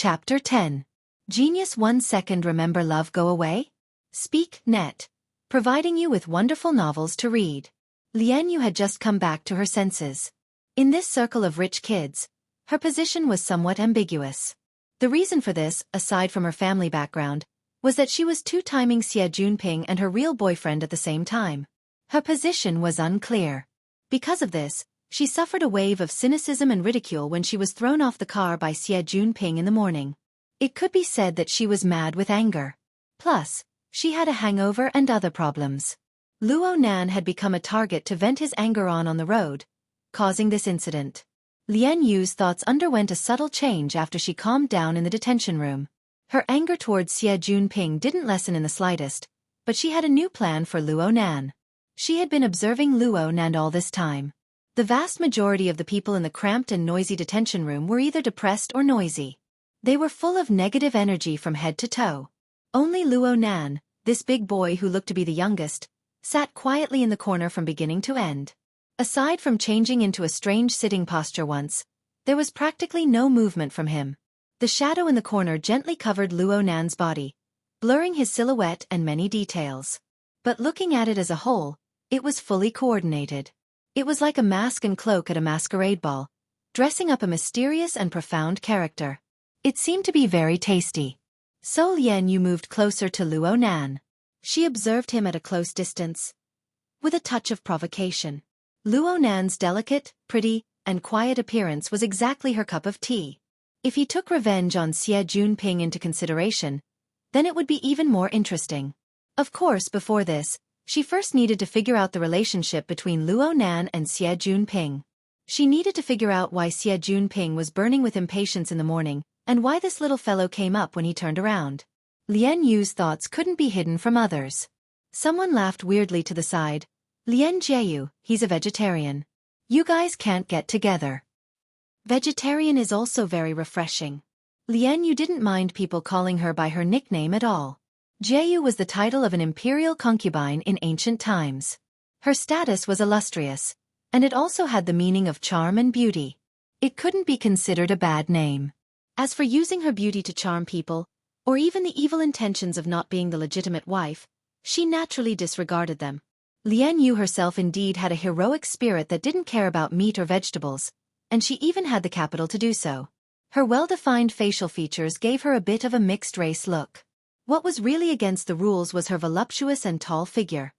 Chapter 10. Genius 1 Second Remember Love Go Away? Speak Net. Providing you with wonderful novels to read. Lian Yu had just come back to her senses. In this circle of rich kids, her position was somewhat ambiguous. The reason for this, aside from her family background, was that she was two-timing Xie Junping and her real boyfriend at the same time. Her position was unclear. Because of this, she suffered a wave of cynicism and ridicule when she was thrown off the car by Xie Junping in the morning. It could be said that she was mad with anger. Plus, she had a hangover and other problems. Luo Nan had become a target to vent his anger on the road, causing this incident. Lian Yu's thoughts underwent a subtle change after she calmed down in the detention room. Her anger towards Xie Junping didn't lessen in the slightest, but she had a new plan for Luo Nan. She had been observing Luo Nan all this time. The vast majority of the people in the cramped and noisy detention room were either depressed or noisy. They were full of negative energy from head to toe. Only Luo Nan, this big boy who looked to be the youngest, sat quietly in the corner from beginning to end. Aside from changing into a strange sitting posture once, there was practically no movement from him. The shadow in the corner gently covered Luo Nan's body, blurring his silhouette and many details. But looking at it as a whole, it was fully coordinated. It was like a mask and cloak at a masquerade ball, dressing up a mysterious and profound character. It seemed to be very tasty. So Lian Yu moved closer to Luo Nan. She observed him at a close distance, with a touch of provocation. Luo Nan's delicate, pretty, and quiet appearance was exactly her cup of tea. If he took revenge on Xie Junping into consideration, then it would be even more interesting. Of course, before this, she first needed to figure out the relationship between Luo Nan and Xie Junping. She needed to figure out why Xie Junping was burning with impatience in the morning, and why this little fellow came up when he turned around. Lian Yu's thoughts couldn't be hidden from others. Someone laughed weirdly to the side. Lian Jieyu, he's a vegetarian. You guys can't get together. Vegetarian is also very refreshing. Lian Yu didn't mind people calling her by her nickname at all. Jieyu was the title of an imperial concubine in ancient times. Her status was illustrious, and it also had the meaning of charm and beauty. It couldn't be considered a bad name. As for using her beauty to charm people, or even the evil intentions of not being the legitimate wife, she naturally disregarded them. Lian Yu herself indeed had a heroic spirit that didn't care about meat or vegetables, and she even had the capital to do so. Her well-defined facial features gave her a bit of a mixed-race look. What was really against the rules was her voluptuous and tall figure.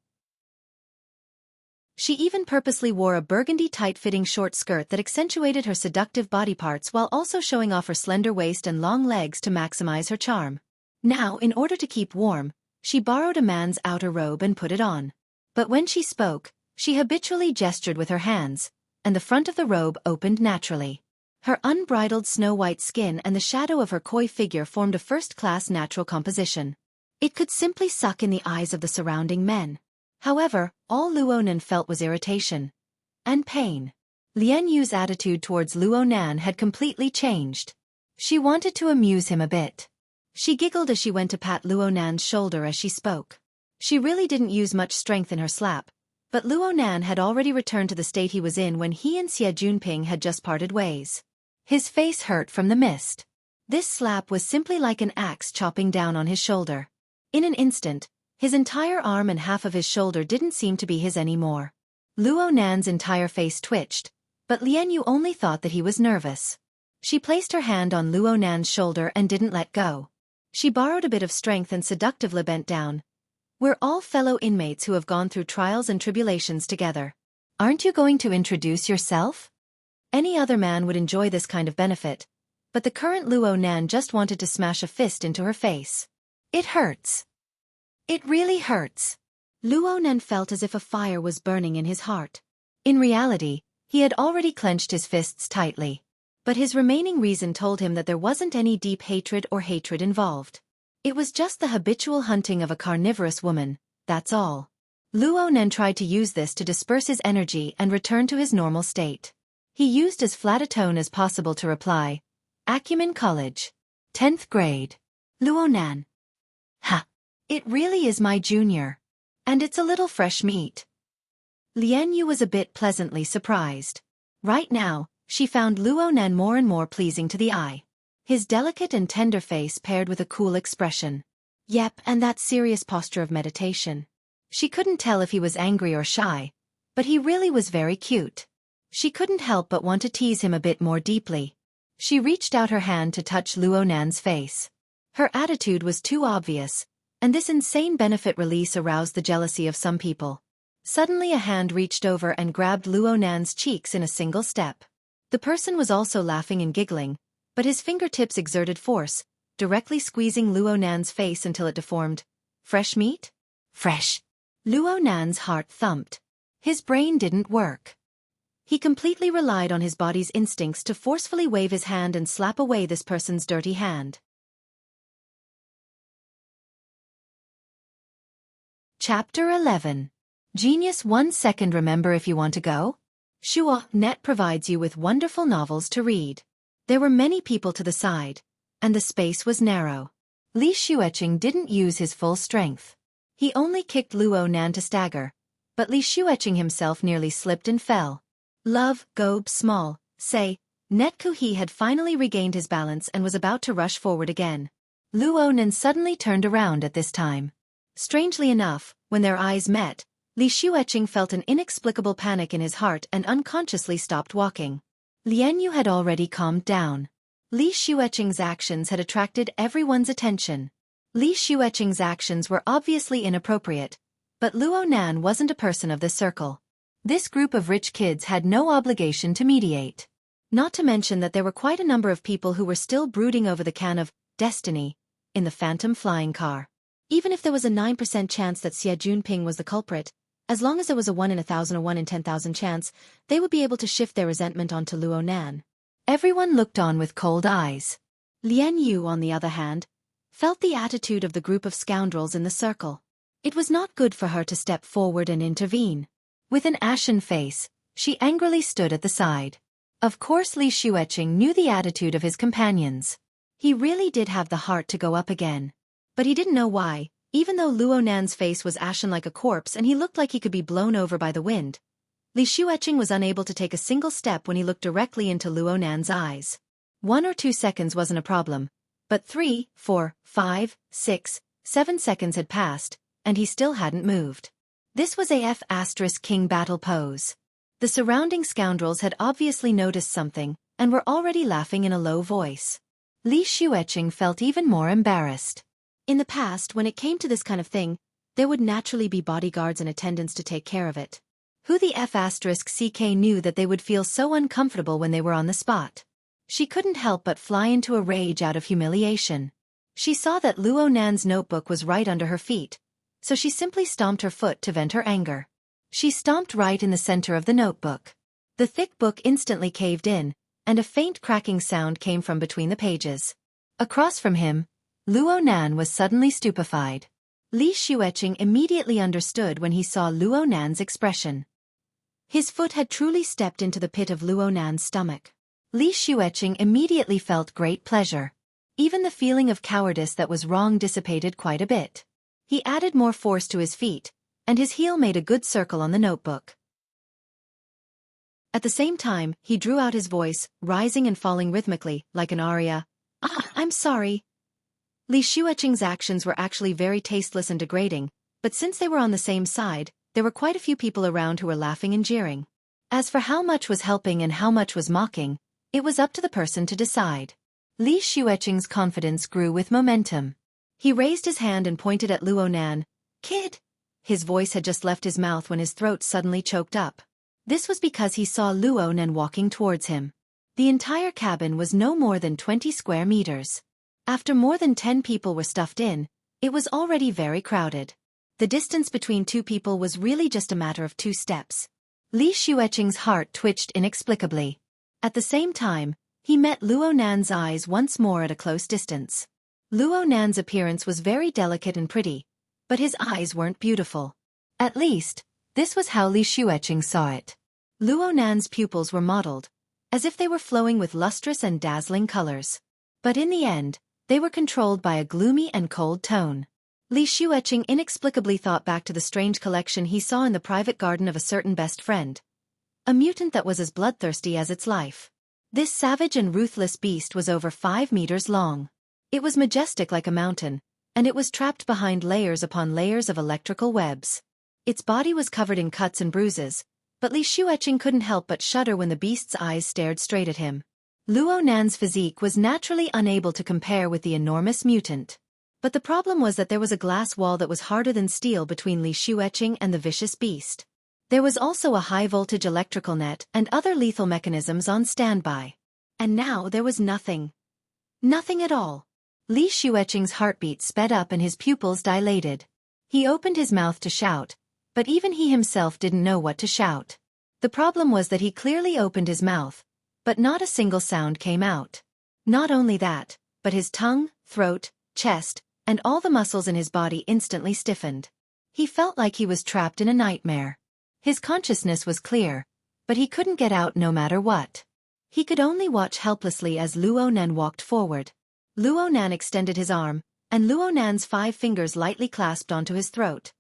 She even purposely wore a burgundy tight-fitting short skirt that accentuated her seductive body parts while also showing off her slender waist and long legs to maximize her charm. Now, in order to keep warm, she borrowed a man's outer robe and put it on. But when she spoke, she habitually gestured with her hands, and the front of the robe opened naturally. Her unbridled snow-white skin and the shadow of her coy figure formed a first-class natural composition. It could simply suck in the eyes of the surrounding men. However, all Luo Nan felt was irritation and pain. Lian Yu's attitude towards Luo Nan had completely changed. She wanted to amuse him a bit. She giggled as she went to pat Luo Nan's shoulder as she spoke. She really didn't use much strength in her slap, but Luo Nan had already returned to the state he was in when he and Xie Junping had just parted ways. His face hurt from the mist. This slap was simply like an axe chopping down on his shoulder. In an instant, his entire arm and half of his shoulder didn't seem to be his anymore. Luo Nan's entire face twitched, but Lian Yu only thought that he was nervous. She placed her hand on Luo Nan's shoulder and didn't let go. She borrowed a bit of strength and seductively bent down. We're all fellow inmates who have gone through trials and tribulations together. Aren't you going to introduce yourself? Any other man would enjoy this kind of benefit, but the current Luo Nan just wanted to smash a fist into her face. It hurts. It really hurts. Luo Nan felt as if a fire was burning in his heart. In reality, he had already clenched his fists tightly. But his remaining reason told him that there wasn't any deep hatred or hatred involved. It was just the habitual hunting of a carnivorous woman, that's all. Luo Nan tried to use this to disperse his energy and return to his normal state. He used as flat a tone as possible to reply, Acumen College. 10th grade. Luo Nan. Ha! It really is my junior. And it's a little fresh meat. Lian Yu was a bit pleasantly surprised. Right now, she found Luo Nan more and more pleasing to the eye. His delicate and tender face paired with a cool expression. Yep, and that serious posture of meditation. She couldn't tell if he was angry or shy, but he really was very cute. She couldn't help but want to tease him a bit more deeply. She reached out her hand to touch Luo Nan's face. Her attitude was too obvious, and this insane benefit release aroused the jealousy of some people. Suddenly a hand reached over and grabbed Luo Nan's cheeks in a single step. The person was also laughing and giggling, but his fingertips exerted force, directly squeezing Luo Nan's face until it deformed. Fresh meat? Fresh. Luo Nan's heart thumped. His brain didn't work. He completely relied on his body's instincts to forcefully wave his hand and slap away this person's dirty hand. Chapter 11. Genius 1 second. Remember if you want to go? Xiaofan provides you with wonderful novels to read. There were many people to the side, and the space was narrow. Li Xueqing didn't use his full strength. He only kicked Luo Nan to stagger, but Li Xueqing himself nearly slipped and fell. Love, go small, say, Netku. He had finally regained his balance and was about to rush forward again. Luo Nan suddenly turned around at this time. Strangely enough, when their eyes met, Li Xueqing felt an inexplicable panic in his heart and unconsciously stopped walking. Lian Yu had already calmed down. Li Xueqing's actions had attracted everyone's attention. Li Xueqing's actions were obviously inappropriate, but Luo Nan wasn't a person of this circle. This group of rich kids had no obligation to mediate. Not to mention that there were quite a number of people who were still brooding over the can of destiny in the phantom flying car. Even if there was a 9% chance that Xie Junping was the culprit, as long as there was a 1 in 1,000 or 1 in 10,000 chance, they would be able to shift their resentment onto Luo Nan. Everyone looked on with cold eyes. Lian Yu, on the other hand, felt the attitude of the group of scoundrels in the circle. It was not good for her to step forward and intervene. With an ashen face, she angrily stood at the side. Of course Li Xueqing knew the attitude of his companions. He really did have the heart to go up again. But he didn't know why, even though Luo Nan's face was ashen like a corpse and he looked like he could be blown over by the wind. Li Xueqing was unable to take a single step when he looked directly into Luo Nan's eyes. 1 or 2 seconds wasn't a problem, but 3, 4, 5, 6, 7 seconds had passed, and he still hadn't moved. This was a F***king battle pose. The surrounding scoundrels had obviously noticed something, and were already laughing in a low voice. Li Xueqing felt even more embarrassed. In the past, when it came to this kind of thing, there would naturally be bodyguards and attendants to take care of it. Who the F***ck knew that they would feel so uncomfortable when they were on the spot? She couldn't help but fly into a rage out of humiliation. She saw that Luo Nan's notebook was right under her feet, so she simply stomped her foot to vent her anger. She stomped right in the center of the notebook. The thick book instantly caved in, and a faint cracking sound came from between the pages. Across from him, Luo Nan was suddenly stupefied. Li Xueqing immediately understood when he saw Luo Nan's expression. His foot had truly stepped into the pit of Luo Nan's stomach. Li Xueqing immediately felt great pleasure. Even the feeling of cowardice that was wrong dissipated quite a bit. He added more force to his feet, and his heel made a good circle on the notebook. At the same time, he drew out his voice, rising and falling rhythmically, like an aria. I'm sorry. Li Xueqing's actions were actually very tasteless and degrading, but since they were on the same side, there were quite a few people around who were laughing and jeering. As for how much was helping and how much was mocking, it was up to the person to decide. Li Xueqing's confidence grew with momentum. He raised his hand and pointed at Luo Nan. Kid! His voice had just left his mouth when his throat suddenly choked up. This was because he saw Luo Nan walking towards him. The entire cabin was no more than 20 square meters. After more than 10 people were stuffed in, it was already very crowded. The distance between 2 people was really just a matter of 2 steps. Li Xueqing's heart twitched inexplicably. At the same time, he met Luo Nan's eyes once more at a close distance. Luo Nan's appearance was very delicate and pretty, but his eyes weren't beautiful. At least, this was how Li Xueqing saw it. Luo Nan's pupils were mottled, as if they were flowing with lustrous and dazzling colors. But in the end, they were controlled by a gloomy and cold tone. Li Xueqing inexplicably thought back to the strange collection he saw in the private garden of a certain best friend. A mutant that was as bloodthirsty as its life. This savage and ruthless beast was over 5 meters long. It was majestic like a mountain, and it was trapped behind layers upon layers of electrical webs. Its body was covered in cuts and bruises, but Li Xueqing couldn't help but shudder when the beast's eyes stared straight at him. Luo Nan's physique was naturally unable to compare with the enormous mutant. But the problem was that there was a glass wall that was harder than steel between Li Xueqing and the vicious beast. There was also a high-voltage electrical net and other lethal mechanisms on standby. And now there was nothing. Nothing at all. Li Xueqing's heartbeat sped up and his pupils dilated. He opened his mouth to shout, but even he himself didn't know what to shout. The problem was that he clearly opened his mouth, but not a single sound came out. Not only that, but his tongue, throat, chest, and all the muscles in his body instantly stiffened. He felt like he was trapped in a nightmare. His consciousness was clear, but he couldn't get out no matter what. He could only watch helplessly as Luo Nan walked forward. Luo Nan extended his arm, and Luo Nan's 5 fingers lightly clasped onto his throat.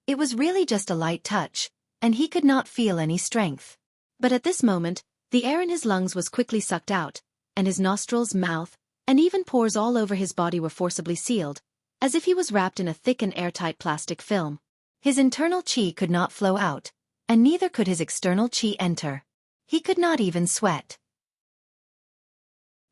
It was really just a light touch, and he could not feel any strength. But at this moment, the air in his lungs was quickly sucked out, and his nostrils, mouth, and even pores all over his body were forcibly sealed, as if he was wrapped in a thick and airtight plastic film. His internal qi could not flow out, and neither could his external qi enter. He could not even sweat.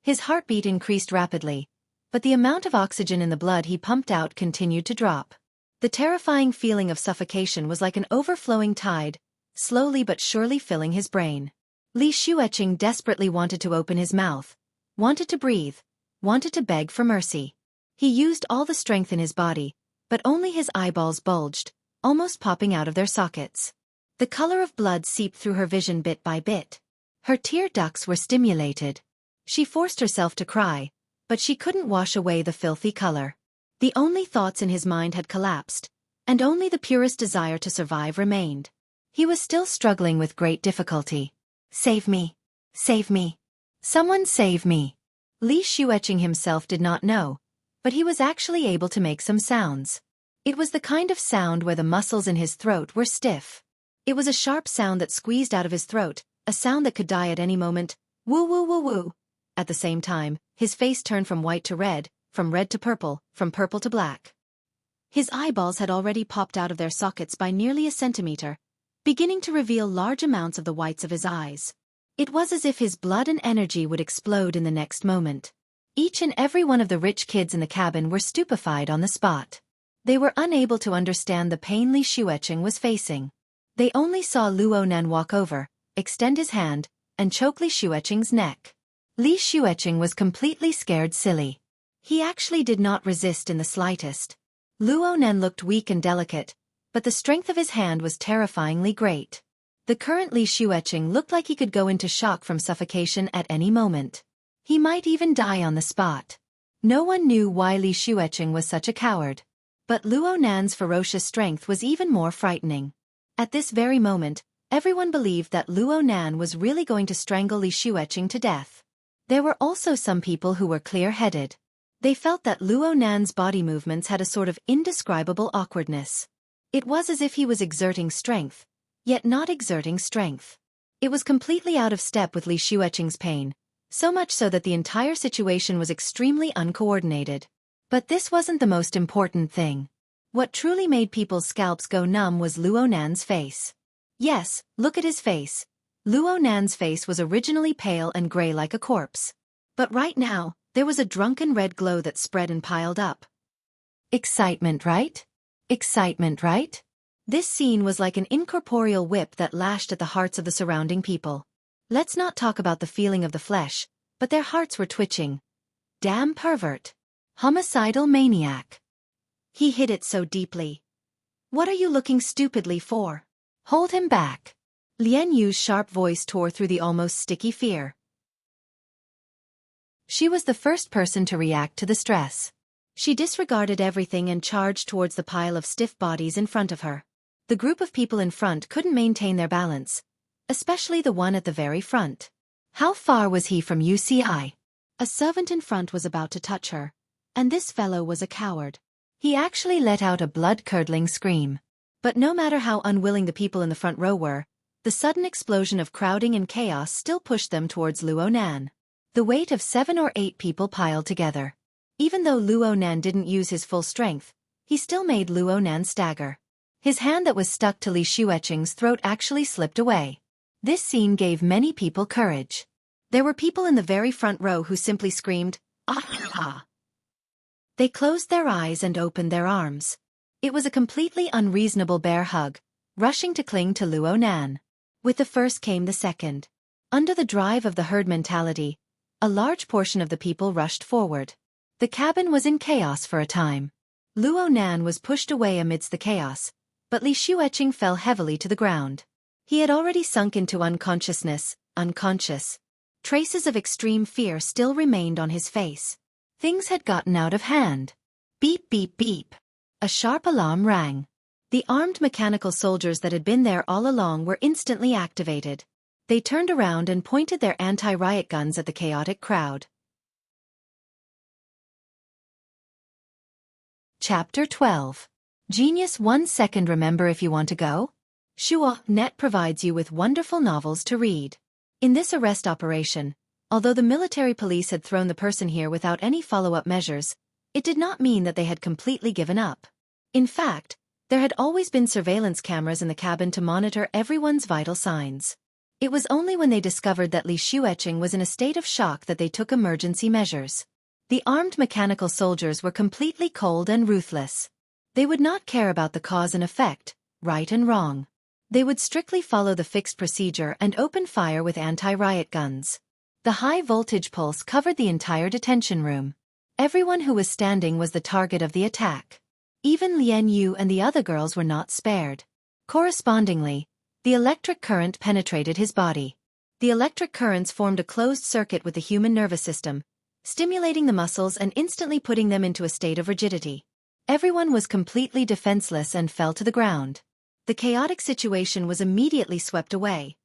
His heartbeat increased rapidly, but the amount of oxygen in the blood he pumped out continued to drop. The terrifying feeling of suffocation was like an overflowing tide, slowly but surely filling his brain. Li Xueqing desperately wanted to open his mouth, wanted to breathe, wanted to beg for mercy. He used all the strength in his body, but only his eyeballs bulged, almost popping out of their sockets. The color of blood seeped through her vision bit by bit. Her tear ducts were stimulated. She forced herself to cry, but she couldn't wash away the filthy color. The only thoughts in his mind had collapsed, and only the purest desire to survive remained. He was still struggling with great difficulty. Save me! Save me! Someone save me! Li Xueqing himself did not know, but he was actually able to make some sounds. It was the kind of sound where the muscles in his throat were stiff. It was a sharp sound that squeezed out of his throat, a sound that could die at any moment. Woo woo woo woo. At the same time, his face turned from white to red, from red to purple, from purple to black. His eyeballs had already popped out of their sockets by nearly a centimeter, beginning to reveal large amounts of the whites of his eyes. It was as if his blood and energy would explode in the next moment. Each and every one of the rich kids in the cabin were stupefied on the spot. They were unable to understand the pain Li Xueqing was facing. They only saw Luo Nan walk over, extend his hand, and choke Li Xueqing's neck. Li Xueqing was completely scared silly. He actually did not resist in the slightest. Luo Nan looked weak and delicate, but the strength of his hand was terrifyingly great. The current Li Xueqing looked like he could go into shock from suffocation at any moment. He might even die on the spot. No one knew why Li Xueqing was such a coward. But Luo Nan's ferocious strength was even more frightening. At this very moment, everyone believed that Luo Nan was really going to strangle Li Xueqing to death. There were also some people who were clear-headed. They felt that Luo Nan's body movements had a sort of indescribable awkwardness. It was as if he was exerting strength, yet not exerting strength. It was completely out of step with Li Xueqing's pain, so much so that the entire situation was extremely uncoordinated. But this wasn't the most important thing. What truly made people's scalps go numb was Luo Nan's face. Yes, look at his face. Luo Nan's face was originally pale and gray like a corpse. But right now, there was a drunken red glow that spread and piled up. Excitement, right? Excitement, right? This scene was like an incorporeal whip that lashed at the hearts of the surrounding people. Let's not talk about the feeling of the flesh, but their hearts were twitching. Damn pervert. Homicidal maniac. He hid it so deeply. What are you looking stupidly for? Hold him back. Lian Yu's sharp voice tore through the almost sticky fear. She was the first person to react to the stress. She disregarded everything and charged towards the pile of stiff bodies in front of her. The group of people in front couldn't maintain their balance, especially the one at the very front. How far was he from UCI? A servant in front was about to touch her. And this fellow was a coward. He actually let out a blood-curdling scream. But no matter how unwilling the people in the front row were, The sudden explosion of crowding and chaos still pushed them towards Luonan. The weight of 7 or 8 people piled together. Even though Luonan didn't use his full strength, he still made Luonan stagger. His hand that was stuck to Li Xueqing's throat actually slipped away. This scene gave many people courage. There were people in the very front row who simply screamed, "Ah!" They closed their eyes and opened their arms. It was a completely unreasonable bear hug, rushing to cling to Luonan. With the first came the second. Under the drive of the herd mentality, a large portion of the people rushed forward. The cabin was in chaos for a time. Luonan was pushed away amidst the chaos, but Li Xueqing fell heavily to the ground. He had already sunk into unconsciousness, unconscious. Traces of extreme fear still remained on his face. Things had gotten out of hand. Beep beep beep. A sharp alarm rang. The armed mechanical soldiers that had been there all along were instantly activated. They turned around and pointed their anti-riot guns at the chaotic crowd. Chapter 12. Genius 1 second. Remember if you want to go? Xiaofan provides you with wonderful novels to read. In this arrest operation, although the military police had thrown the person here without any follow-up measures, it did not mean that they had completely given up. In fact, there had always been surveillance cameras in the cabin to monitor everyone's vital signs. It was only when they discovered that Li Xueqing was in a state of shock that they took emergency measures. The armed mechanical soldiers were completely cold and ruthless. They would not care about the cause and effect, right and wrong. They would strictly follow the fixed procedure and open fire with anti-riot guns. The high-voltage pulse covered the entire detention room. Everyone who was standing was the target of the attack. Even Lian Yu and the other girls were not spared. Correspondingly, the electric current penetrated his body. The electric currents formed a closed circuit with the human nervous system, stimulating the muscles and instantly putting them into a state of rigidity. Everyone was completely defenseless and fell to the ground. The chaotic situation was immediately swept away.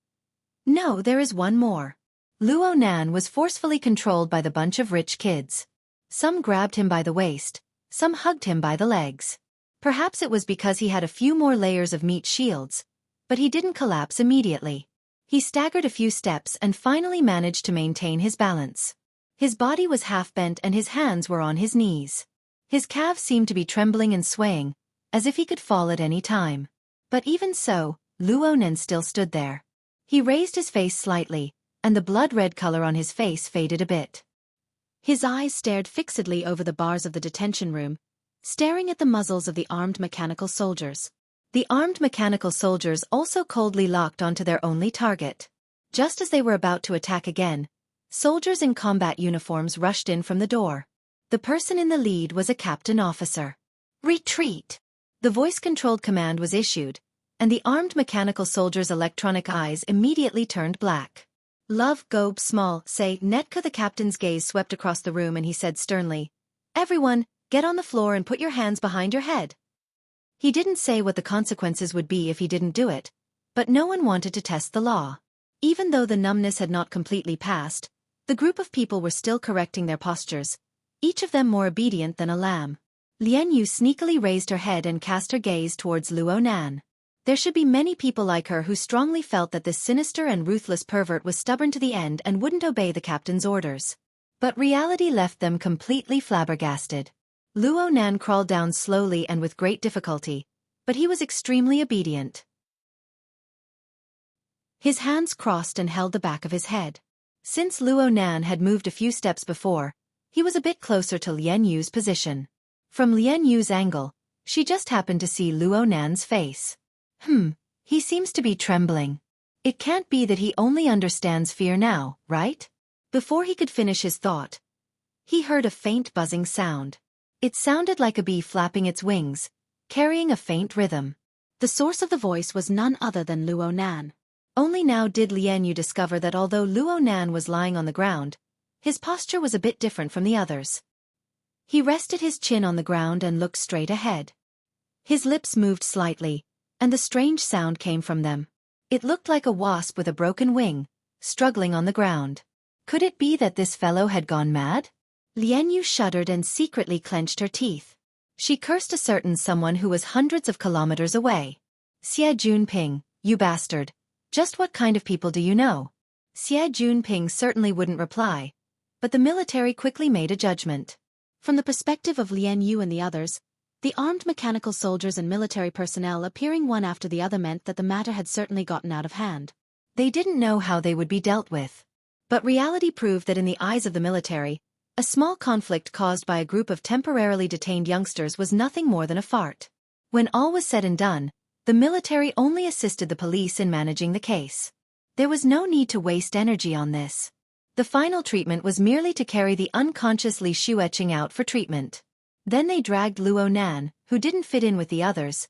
No, there is one more. Luonan was forcefully controlled by the bunch of rich kids. Some grabbed him by the waist, some hugged him by the legs. Perhaps it was because he had a few more layers of meat shields, but he didn't collapse immediately. He staggered a few steps and finally managed to maintain his balance. His body was half bent and his hands were on his knees. His calves seemed to be trembling and swaying, as if he could fall at any time. But even so, Luonan still stood there. He raised his face slightly, and the blood-red color on his face faded a bit. His eyes stared fixedly over the bars of the detention room, staring at the muzzles of the armed mechanical soldiers. The armed mechanical soldiers also coldly locked onto their only target. Just as they were about to attack again, soldiers in combat uniforms rushed in from the door. The person in the lead was a captain officer. Retreat! The voice-controlled command was issued, and the armed mechanical soldiers' electronic eyes immediately turned black. Love go small, say Netka. The captain's gaze swept across the room and he said sternly, "Everyone, get on the floor and put your hands behind your head." He didn't say what the consequences would be if he didn't do it, but no one wanted to test the law. Even though the numbness had not completely passed, the group of people were still correcting their postures, each of them more obedient than a lamb. Lian Yu sneakily raised her head and cast her gaze towards Luonan. There should be many people like her who strongly felt that this sinister and ruthless pervert was stubborn to the end and wouldn't obey the captain's orders. But reality left them completely flabbergasted. Luonan crawled down slowly and with great difficulty, but he was extremely obedient. His hands crossed and held the back of his head. Since Luonan had moved a few steps before, he was a bit closer to Lian Yu's position. From Lian Yu's angle, she just happened to see Luonan's face. He seems to be trembling. It can't be that he only understands fear now, right? Before he could finish his thought, he heard a faint buzzing sound. It sounded like a bee flapping its wings, carrying a faint rhythm. The source of the voice was none other than Luonan. Only now did Lian Yu discover that although Luonan was lying on the ground, his posture was a bit different from the others. He rested his chin on the ground and looked straight ahead. His lips moved slightly, and the strange sound came from them. It looked like a wasp with a broken wing, struggling on the ground. Could it be that this fellow had gone mad? Lian Yu shuddered and secretly clenched her teeth. She cursed a certain someone who was hundreds of kilometers away. "Xie Junping, you bastard, Just what kind of people do you know? Xie Junping certainly wouldn't reply, but the military quickly made a judgment. From the perspective of Lian Yu and the others, the armed mechanical soldiers and military personnel appearing one after the other meant that the matter had certainly gotten out of hand. They didn't know how they would be dealt with. But reality proved that in the eyes of the military, a small conflict caused by a group of temporarily detained youngsters was nothing more than a fart. When all was said and done, the military only assisted the police in managing the case. There was no need to waste energy on this. The final treatment was merely to carry the unconscious Li Xueqing out for treatment. Then they dragged Luo Nan, who didn't fit in with the others,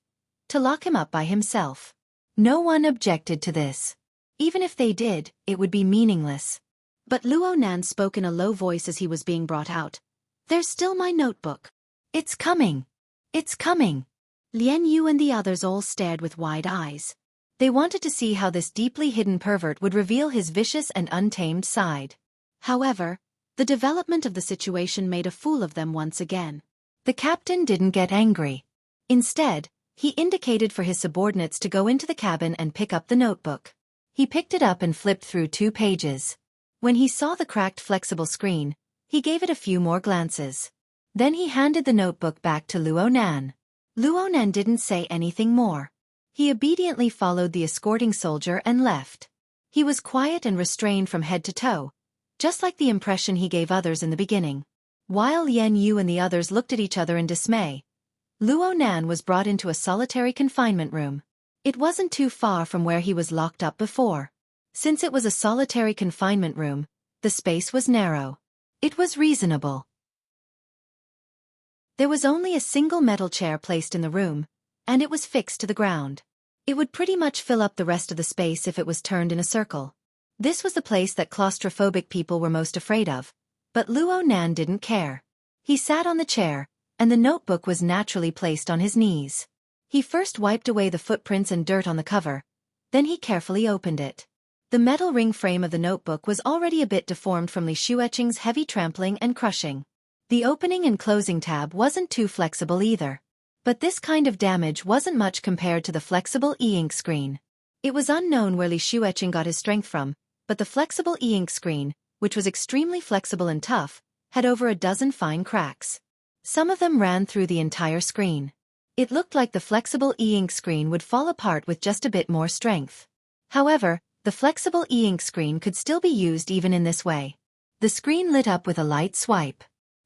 to lock him up by himself. No one objected to this. Even if they did, it would be meaningless. But Luo Nan spoke in a low voice as he was being brought out. "There's still my notebook." "It's coming. It's coming." Lian Yu and the others all stared with wide eyes. They wanted to see how this deeply hidden pervert would reveal his vicious and untamed side. However, the development of the situation made a fool of them once again. The captain didn't get angry. Instead, he indicated for his subordinates to go into the cabin and pick up the notebook. He picked it up and flipped through 2 pages. When he saw the cracked flexible screen, he gave it a few more glances. Then he handed the notebook back to Luo Nan. Luo Nan didn't say anything more. He obediently followed the escorting soldier and left. He was quiet and restrained from head to toe, just like the impression he gave others in the beginning. While Lian Yu and the others looked at each other in dismay, Luo Nan was brought into a solitary confinement room. It wasn't too far from where he was locked up before. Since it was a solitary confinement room, the space was narrow. It was reasonable. There was only a single metal chair placed in the room, and it was fixed to the ground. It would pretty much fill up the rest of the space if it was turned in a circle. This was the place that claustrophobic people were most afraid of, but Luo Nan didn't care. He sat on the chair, and the notebook was naturally placed on his knees. He first wiped away the footprints and dirt on the cover, then he carefully opened it. The metal ring frame of the notebook was already a bit deformed from Li Xueqing's heavy trampling and crushing. The opening and closing tab wasn't too flexible either. But this kind of damage wasn't much compared to the flexible e-ink screen. It was unknown where Li Xueqing got his strength from, but the flexible e-ink screen, which was extremely flexible and tough, had over a dozen fine cracks. Some of them ran through the entire screen. It looked like the flexible e-ink screen would fall apart with just a bit more strength. However, the flexible e-ink screen could still be used even in this way. The screen lit up with a light swipe.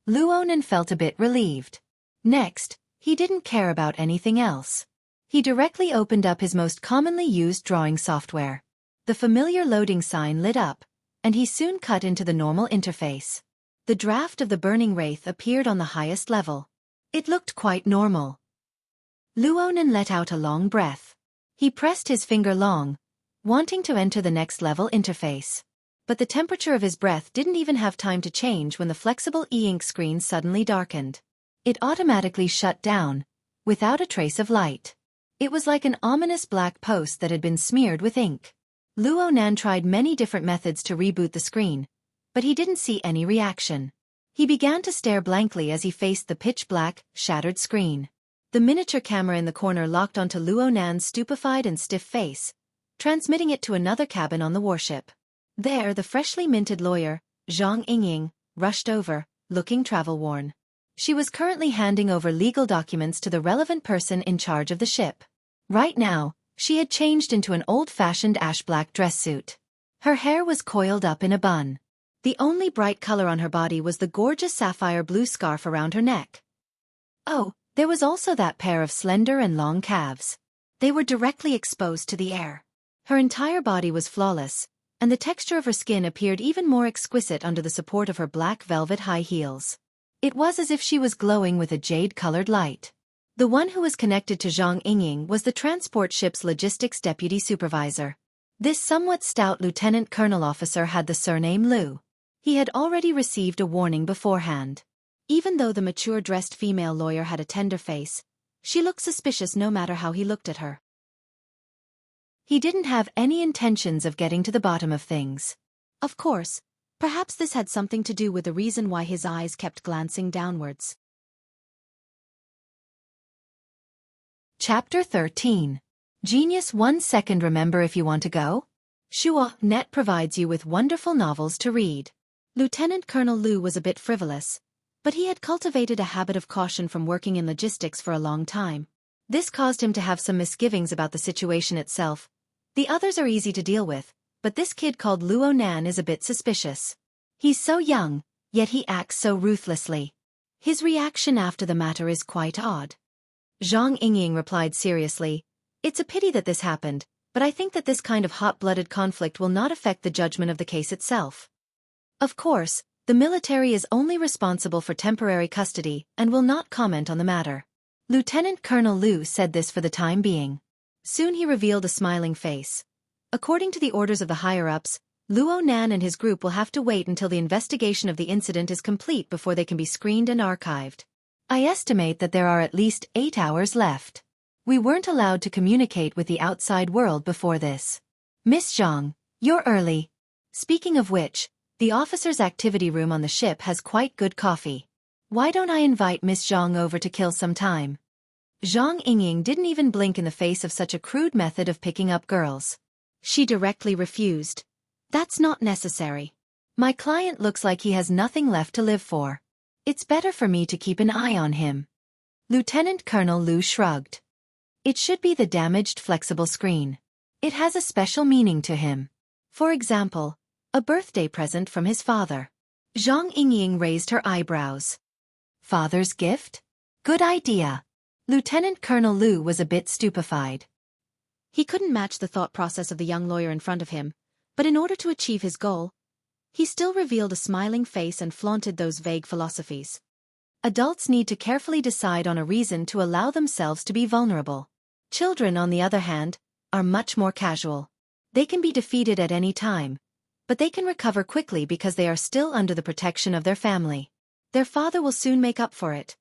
Luo Nan felt a bit relieved. Next, he didn't care about anything else. He directly opened up his most commonly used drawing software. The familiar loading sign lit up, and he soon cut into the normal interface. The draft of the Burning Wraith appeared on the highest level. It looked quite normal. Luo Nan let out a long breath. He pressed his finger long, wanting to enter the next level interface. But the temperature of his breath didn't even have time to change when the flexible e-ink screen suddenly darkened. It automatically shut down, without a trace of light. It was like an ominous black post that had been smeared with ink. Luo Nan tried many different methods to reboot the screen, but he didn't see any reaction. He began to stare blankly as he faced the pitch-black, shattered screen. The miniature camera in the corner locked onto Luo Nan's stupefied and stiff face, transmitting it to another cabin on the warship. There, the freshly minted lawyer, Zhang Yingying, rushed over, looking travel-worn. She was currently handing over legal documents to the relevant person in charge of the ship. Right now, she had changed into an old-fashioned ash-black dress suit. Her hair was coiled up in a bun. The only bright color on her body was the gorgeous sapphire blue scarf around her neck. Oh, there was also that pair of slender and long calves. They were directly exposed to the air. Her entire body was flawless, and the texture of her skin appeared even more exquisite under the support of her black velvet high heels. It was as if she was glowing with a jade-colored light. The one who was connected to Zhang Yingying was the transport ship's logistics deputy supervisor. This somewhat stout lieutenant colonel officer had the surname Liu. He had already received a warning beforehand. Even though the mature-dressed female lawyer had a tender face, she looked suspicious no matter how he looked at her. He didn't have any intentions of getting to the bottom of things. Of course, perhaps this had something to do with the reason why his eyes kept glancing downwards. Chapter 13. Genius 1 second. Remember if you want to go? Net provides you with wonderful novels to read. Lieutenant Colonel Lu was a bit frivolous, but he had cultivated a habit of caution from working in logistics for a long time. This caused him to have some misgivings about the situation itself. The others are easy to deal with, but this kid called Luo Nan is a bit suspicious. He's so young, yet he acts so ruthlessly. His reaction after the matter is quite odd. Zhang Yingying replied seriously, "It's a pity that this happened, but I think that this kind of hot-blooded conflict will not affect the judgment of the case itself. Of course, the military is only responsible for temporary custody and will not comment on the matter." Lieutenant Colonel Lu said this for the time being. Soon he revealed a smiling face. According to the orders of the higher-ups, Luo Nan and his group will have to wait until the investigation of the incident is complete before they can be screened and archived. I estimate that there are at least 8 hours left. We weren't allowed to communicate with the outside world before this. Miss Zhang, you're early. Speaking of which, the officers' activity room on the ship has quite good coffee. Why don't I invite Miss Zhang over to kill some time? Zhang Yingying didn't even blink in the face of such a crude method of picking up girls. She directly refused. That's not necessary. My client looks like he has nothing left to live for. It's better for me to keep an eye on him. Lieutenant Colonel Lu shrugged. It should be the damaged flexible screen. It has a special meaning to him. For example, a birthday present from his father. Zhang Yingying raised her eyebrows. Father's gift? Good idea. Lieutenant Colonel Lu was a bit stupefied. He couldn't match the thought process of the young lawyer in front of him, but in order to achieve his goal, he still revealed a smiling face and flaunted those vague philosophies. Adults need to carefully decide on a reason to allow themselves to be vulnerable. Children, on the other hand, are much more casual. They can be defeated at any time, but they can recover quickly because they are still under the protection of their family. Their father will soon make up for it.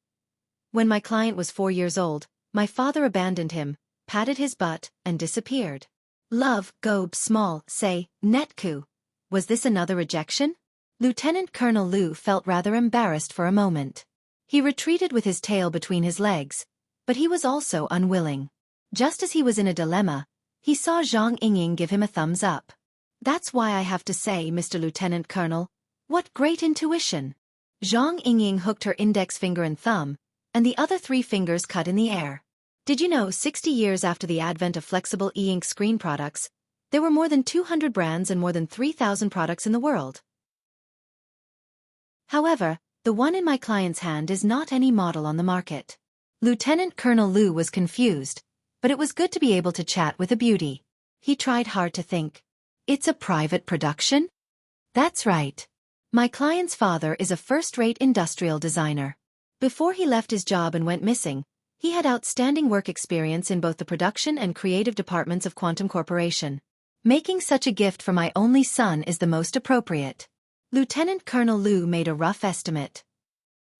When my client was 4 years old, my father abandoned him, patted his butt, and disappeared. Love, go small, say, netku. Was this another rejection? Lieutenant Colonel Lu felt rather embarrassed for a moment. He retreated with his tail between his legs, but he was also unwilling. Just as he was in a dilemma, he saw Zhang Yingying give him a thumbs up. That's why I have to say, Mr. Lieutenant Colonel, what great intuition. Zhang Yingying hooked her index finger and thumb, and the other 3 fingers cut in the air. Did you know 60 years after the advent of flexible e-ink screen products, there were more than 200 brands and more than 3,000 products in the world? However, the one in my client's hand is not any model on the market. Lieutenant Colonel Lu was confused, but it was good to be able to chat with a beauty. He tried hard to think. It's a private production? That's right. My client's father is a first-rate industrial designer. Before he left his job and went missing, he had outstanding work experience in both the production and creative departments of Quantum Corporation. Making such a gift for my only son is the most appropriate. Lieutenant Colonel Lu made a rough estimate.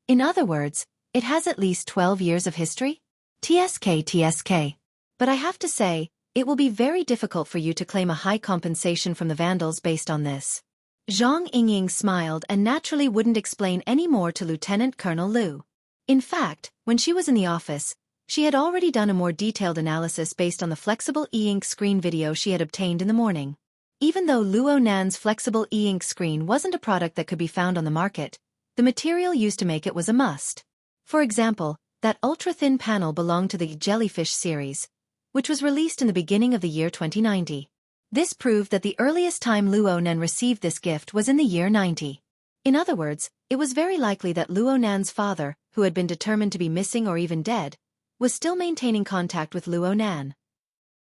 In other words, it has at least 12 years of history? TSK. But I have to say, it will be very difficult for you to claim a high compensation from the vandals based on this. Zhang Yingying smiled and naturally wouldn't explain any more to Lieutenant Colonel Lu. In fact, when she was in the office, she had already done a more detailed analysis based on the flexible e-ink screen video she had obtained in the morning. Even though Luo Nan's flexible e-ink screen wasn't a product that could be found on the market, the material used to make it was a must. For example, that ultra-thin panel belonged to the Jellyfish series, which was released in the beginning of the year 2090. This proved that the earliest time Luo Nan received this gift was in the year 90. In other words, it was very likely that Luo Nan's father, who had been determined to be missing or even dead, was still maintaining contact with Luo Nan.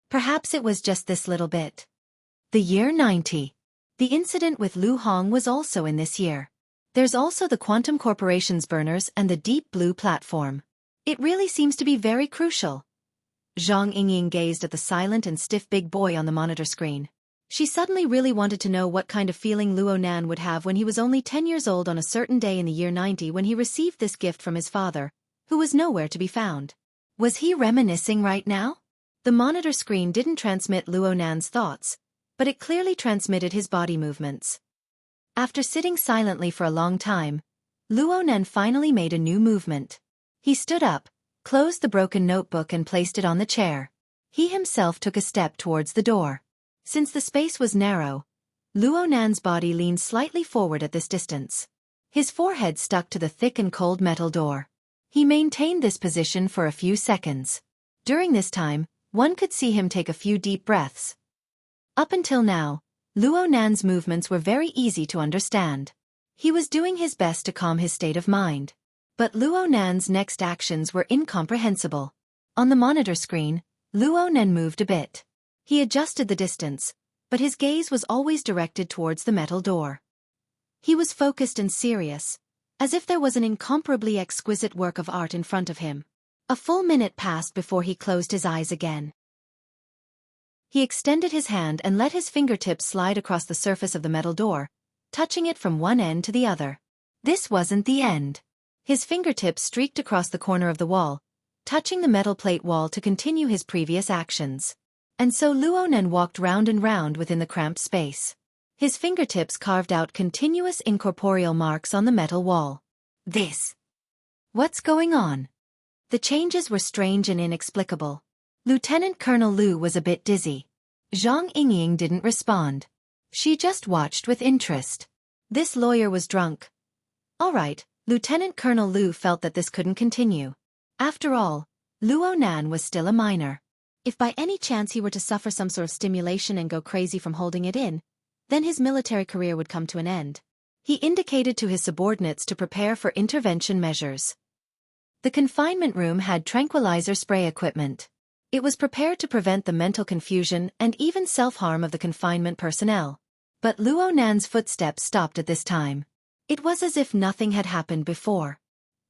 Perhaps it was just this little bit. The year 90. The incident with Lu Hong was also in this year. There's also the Quantum Corporation's burners and the Deep Blue platform. It really seems to be very crucial. Zhang Yingying gazed at the silent and stiff big boy on the monitor screen. She suddenly really wanted to know what kind of feeling Luo Nan would have when he was only 10 years old on a certain day in the year 90 when he received this gift from his father, who was nowhere to be found. Was he reminiscing right now? The monitor screen didn't transmit Luo Nan's thoughts, but it clearly transmitted his body movements. After sitting silently for a long time, Luo Nan finally made a new movement. He stood up, closed the broken notebook and placed it on the chair. He himself took a step towards the door. Since the space was narrow, Luo Nan's body leaned slightly forward at this distance. His forehead stuck to the thick and cold metal door. He maintained this position for a few seconds. During this time, one could see him take a few deep breaths. Up until now, Luo Nan's movements were very easy to understand. He was doing his best to calm his state of mind. But Luo Nan's next actions were incomprehensible. On the monitor screen, Luo Nan moved a bit. He adjusted the distance, but his gaze was always directed towards the metal door. He was focused and serious, as if there was an incomparably exquisite work of art in front of him. A full minute passed before he closed his eyes again. He extended his hand and let his fingertips slide across the surface of the metal door, touching it from one end to the other. This wasn't the end. His fingertips streaked across the corner of the wall, touching the metal plate wall to continue his previous actions. And so Luo Nan walked round and round within the cramped space. His fingertips carved out continuous incorporeal marks on the metal wall. What's going on? The changes were strange and inexplicable. Lieutenant Colonel Lu was a bit dizzy. Zhang Yingying didn't respond. She just watched with interest. This lawyer was drunk. All right, Lieutenant Colonel Lu felt that this couldn't continue. After all, Luo Nan was still a minor. If by any chance he were to suffer some sort of stimulation and go crazy from holding it in, then his military career would come to an end. He indicated to his subordinates to prepare for intervention measures. The confinement room had tranquilizer spray equipment. It was prepared to prevent the mental confusion and even self-harm of the confinement personnel. But Luo Nan's footsteps stopped at this time. It was as if nothing had happened before.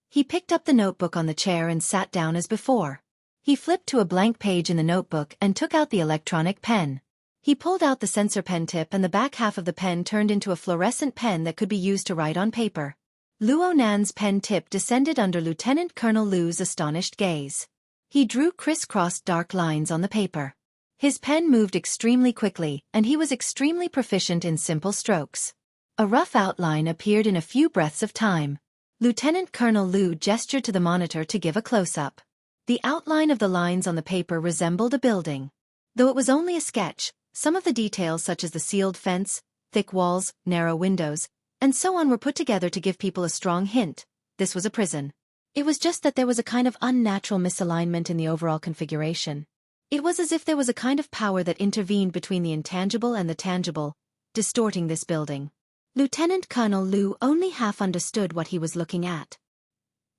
He picked up the notebook on the chair and sat down as before. He flipped to a blank page in the notebook and took out the electronic pen. He pulled out the sensor pen tip and the back half of the pen turned into a fluorescent pen that could be used to write on paper. Luo Nan's pen tip descended under Lieutenant Colonel Lu's astonished gaze. He drew criss-crossed dark lines on the paper. His pen moved extremely quickly, and he was extremely proficient in simple strokes. A rough outline appeared in a few breaths of time. Lieutenant Colonel Lu gestured to the monitor to give a close-up. The outline of the lines on the paper resembled a building. Though it was only a sketch, some of the details such as the sealed fence, thick walls, narrow windows, and so on were put together to give people a strong hint. This was a prison. It was just that there was a kind of unnatural misalignment in the overall configuration. It was as if there was a kind of power that intervened between the intangible and the tangible, distorting this building. Lieutenant Colonel Lu only half understood what he was looking at.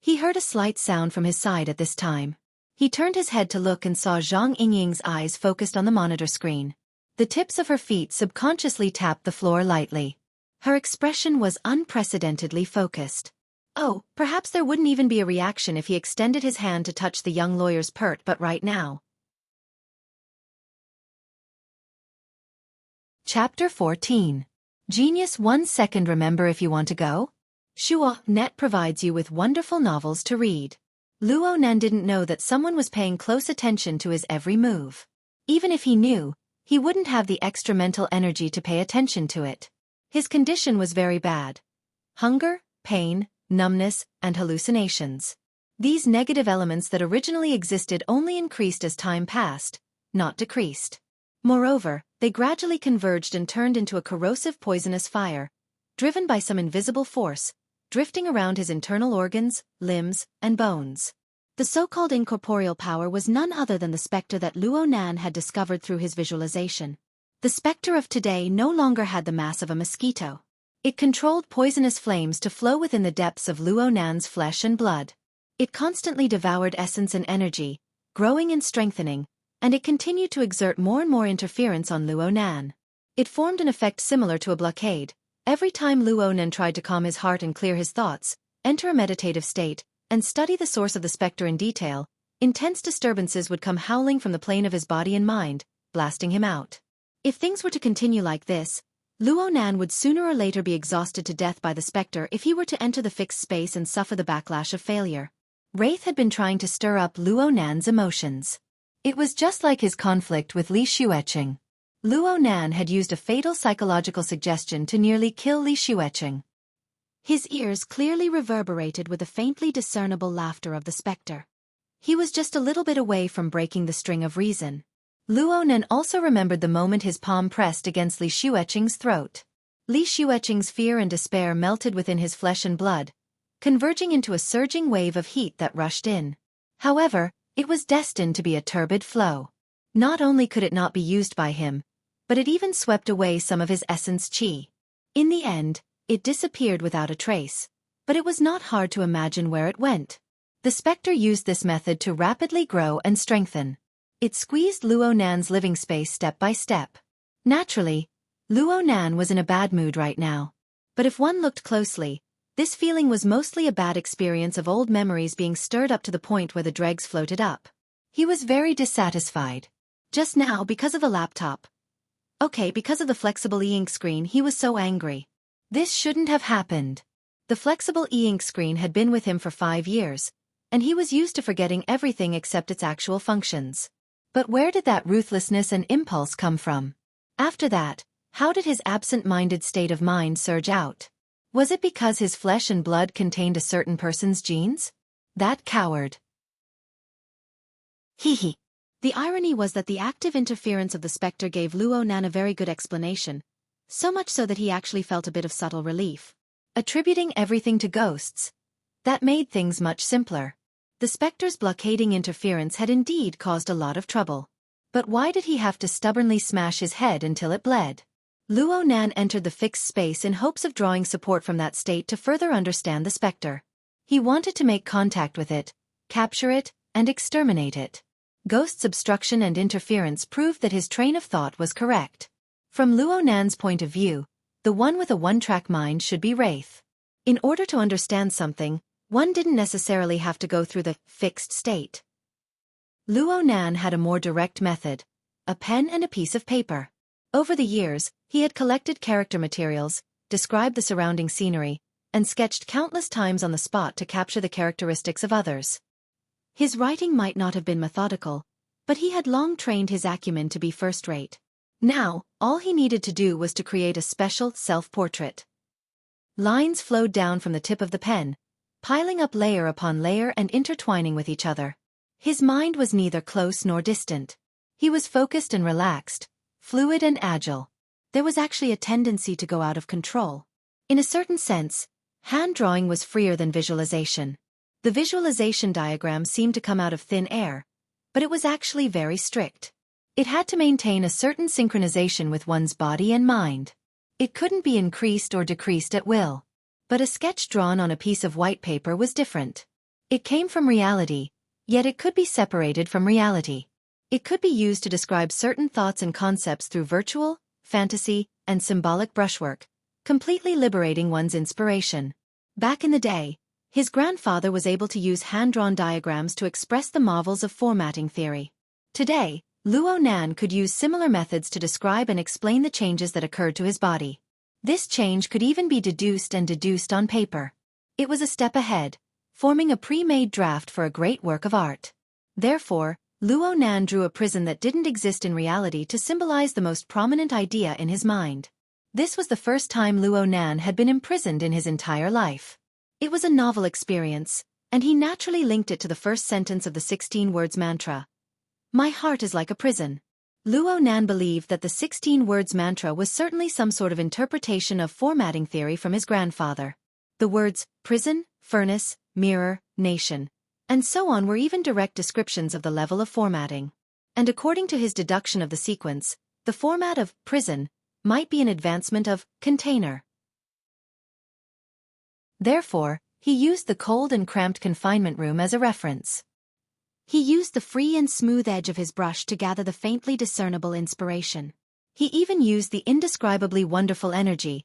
He heard a slight sound from his side at this time. He turned his head to look and saw Zhang Yingying's eyes focused on the monitor screen. The tips of her feet subconsciously tapped the floor lightly. Her expression was unprecedentedly focused. Oh, perhaps there wouldn't even be a reaction if he extended his hand to touch the young lawyer's pert, but right now. Chapter 14. Genius 1 second. Remember if you want to go? Xiaofan provides you with wonderful novels to read. Luo Nan didn't know that someone was paying close attention to his every move. Even if he knew, he wouldn't have the extra mental energy to pay attention to it. His condition was very bad. Hunger, pain, numbness, and hallucinations. These negative elements that originally existed only increased as time passed, not decreased. Moreover, they gradually converged and turned into a corrosive poisonous fire, driven by some invisible force, drifting around his internal organs, limbs, and bones. The so-called incorporeal power was none other than the spectre that Luo Nan had discovered through his visualization. The spectre of today no longer had the mass of a mosquito. It controlled poisonous flames to flow within the depths of Luo Nan's flesh and blood. It constantly devoured essence and energy, growing and strengthening, and it continued to exert more and more interference on Luo Nan. It formed an effect similar to a blockade. Every time Luo Nan tried to calm his heart and clear his thoughts, enter a meditative state, and study the source of the spectre in detail, intense disturbances would come howling from the plane of his body and mind, blasting him out. If things were to continue like this, Luo Nan would sooner or later be exhausted to death by the spectre if he were to enter the fixed space and suffer the backlash of failure. Wraith had been trying to stir up Luo Nan's emotions. It was just like his conflict with Li Xueqing. Luo Nan had used a fatal psychological suggestion to nearly kill Li Xueqing. His ears clearly reverberated with the faintly discernible laughter of the spectre. He was just a little bit away from breaking the string of reason. Luonan also remembered the moment his palm pressed against Li Xueqing's throat. Li Xueqing's fear and despair melted within his flesh and blood, converging into a surging wave of heat that rushed in. However, it was destined to be a turbid flow. Not only could it not be used by him, but it even swept away some of his essence qi. In the end, it disappeared without a trace, but it was not hard to imagine where it went. The specter used this method to rapidly grow and strengthen. It squeezed Luonan's living space step by step. Naturally, Luonan was in a bad mood right now. But if one looked closely, this feeling was mostly a bad experience of old memories being stirred up to the point where the dregs floated up. He was very dissatisfied. Just now, because of the laptop. Okay, because of the flexible e-ink screen, he was so angry. This shouldn't have happened. The flexible e-ink screen had been with him for 5 years, and he was used to forgetting everything except its actual functions. But where did that ruthlessness and impulse come from? After that, how did his absent-minded state of mind surge out? Was it because his flesh and blood contained a certain person's genes? That coward. Hee. The irony was that the active interference of the spectre gave Luonan a very good explanation, so much so that he actually felt a bit of subtle relief. Attributing everything to ghosts. That made things much simpler. The spectre's blockading interference had indeed caused a lot of trouble. But why did he have to stubbornly smash his head until it bled? Luonan entered the fixed space in hopes of drawing support from that state to further understand the spectre. He wanted to make contact with it, capture it, and exterminate it. Ghost's obstruction and interference proved that his train of thought was correct. From Luonan's point of view, the one with a one-track mind should be Wraith. In order to understand something, one didn't necessarily have to go through the fixed state. Luonan had a more direct method, a pen and a piece of paper. Over the years, he had collected character materials, described the surrounding scenery, and sketched countless times on the spot to capture the characteristics of others. His writing might not have been methodical, but he had long trained his acumen to be first-rate. Now, all he needed to do was to create a special self-portrait. Lines flowed down from the tip of the pen, piling up layer upon layer and intertwining with each other. His mind was neither close nor distant. He was focused and relaxed, fluid and agile. There was actually a tendency to go out of control. In a certain sense, hand drawing was freer than visualization. The visualization diagram seemed to come out of thin air, but it was actually very strict. It had to maintain a certain synchronization with one's body and mind. It couldn't be increased or decreased at will. But a sketch drawn on a piece of white paper was different. It came from reality, yet it could be separated from reality. It could be used to describe certain thoughts and concepts through virtual, fantasy, and symbolic brushwork, completely liberating one's inspiration. Back in the day, his grandfather was able to use hand-drawn diagrams to express the marvels of formatting theory. Today, Luonan could use similar methods to describe and explain the changes that occurred to his body. This change could even be deduced on paper. It was a step ahead, forming a pre-made draft for a great work of art. Therefore, Luonan drew a prison that didn't exist in reality to symbolize the most prominent idea in his mind. This was the first time Luonan had been imprisoned in his entire life. It was a novel experience, and he naturally linked it to the first sentence of the 16 words mantra. My heart is like a prison. Luonan believed that the 16 words mantra was certainly some sort of interpretation of formatting theory from his grandfather. The words prison, furnace, mirror, nation, and so on were even direct descriptions of the level of formatting. And according to his deduction of the sequence, the format of prison might be an advancement of container. Therefore, he used the cold and cramped confinement room as a reference. He used the free and smooth edge of his brush to gather the faintly discernible inspiration. He even used the indescribably wonderful energy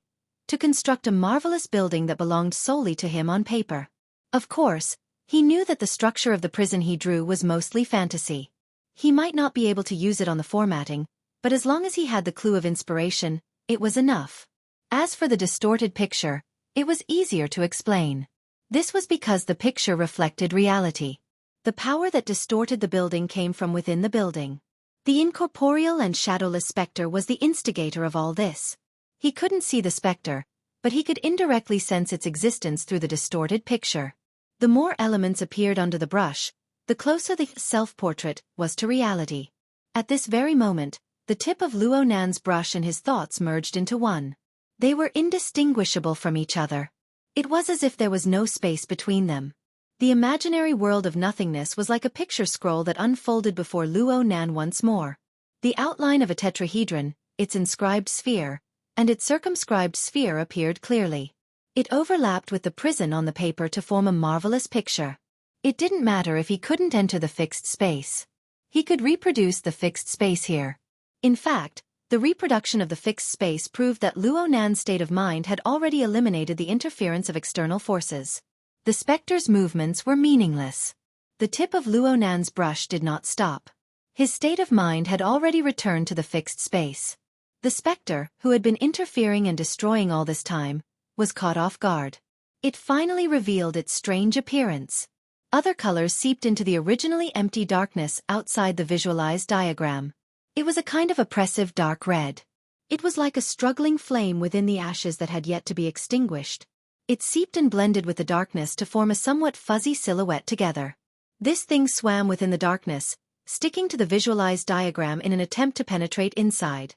to construct a marvelous building that belonged solely to him on paper. Of course, he knew that the structure of the prison he drew was mostly fantasy. He might not be able to use it on the formatting, but as long as he had the clue of inspiration, it was enough. As for the distorted picture, it was easier to explain. This was because the picture reflected reality. The power that distorted the building came from within the building. The incorporeal and shadowless spectre was the instigator of all this. He couldn't see the spectre, but he could indirectly sense its existence through the distorted picture. The more elements appeared under the brush, the closer the self-portrait was to reality. At this very moment, the tip of Luo Nan's brush and his thoughts merged into one. They were indistinguishable from each other. It was as if there was no space between them. The imaginary world of nothingness was like a picture scroll that unfolded before Luo Nan once more. The outline of a tetrahedron, its inscribed sphere, and its circumscribed sphere appeared clearly. It overlapped with the prism on the paper to form a marvelous picture. It didn't matter if he couldn't enter the fixed space. He could reproduce the fixed space here. In fact, the reproduction of the fixed space proved that Luo Nan's state of mind had already eliminated the interference of external forces. The specter's movements were meaningless. The tip of Luo Nan's brush did not stop. His state of mind had already returned to the fixed space. The specter, who had been interfering and destroying all this time, was caught off guard. It finally revealed its strange appearance. Other colors seeped into the originally empty darkness outside the visualized diagram. It was a kind of oppressive dark red. It was like a struggling flame within the ashes that had yet to be extinguished. It seeped and blended with the darkness to form a somewhat fuzzy silhouette together. This thing swam within the darkness, sticking to the visualized diagram in an attempt to penetrate inside.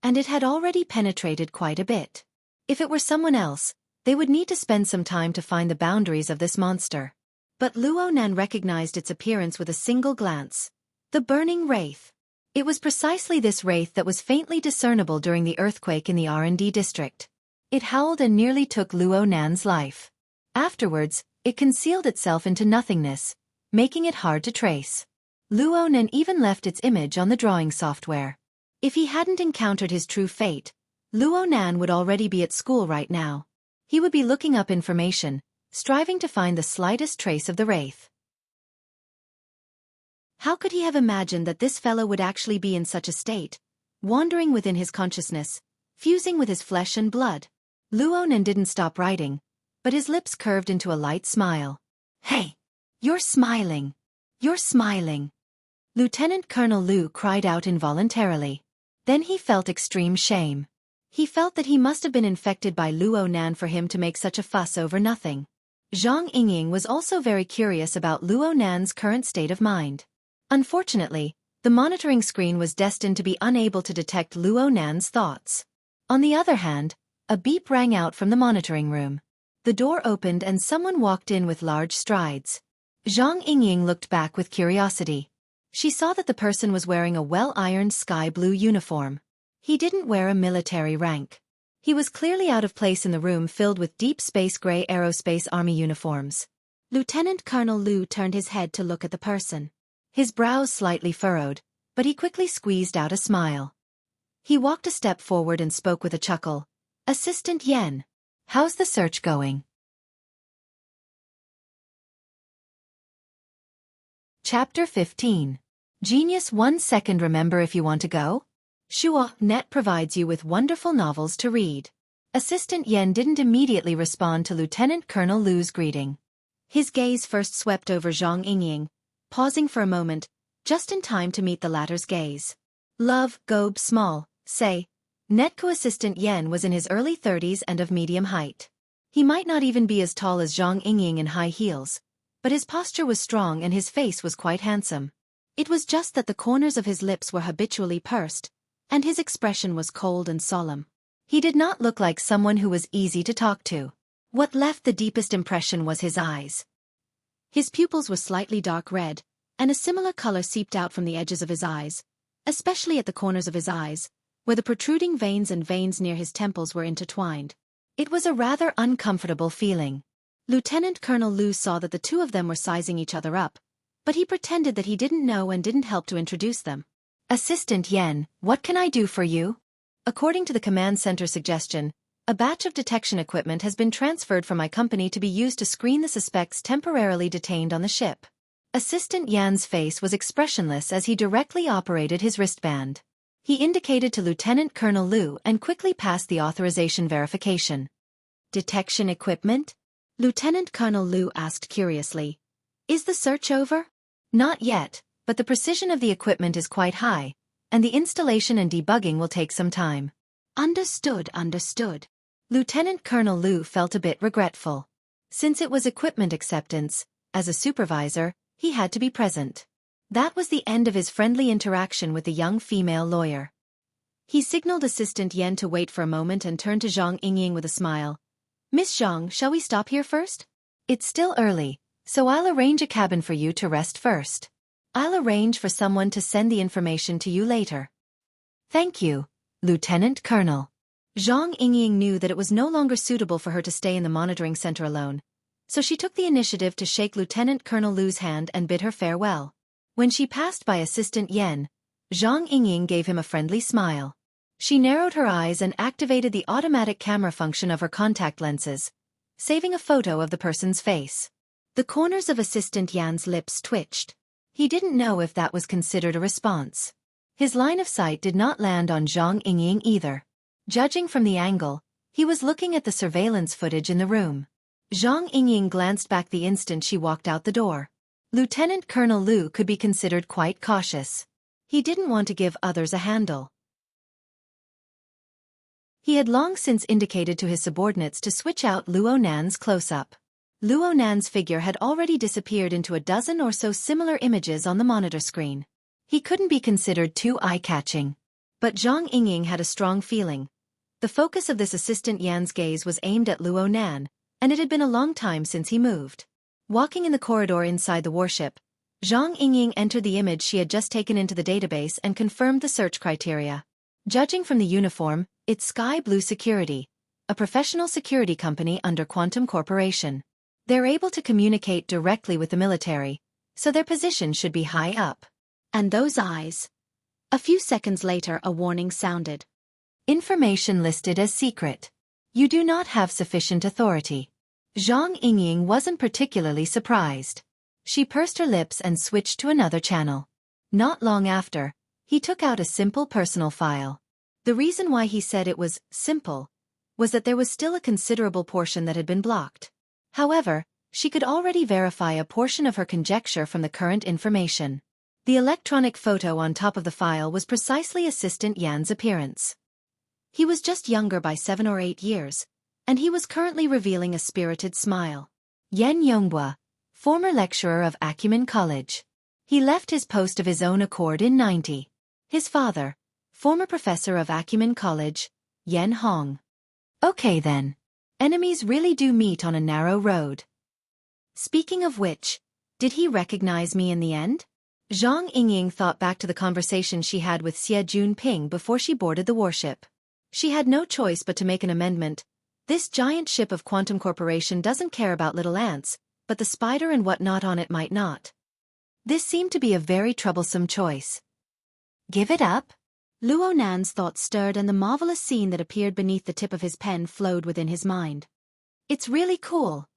And it had already penetrated quite a bit. If it were someone else, they would need to spend some time to find the boundaries of this monster. But Luo Nan recognized its appearance with a single glance. The burning wraith. It was precisely this wraith that was faintly discernible during the earthquake in the R&D district. It howled and nearly took Luo Nan's life. Afterwards, it concealed itself into nothingness, making it hard to trace. Luo Nan even left its image on the drawing software. If he hadn't encountered his true fate, Luo Nan would already be at school right now. He would be looking up information, striving to find the slightest trace of the wraith. How could he have imagined that this fellow would actually be in such a state, wandering within his consciousness, fusing with his flesh and blood? Luo Nan didn't stop writing, but his lips curved into a light smile. Hey! You're smiling! You're smiling! Lieutenant Colonel Lu cried out involuntarily. Then he felt extreme shame. He felt that he must have been infected by Luo Nan for him to make such a fuss over nothing. Zhang Yingying was also very curious about Luo Nan's current state of mind. Unfortunately, the monitoring screen was destined to be unable to detect Luo Nan's thoughts. On the other hand, a beep rang out from the monitoring room. The door opened and someone walked in with large strides. Zhang Yingying looked back with curiosity. She saw that the person was wearing a well-ironed sky blue uniform. He didn't wear a military rank. He was clearly out of place in the room filled with deep space gray aerospace army uniforms. Lieutenant Colonel Lu turned his head to look at the person. His brows slightly furrowed, but he quickly squeezed out a smile. He walked a step forward and spoke with a chuckle. Assistant Yen, how's the search going? Chapter 15. Genius 1 second. Remember if you want to go? Xiaofan provides you with wonderful novels to read. Assistant Yen didn't immediately respond to Lieutenant Colonel Lu's greeting. His gaze first swept over Zhang Yingying, pausing for a moment, just in time to meet the latter's gaze. Love, Gobe small, say. Netco Assistant Yen was in his early 30s and of medium height. He might not even be as tall as Zhang Yingying in high heels, but his posture was strong and his face was quite handsome. It was just that the corners of his lips were habitually pursed, and his expression was cold and solemn. He did not look like someone who was easy to talk to. What left the deepest impression was his eyes. His pupils were slightly dark red, and a similar color seeped out from the edges of his eyes, especially at the corners of his eyes, where the protruding veins and veins near his temples were intertwined. It was a rather uncomfortable feeling. Lieutenant Colonel Lu saw that the two of them were sizing each other up, but he pretended that he didn't know and didn't help to introduce them. Assistant Yen, what can I do for you? According to the command center suggestion, a batch of detection equipment has been transferred from my company to be used to screen the suspects temporarily detained on the ship. Assistant Yan's face was expressionless as he directly operated his wristband. He indicated to Lieutenant Colonel Lu and quickly passed the authorization verification. Detection equipment? Lieutenant Colonel Lu asked curiously. Is the search over? Not yet, but the precision of the equipment is quite high, and the installation and debugging will take some time. Understood. Lieutenant Colonel Lu felt a bit regretful. Since it was equipment acceptance, as a supervisor, he had to be present. That was the end of his friendly interaction with the young female lawyer. He signaled Assistant Yen to wait for a moment and turned to Zhang Yingying with a smile. Miss Zhang, shall we stop here first? It's still early, so I'll arrange a cabin for you to rest first. I'll arrange for someone to send the information to you later. Thank you, Lieutenant Colonel. Zhang Yingying knew that it was no longer suitable for her to stay in the monitoring center alone, so she took the initiative to shake Lieutenant Colonel Lu's hand and bid her farewell. When she passed by Assistant Yen, Zhang Yingying gave him a friendly smile. She narrowed her eyes and activated the automatic camera function of her contact lenses, saving a photo of the person's face. The corners of Assistant Yan's lips twitched. He didn't know if that was considered a response. His line of sight did not land on Zhang Yingying either. Judging from the angle, he was looking at the surveillance footage in the room. Zhang Yingying glanced back the instant she walked out the door. Lieutenant Colonel Lu could be considered quite cautious. He didn't want to give others a handle. He had long since indicated to his subordinates to switch out Luo Nan's close-up. Luo Nan's figure had already disappeared into a dozen or so similar images on the monitor screen. He couldn't be considered too eye-catching. But Zhang Yingying had a strong feeling. The focus of this Assistant Yan's gaze was aimed at Luo Nan, and it had been a long time since he moved. Walking in the corridor inside the warship, Zhang Yingying entered the image she had just taken into the database and confirmed the search criteria. Judging from the uniform, it's Sky Blue Security, a professional security company under Quantum Corporation. They're able to communicate directly with the military, so their position should be high up. And those eyes. A few seconds later, a warning sounded. Information listed as secret. You do not have sufficient authority. Zhang Yingying wasn't particularly surprised. She pursed her lips and switched to another channel. Not long after, he took out a simple personal file. The reason why he said it was simple was that there was still a considerable portion that had been blocked. However, she could already verify a portion of her conjecture from the current information. The electronic photo on top of the file was precisely Assistant Yan's appearance. He was just younger by 7 or 8 years, and he was currently revealing a spirited smile. Yan Yonghua, former lecturer of Acumen College. He left his post of his own accord in 90. His father, former professor of Acumen College, Yan Hong. Okay then. Enemies really do meet on a narrow road. Speaking of which, did he recognize me in the end? Zhang Yingying thought back to the conversation she had with Xie Junping before she boarded the warship. She had no choice but to make an amendment. This giant ship of Quantum Corporation doesn't care about little ants, but the spider and whatnot on it might not. This seemed to be a very troublesome choice. Give it up? Luo Nan's thoughts stirred and the marvelous scene that appeared beneath the tip of his pen flowed within his mind. It's really cool.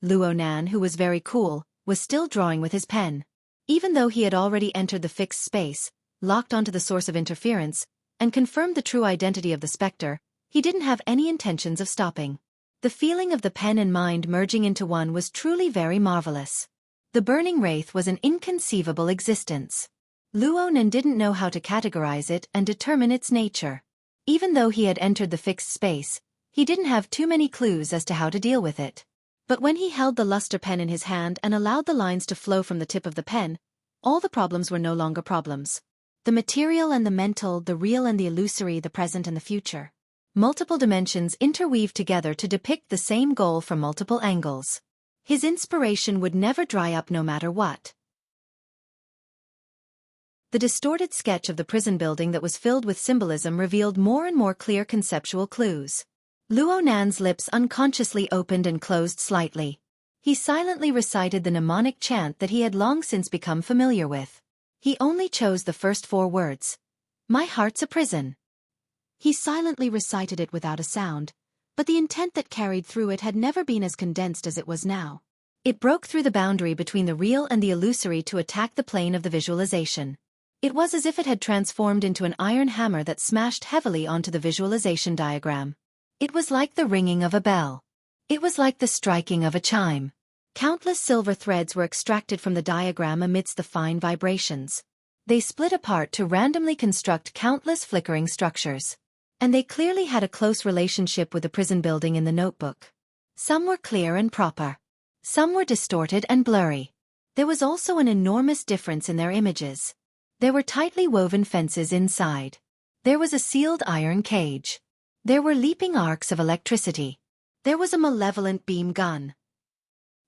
Luo Nan, who was very cool, was still drawing with his pen. Even though he had already entered the fixed space, locked onto the source of interference, and confirmed the true identity of the specter, he didn't have any intentions of stopping. The feeling of the pen and mind merging into one was truly very marvelous. The burning wraith was an inconceivable existence. Luo Nan didn't know how to categorize it and determine its nature. Even though he had entered the fixed space, he didn't have too many clues as to how to deal with it. But when he held the luster pen in his hand and allowed the lines to flow from the tip of the pen, all the problems were no longer problems. The material and the mental, the real and the illusory, the present and the future. Multiple dimensions interweaved together to depict the same goal from multiple angles. His inspiration would never dry up no matter what. The distorted sketch of the prison building that was filled with symbolism revealed more and more clear conceptual clues. Luo Nan's lips unconsciously opened and closed slightly. He silently recited the mnemonic chant that he had long since become familiar with. He only chose the first 4 words. My heart's a prison. He silently recited it without a sound, but the intent that carried through it had never been as condensed as it was now. It broke through the boundary between the real and the illusory to attack the plane of the visualization. It was as if it had transformed into an iron hammer that smashed heavily onto the visualization diagram. It was like the ringing of a bell. It was like the striking of a chime. Countless silver threads were extracted from the diagram amidst the fine vibrations. They split apart to randomly construct countless flickering structures. And they clearly had a close relationship with the prison building in the notebook. Some were clear and proper. Some were distorted and blurry. There was also an enormous difference in their images. There were tightly woven fences inside. There was a sealed iron cage. There were leaping arcs of electricity. There was a malevolent beam gun.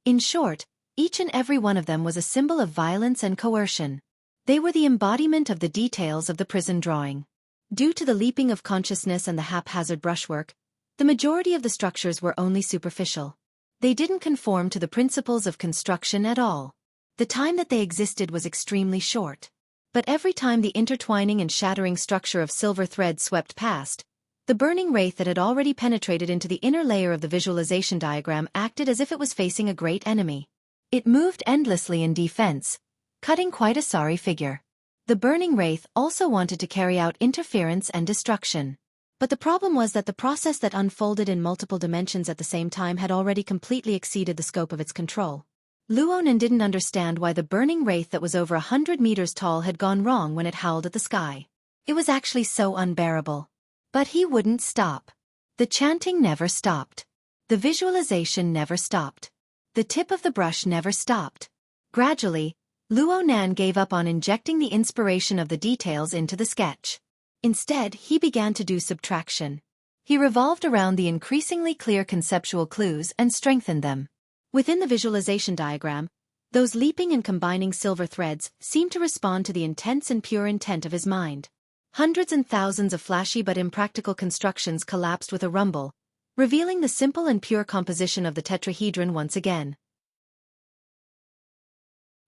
In short, each and every one of them was a symbol of violence and coercion. They were the embodiment of the details of the prison drawing. Due to the leaping of consciousness and the haphazard brushwork, the majority of the structures were only superficial. They didn't conform to the principles of construction at all. The time that they existed was extremely short. But every time the intertwining and shattering structure of silver thread swept past, the burning wraith that had already penetrated into the inner layer of the visualization diagram acted as if it was facing a great enemy. It moved endlessly in defense, cutting quite a sorry figure. The burning wraith also wanted to carry out interference and destruction. But the problem was that the process that unfolded in multiple dimensions at the same time had already completely exceeded the scope of its control. Luonan didn't understand why the burning wraith that was over 100 meters tall had gone wrong when it howled at the sky. It was actually so unbearable. But he wouldn't stop. The chanting never stopped. The visualization never stopped. The tip of the brush never stopped. Gradually, Luonan gave up on injecting the inspiration of the details into the sketch. Instead, he began to do subtraction. He revolved around the increasingly clear conceptual clues and strengthened them. Within the visualization diagram, those leaping and combining silver threads seemed to respond to the intense and pure intent of his mind. Hundreds and thousands of flashy but impractical constructions collapsed with a rumble, revealing the simple and pure composition of the tetrahedron once again.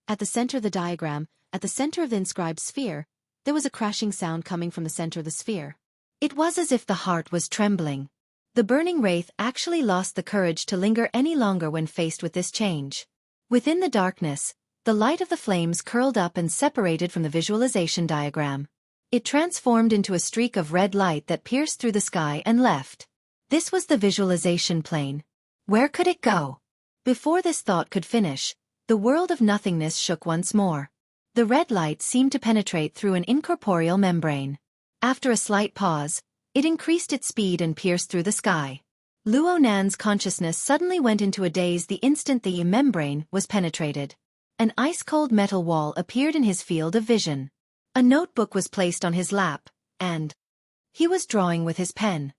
At the center of the diagram, at the center of the inscribed sphere, there was a crashing sound coming from the center of the sphere. It was as if the heart was trembling. The burning wraith actually lost the courage to linger any longer when faced with this change. Within the darkness, the light of the flames curled up and separated from the visualization diagram. It transformed into a streak of red light that pierced through the sky and left. This was the visualization plane. Where could it go? Before this thought could finish, the world of nothingness shook once more. The red light seemed to penetrate through an incorporeal membrane. After a slight pause, it increased its speed and pierced through the sky. Luonan's consciousness suddenly went into a daze the instant the membrane was penetrated. An ice-cold metal wall appeared in his field of vision. A notebook was placed on his lap, and he was drawing with his pen.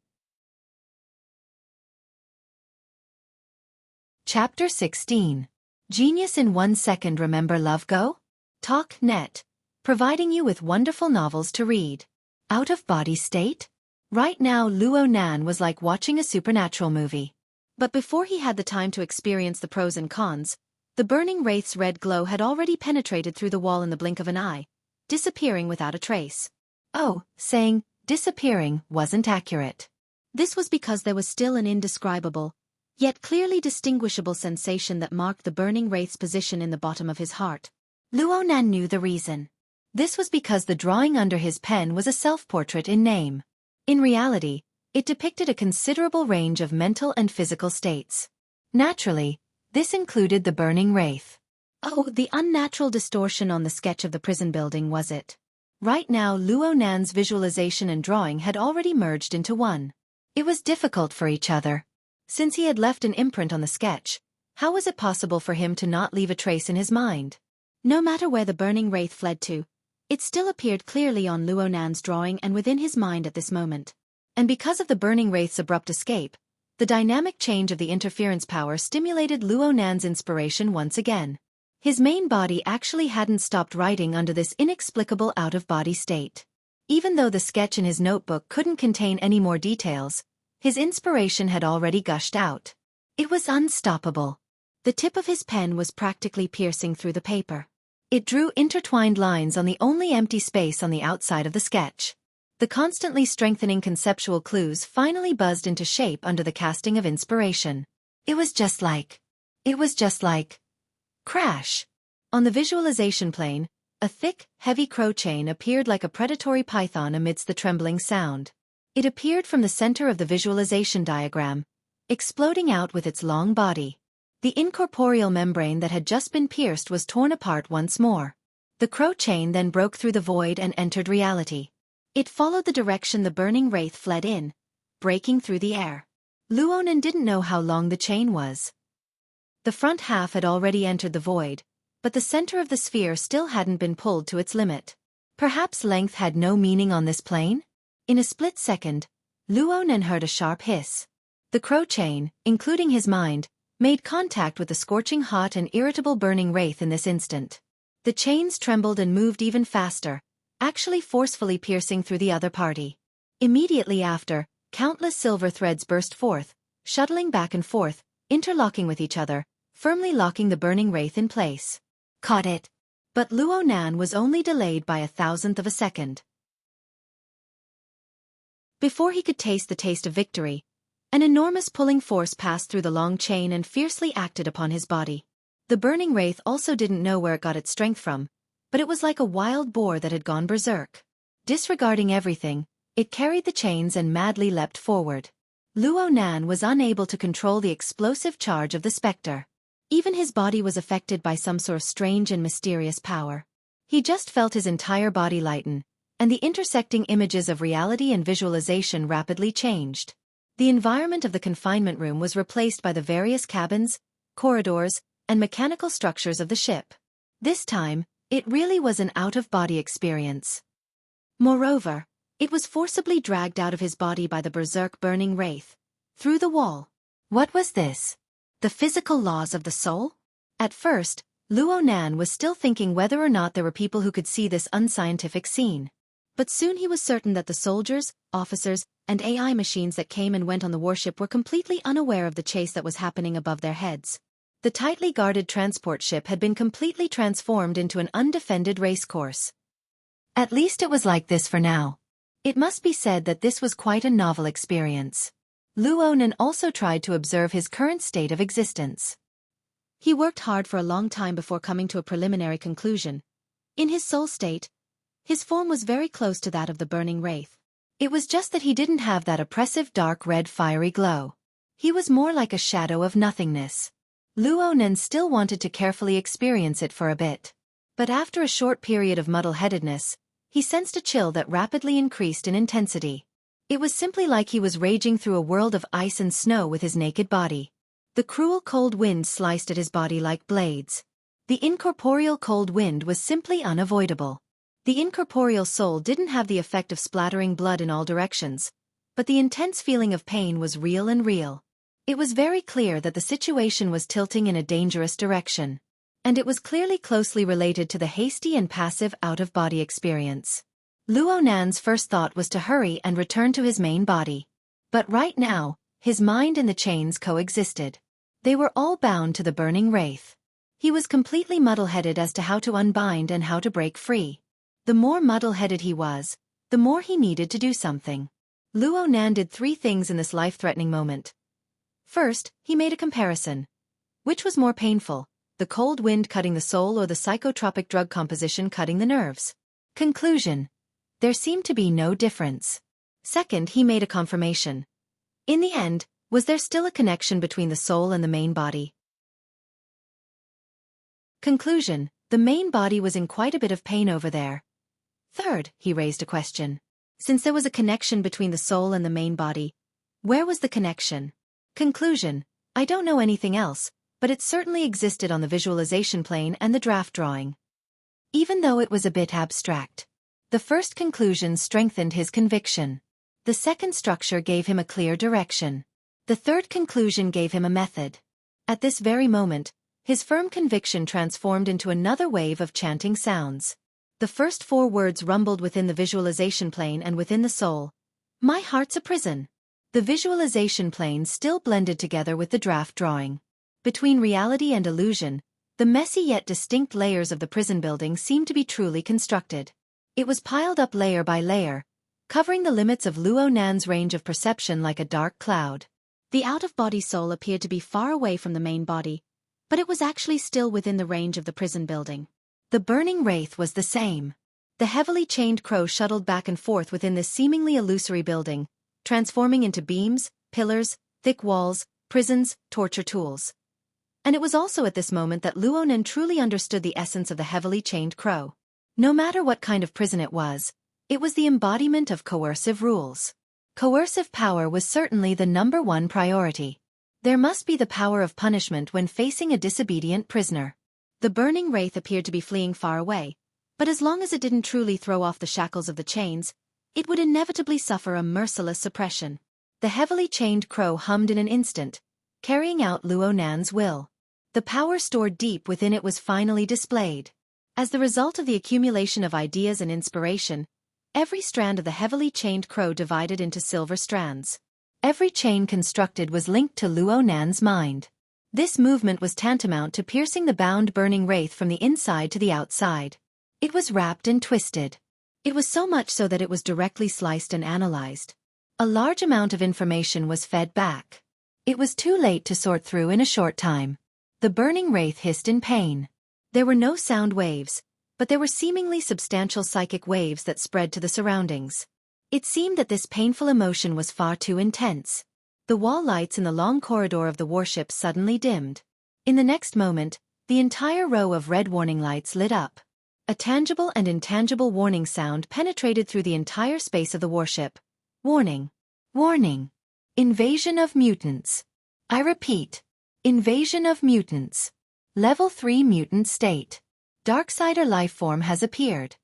Chapter 16. Genius in 1 second. Remember Love Go? Talk Net, providing you with wonderful novels to read. Out of body state? Right now Luonan was like watching a supernatural movie. But before he had the time to experience the pros and cons, the burning wraith's red glow had already penetrated through the wall in the blink of an eye, disappearing without a trace. Oh, saying disappearing wasn't accurate. This was because there was still an indescribable, yet clearly distinguishable sensation that marked the burning wraith's position in the bottom of his heart. Luonan knew the reason. This was because the drawing under his pen was a self-portrait in name. In reality, it depicted a considerable range of mental and physical states. Naturally, this included the burning wraith. Oh, the unnatural distortion on the sketch of the prison building, was it? Right now Luonan's visualization and drawing had already merged into one. It was difficult for each other. Since he had left an imprint on the sketch, how was it possible for him to not leave a trace in his mind? No matter where the burning wraith fled to, it still appeared clearly on Luonan's drawing and within his mind at this moment. And because of the burning wraith's abrupt escape, the dynamic change of the interference power stimulated Luonan's inspiration once again. His main body actually hadn't stopped writing under this inexplicable out-of-body state. Even though the sketch in his notebook couldn't contain any more details, his inspiration had already gushed out. It was unstoppable. The tip of his pen was practically piercing through the paper. It drew intertwined lines on the only empty space on the outside of the sketch. The constantly strengthening conceptual clues finally buzzed into shape under the casting of inspiration. It was just like... Crash! On the visualization plane, a thick, heavy crow chain appeared like a predatory python amidst the trembling sound. It appeared from the center of the visualization diagram, exploding out with its long body. The incorporeal membrane that had just been pierced was torn apart once more. The crow chain then broke through the void and entered reality. It followed the direction the burning wraith fled in, breaking through the air. Luonan didn't know how long the chain was. The front half had already entered the void, but the center of the sphere still hadn't been pulled to its limit. Perhaps length had no meaning on this plane? In a split second, Luo Nen heard a sharp hiss. The crow chain, including his mind, made contact with the scorching hot and irritable burning wraith in this instant. The chains trembled and moved even faster, actually forcefully piercing through the other party. Immediately after, countless silver threads burst forth, shuttling back and forth, interlocking with each other, firmly locking the burning wraith in place. Caught it! But Luo Nan was only delayed by 1,000th of a second. Before he could taste the taste of victory, an enormous pulling force passed through the long chain and fiercely acted upon his body. The burning wraith also didn't know where it got its strength from, but it was like a wild boar that had gone berserk. Disregarding everything, it carried the chains and madly leapt forward. Luo Nan was unable to control the explosive charge of the specter. Even his body was affected by some sort of strange and mysterious power. He just felt his entire body lighten, and the intersecting images of reality and visualization rapidly changed. The environment of the confinement room was replaced by the various cabins, corridors, and mechanical structures of the ship. This time, it really was an out-of-body experience. Moreover, it was forcibly dragged out of his body by the berserk burning wraith. Through the wall. What was this? The physical laws of the soul? At first, Luo Nan was still thinking whether or not there were people who could see this unscientific scene. But soon he was certain that the soldiers, officers, and AI machines that came and went on the warship were completely unaware of the chase that was happening above their heads. The tightly guarded transport ship had been completely transformed into an undefended racecourse. At least it was like this for now. It must be said that this was quite a novel experience. Luo Nan also tried to observe his current state of existence. He worked hard for a long time before coming to a preliminary conclusion. In his soul state, his form was very close to that of the burning wraith. It was just that he didn't have that oppressive dark red fiery glow. He was more like a shadow of nothingness. Luo Nan still wanted to carefully experience it for a bit. But after a short period of muddle-headedness, he sensed a chill that rapidly increased in intensity. It was simply like he was raging through a world of ice and snow with his naked body. The cruel cold wind sliced at his body like blades. The incorporeal cold wind was simply unavoidable. The incorporeal soul didn't have the effect of splattering blood in all directions, but the intense feeling of pain was real and real. It was very clear that the situation was tilting in a dangerous direction. And it was clearly closely related to the hasty and passive out-of-body experience. Luo Nan's first thought was to hurry and return to his main body. But right now, his mind and the chains coexisted. They were all bound to the burning wraith. He was completely muddle-headed as to how to unbind and how to break free. The more muddle-headed he was, the more he needed to do something. Luo Nan did 3 things in this life-threatening moment. First, he made a comparison. Which was more painful, the cold wind cutting the soul or the psychotropic drug composition cutting the nerves? Conclusion. There seemed to be no difference. Second, he made a confirmation. In the end, was there still a connection between the soul and the main body? Conclusion. The main body was in quite a bit of pain over there. Third, he raised a question. Since there was a connection between the soul and the main body, where was the connection? Conclusion. I don't know anything else, but it certainly existed on the visualization plane and the draft drawing. Even though it was a bit abstract. The first conclusion strengthened his conviction. The second structure gave him a clear direction. The third conclusion gave him a method. At this very moment, his firm conviction transformed into another wave of chanting sounds. The first 4 words rumbled within the visualization plane and within the soul. My heart's a prison. The visualization plane still blended together with the draft drawing. Between reality and illusion, the messy yet distinct layers of the prison building seemed to be truly constructed. It was piled up layer by layer, covering the limits of Luo Nan's range of perception like a dark cloud. The out-of-body soul appeared to be far away from the main body, but it was actually still within the range of the prison building. The burning wraith was the same. The heavily chained crow shuttled back and forth within this seemingly illusory building, transforming into beams, pillars, thick walls, prisons, torture tools. And it was also at this moment that Luo Nan truly understood the essence of the heavily chained crow. No matter what kind of prison it was the embodiment of coercive rules. Coercive power was certainly the #1 priority. There must be the power of punishment when facing a disobedient prisoner. The burning wraith appeared to be fleeing far away, but as long as it didn't truly throw off the shackles of the chains, it would inevitably suffer a merciless suppression. The heavily chained crow hummed in an instant, carrying out Luo Nan's will. The power stored deep within it was finally displayed. As the result of the accumulation of ideas and inspiration, every strand of the heavily chained crow divided into silver strands. Every chain constructed was linked to Luo Nan's mind. This movement was tantamount to piercing the bound burning wraith from the inside to the outside. It was wrapped and twisted. It was so much so that it was directly sliced and analyzed. A large amount of information was fed back. It was too late to sort through in a short time. The burning wraith hissed in pain. There were no sound waves, but there were seemingly substantial psychic waves that spread to the surroundings. It seemed that this painful emotion was far too intense. The wall lights in the long corridor of the warship suddenly dimmed. In the next moment, the entire row of red warning lights lit up. A tangible and intangible warning sound penetrated through the entire space of the warship. Warning. Warning. Invasion of mutants. I repeat. Invasion of mutants. Level 3 mutant state. Darksider lifeform has appeared.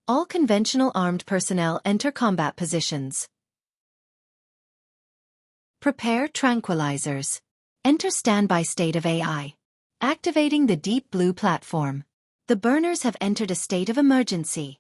All conventional armed personnel enter combat positions. Prepare tranquilizers. Enter standby state of AI. Activating the deep blue platform. The burners have entered a state of emergency.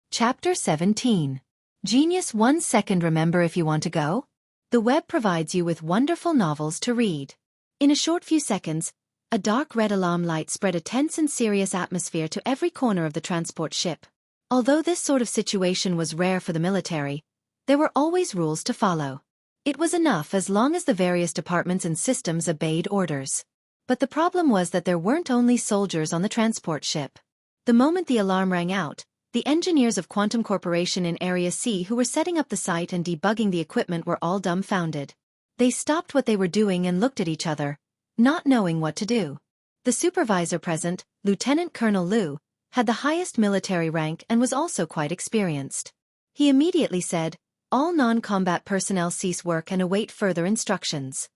Chapter 17. Genius 1 second. Remember if you want to go? The web provides you with wonderful novels to read. In a short few seconds, a dark red alarm light spread a tense and serious atmosphere to every corner of the transport ship. Although this sort of situation was rare for the military, there were always rules to follow. It was enough as long as the various departments and systems obeyed orders. But the problem was that there weren't only soldiers on the transport ship. The moment the alarm rang out, the engineers of Quantum Corporation in Area C who were setting up the site and debugging the equipment were all dumbfounded. They stopped what they were doing and looked at each other, not knowing what to do. The supervisor present, Lieutenant Colonel Liu, had the highest military rank and was also quite experienced. He immediately said, "All non-combat personnel cease work and await further instructions."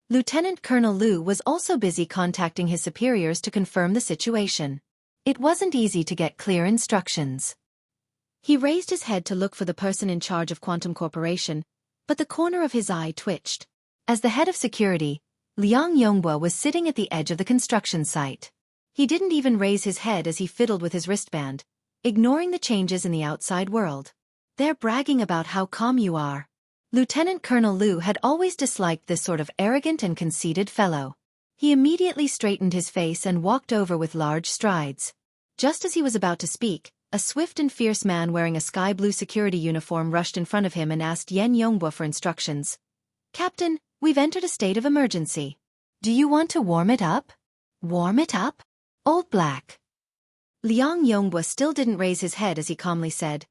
Lieutenant Colonel Liu was also busy contacting his superiors to confirm the situation. It wasn't easy to get clear instructions. He raised his head to look for the person in charge of Quantum Corporation, but the corner of his eye twitched. As the head of security, Liang Yonghua was sitting at the edge of the construction site. He didn't even raise his head as he fiddled with his wristband, ignoring the changes in the outside world. "They're bragging about how calm you are." Lieutenant Colonel Liu had always disliked this sort of arrogant and conceited fellow. He immediately straightened his face and walked over with large strides. Just as he was about to speak, a swift and fierce man wearing a sky-blue security uniform rushed in front of him and asked Yan Yonghua for instructions. "Captain, we've entered a state of emergency. Do you want to warm it up?" "Warm it up?" "Old Black." Liang Yonghua still didn't raise his head as he calmly said,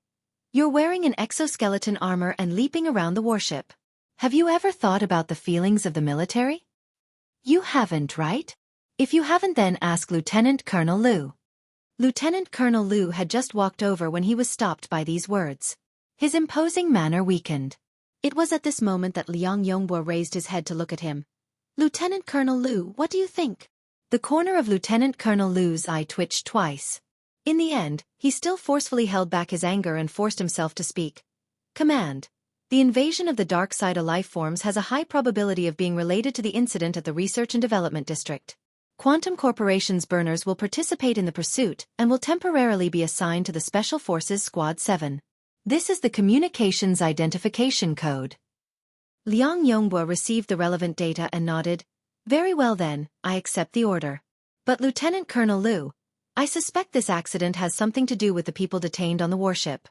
"You're wearing an exoskeleton armor and leaping around the warship. Have you ever thought about the feelings of the military? You haven't, right? If you haven't, then ask Lieutenant Colonel Liu." Lieutenant Colonel Liu had just walked over when he was stopped by these words. His imposing manner weakened. It was at this moment that Liang Yonghua raised his head to look at him. "Lieutenant Colonel Liu, what do you think?" The corner of Lieutenant Colonel Liu's eye twitched twice. In the end, he still forcefully held back his anger and forced himself to speak. "Command. The invasion of the Darksider lifeforms has a high probability of being related to the incident at the Research and Development District. Quantum Corporation's burners will participate in the pursuit and will temporarily be assigned to the Special Forces Squad 7. This is the Communications Identification Code." Liang Yonghua received the relevant data and nodded. "Very well then, I accept the order. But Lieutenant Colonel Liu, I suspect this accident has something to do with the people detained on the warship.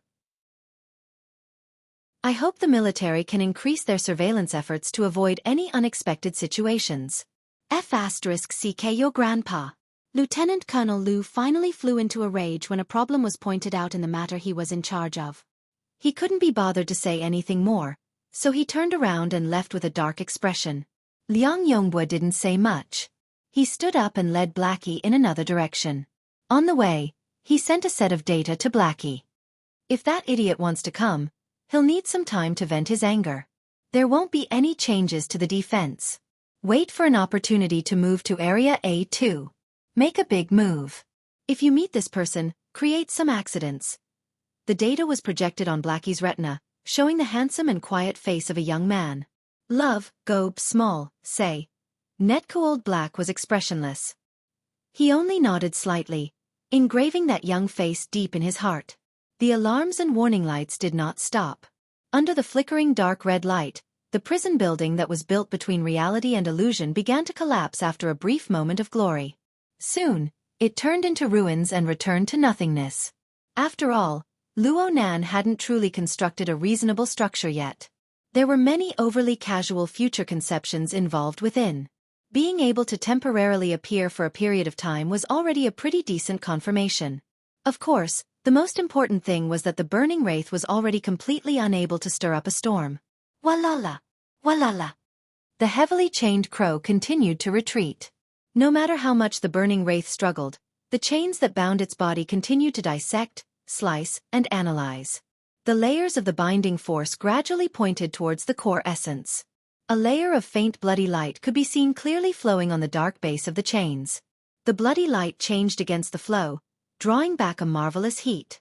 I hope the military can increase their surveillance efforts to avoid any unexpected situations. F***CK your grandpa." Lieutenant Colonel Liu finally flew into a rage when a problem was pointed out in the matter he was in charge of. He couldn't be bothered to say anything more, so he turned around and left with a dark expression. Liang Yonghua didn't say much. He stood up and led Blackie in another direction. On the way, he sent a set of data to Blackie. If that idiot wants to come, he'll need some time to vent his anger. There won't be any changes to the defense. Wait for an opportunity to move to Area A2. Make a big move. If you meet this person, create some accidents. The data was projected on Blackie's retina, showing the handsome and quiet face of a young man. Love, go small, say. Netco Old Black was expressionless. He only nodded slightly, engraving that young face deep in his heart. The alarms and warning lights did not stop. Under the flickering dark red light, the prison building that was built between reality and illusion began to collapse after a brief moment of glory. Soon, it turned into ruins and returned to nothingness. After all, Luo Nan hadn't truly constructed a reasonable structure yet. There were many overly casual future conceptions involved within. Being able to temporarily appear for a period of time was already a pretty decent confirmation. Of course, the most important thing was that the burning wraith was already completely unable to stir up a storm. Walala! Walala! The heavily chained crow continued to retreat. No matter how much the burning wraith struggled, the chains that bound its body continued to dissect, slice, and analyze. The layers of the binding force gradually pointed towards the core essence. A layer of faint bloody light could be seen clearly flowing on the dark base of the chains. The bloody light changed against the flow, drawing back a marvelous heat.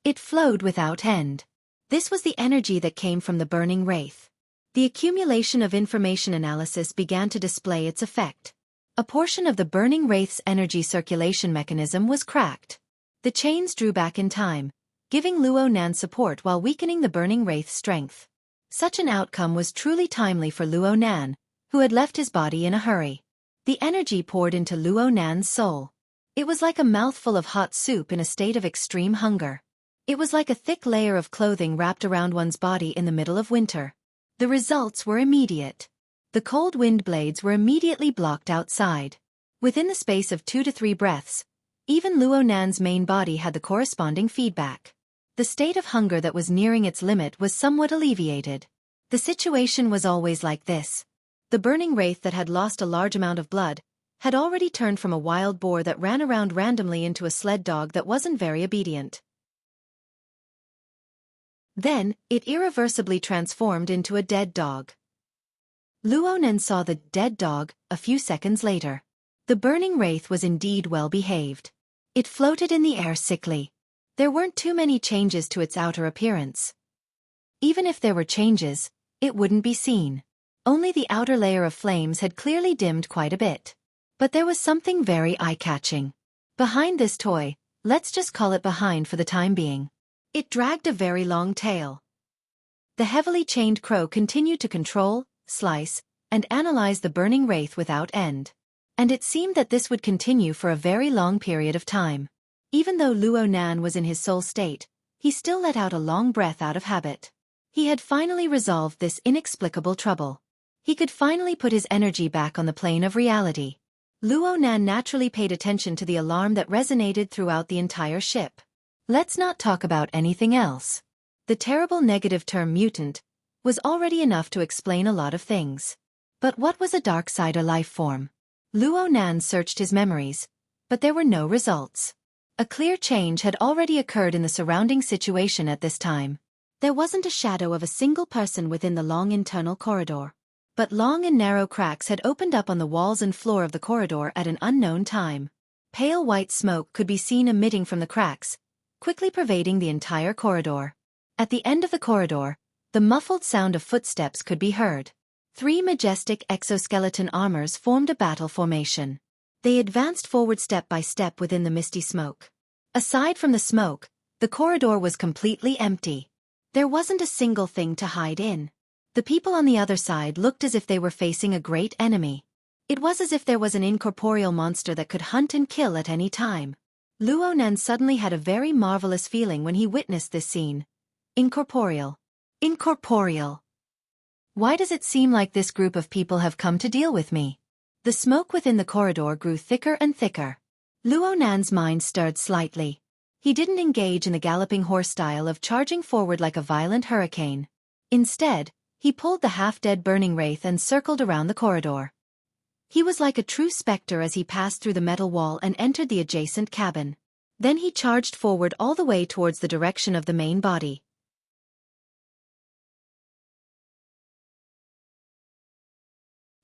It flowed without end. This was the energy that came from the burning wraith. The accumulation of information analysis began to display its effect. A portion of the burning wraith's energy circulation mechanism was cracked. The chains drew back in time, giving Luo Nan support while weakening the burning wraith's strength. Such an outcome was truly timely for Luo Nan, who had left his body in a hurry. The energy poured into Luo Nan's soul. It was like a mouthful of hot soup in a state of extreme hunger. It was like a thick layer of clothing wrapped around one's body in the middle of winter. The results were immediate. The cold wind blades were immediately blocked outside. Within the space of 2 to 3 breaths, even Luo Nan's main body had the corresponding feedback. The state of hunger that was nearing its limit was somewhat alleviated. The situation was always like this. The burning wraith that had lost a large amount of blood had already turned from a wild boar that ran around randomly into a sled dog that wasn't very obedient. Then, it irreversibly transformed into a dead dog. Luo Nan saw the dead dog a few seconds later. The burning wraith was indeed well behaved. It floated in the air sickly. There weren't too many changes to its outer appearance. Even if there were changes, it wouldn't be seen. Only the outer layer of flames had clearly dimmed quite a bit. But there was something very eye-catching. Behind this toy, let's just call it behind for the time being. It dragged a very long tail. The heavily chained crow continued to control, slice, and analyze the burning wraith without end. And it seemed that this would continue for a very long period of time. Even though Luo Nan was in his soul state, he still let out a long breath out of habit. He had finally resolved this inexplicable trouble. He could finally put his energy back on the plane of reality. Luo Nan naturally paid attention to the alarm that resonated throughout the entire ship. Let's not talk about anything else. The terrible negative term mutant was already enough to explain a lot of things. But what was a Darksider life form? Luo Nan searched his memories, but there were no results. A clear change had already occurred in the surrounding situation at this time. There wasn't a shadow of a single person within the long internal corridor. But long and narrow cracks had opened up on the walls and floor of the corridor at an unknown time. Pale white smoke could be seen emitting from the cracks, quickly pervading the entire corridor. At the end of the corridor, the muffled sound of footsteps could be heard. 3 majestic exoskeleton armors formed a battle formation. They advanced forward step by step within the misty smoke. Aside from the smoke, the corridor was completely empty. There wasn't a single thing to hide in. The people on the other side looked as if they were facing a great enemy. It was as if there was an incorporeal monster that could hunt and kill at any time. Luo Nan suddenly had a very marvelous feeling when he witnessed this scene. Incorporeal. Incorporeal. Why does it seem like this group of people have come to deal with me? The smoke within the corridor grew thicker and thicker. Luo Nan's mind stirred slightly. He didn't engage in the galloping horse style of charging forward like a violent hurricane. Instead, he pulled the half-dead burning wraith and circled around the corridor. He was like a true specter as he passed through the metal wall and entered the adjacent cabin. Then he charged forward all the way towards the direction of the main body.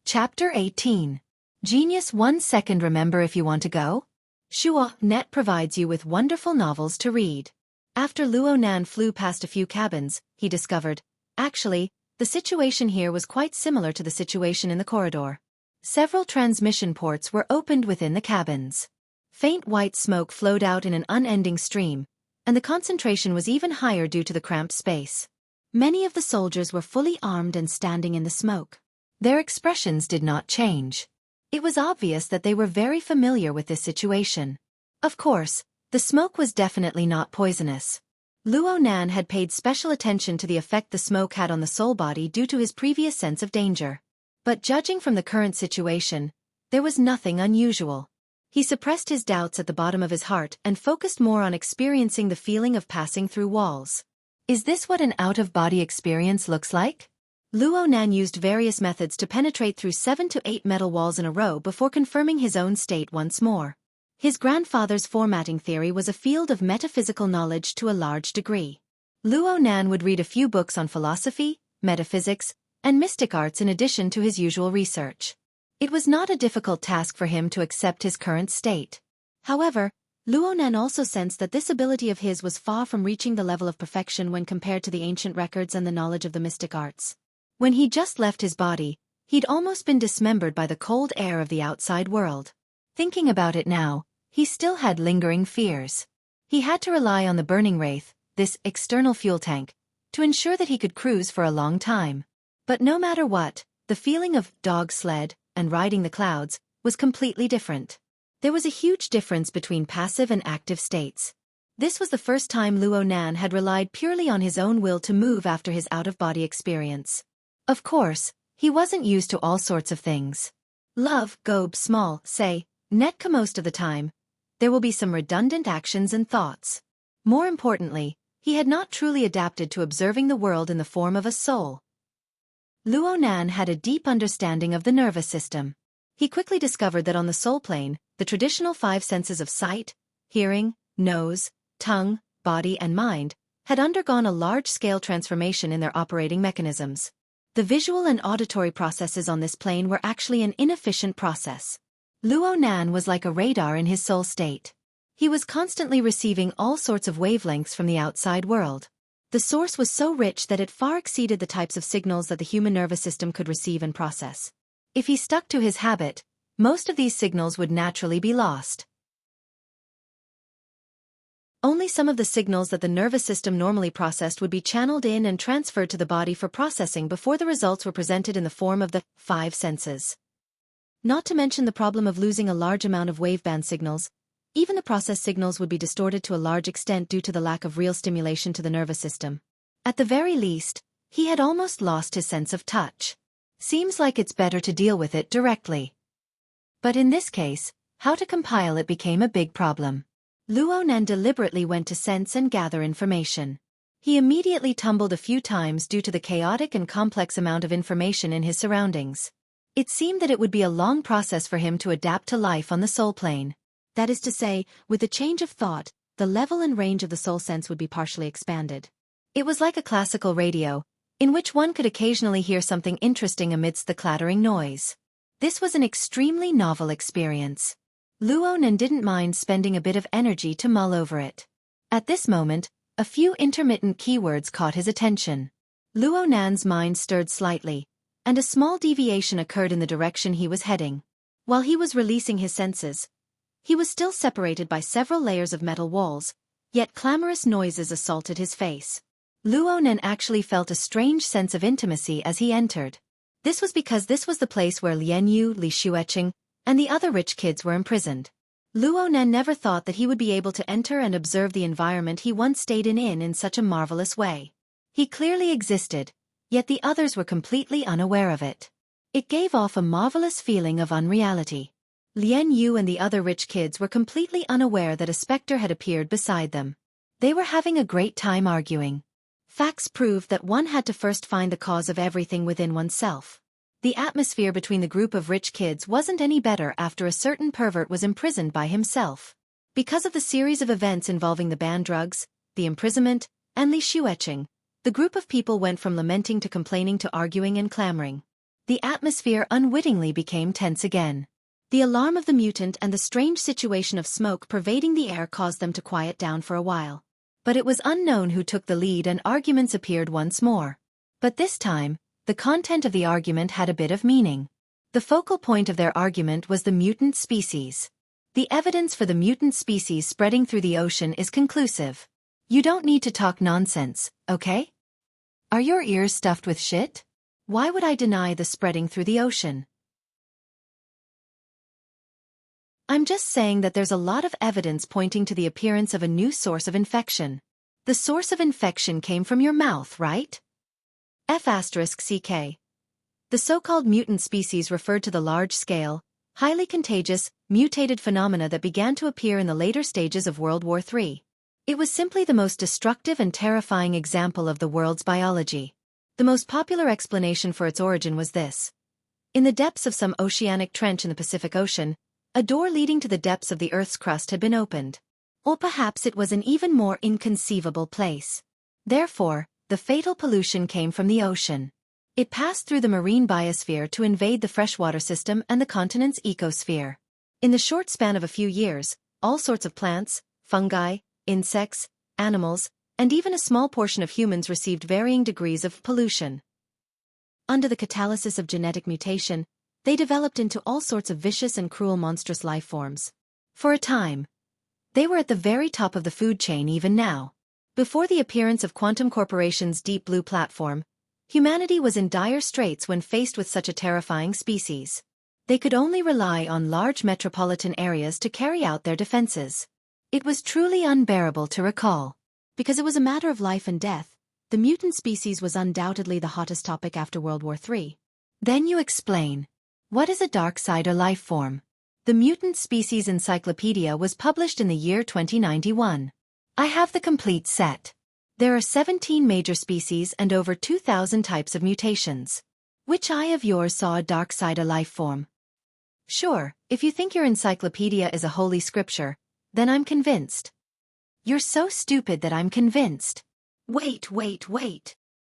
Chapter 18. Genius 1 second. Remember if you want to go? Xiaofan provides you with wonderful novels to read. After Luo Nan flew past a few cabins, he discovered, actually, the situation here was quite similar to the situation in the corridor. Several transmission ports were opened within the cabins. Faint white smoke flowed out in an unending stream, and the concentration was even higher due to the cramped space. Many of the soldiers were fully armed and standing in the smoke. Their expressions did not change. It was obvious that they were very familiar with this situation. Of course, the smoke was definitely not poisonous. Luo Nan had paid special attention to the effect the smoke had on the soul body due to his previous sense of danger. But judging from the current situation, there was nothing unusual. He suppressed his doubts at the bottom of his heart and focused more on experiencing the feeling of passing through walls. Is this what an out-of-body experience looks like? Luo Nan used various methods to penetrate through 7 to 8 metal walls in a row before confirming his own state once more. His grandfather's formatting theory was a field of metaphysical knowledge to a large degree. Luo Nan would read a few books on philosophy, metaphysics, and mystic arts in addition to his usual research. It was not a difficult task for him to accept his current state. However, Luo Nan also sensed that this ability of his was far from reaching the level of perfection when compared to the ancient records and the knowledge of the mystic arts. When he just left his body, he'd almost been dismembered by the cold air of the outside world. Thinking about it now, he still had lingering fears. He had to rely on the burning wraith, this external fuel tank, to ensure that he could cruise for a long time. But no matter what, the feeling of dog sled and riding the clouds was completely different. There was a huge difference between passive and active states. This was the first time Luo Nan had relied purely on his own will to move after his out-of-body experience. Of course, he wasn't used to all sorts of things. Love, go small, say, netka most of the time. There will be some redundant actions and thoughts. More importantly, he had not truly adapted to observing the world in the form of a soul. Luo Nan had a deep understanding of the nervous system. He quickly discovered that on the soul plane, the traditional 5 senses of sight, hearing, nose, tongue, body and mind had undergone a large-scale transformation in their operating mechanisms. The visual and auditory processes on this plane were actually an inefficient process. Luo Nan was like a radar in his soul state. He was constantly receiving all sorts of wavelengths from the outside world. The source was so rich that it far exceeded the types of signals that the human nervous system could receive and process. If he stuck to his habit, most of these signals would naturally be lost. Only some of the signals that the nervous system normally processed would be channeled in and transferred to the body for processing before the results were presented in the form of the 5 senses. Not to mention the problem of losing a large amount of waveband signals, even the processed signals would be distorted to a large extent due to the lack of real stimulation to the nervous system. At the very least, he had almost lost his sense of touch. Seems like it's better to deal with it directly. But in this case, how to compile it became a big problem. Luo Nan deliberately went to sense and gather information. He immediately tumbled a few times due to the chaotic and complex amount of information in his surroundings. It seemed that it would be a long process for him to adapt to life on the soul plane. That is to say, with the change of thought, the level and range of the soul sense would be partially expanded. It was like a classical radio, in which one could occasionally hear something interesting amidst the clattering noise. This was an extremely novel experience. Luo Nan didn't mind spending a bit of energy to mull over it. At this moment, a few intermittent keywords caught his attention. Luo Nan's mind stirred slightly, and a small deviation occurred in the direction he was heading. While he was releasing his senses, he was still separated by several layers of metal walls, yet clamorous noises assaulted his face. Luo Nan actually felt a strange sense of intimacy as he entered. This was because this was the place where Lian Yu, Li Xuecheng, and the other rich kids were imprisoned. Luo Nan never thought that he would be able to enter and observe the environment he once stayed in such a marvelous way. He clearly existed, yet the others were completely unaware of it. It gave off a marvelous feeling of unreality. Lian Yu and the other rich kids were completely unaware that a specter had appeared beside them. They were having a great time arguing. Facts proved that one had to first find the cause of everything within oneself. The atmosphere between the group of rich kids wasn't any better after a certain pervert was imprisoned by himself. Because of the series of events involving the banned drugs, the imprisonment, and Li Xuecheng, the group of people went from lamenting to complaining to arguing and clamoring. The atmosphere unwittingly became tense again. The alarm of the mutant and the strange situation of smoke pervading the air caused them to quiet down for a while. But it was unknown who took the lead and arguments appeared once more. But this time, the content of the argument had a bit of meaning. The focal point of their argument was the mutant species. The evidence for the mutant species spreading through the ocean is conclusive. You don't need to talk nonsense, okay? Are your ears stuffed with shit? Why would I deny the spreading through the ocean? I'm just saying that there's a lot of evidence pointing to the appearance of a new source of infection. The source of infection came from your mouth, right? F***CK. The so-called mutant species referred to the large-scale, highly contagious, mutated phenomena that began to appear in the later stages of World War III. It was simply the most destructive and terrifying example of the world's biology. The most popular explanation for its origin was this. In the depths of some oceanic trench in the Pacific Ocean, a door leading to the depths of the Earth's crust had been opened. Or perhaps it was an even more inconceivable place. Therefore, the fatal pollution came from the ocean. It passed through the marine biosphere to invade the freshwater system and the continent's ecosphere. In the short span of a few years, all sorts of plants, fungi, insects, animals, and even a small portion of humans received varying degrees of pollution. Under the catalysis of genetic mutation, they developed into all sorts of vicious and cruel monstrous life forms. For a time, they were at the very top of the food chain even now. Before the appearance of Quantum Corporation's Deep Blue platform, humanity was in dire straits when faced with such a terrifying species. They could only rely on large metropolitan areas to carry out their defenses. It was truly unbearable to recall. Because it was a matter of life and death, the mutant species was undoubtedly the hottest topic after World War III. Then you explain. What is a dark-sider life form? The Mutant Species Encyclopedia was published in the year 2091. I have the complete set. There are 17 major species and over 2,000 types of mutations. Which eye of yours saw a dark-sider life form? Sure, if you think your encyclopedia is a holy scripture, then I'm convinced. You're so stupid that I'm convinced. Wait.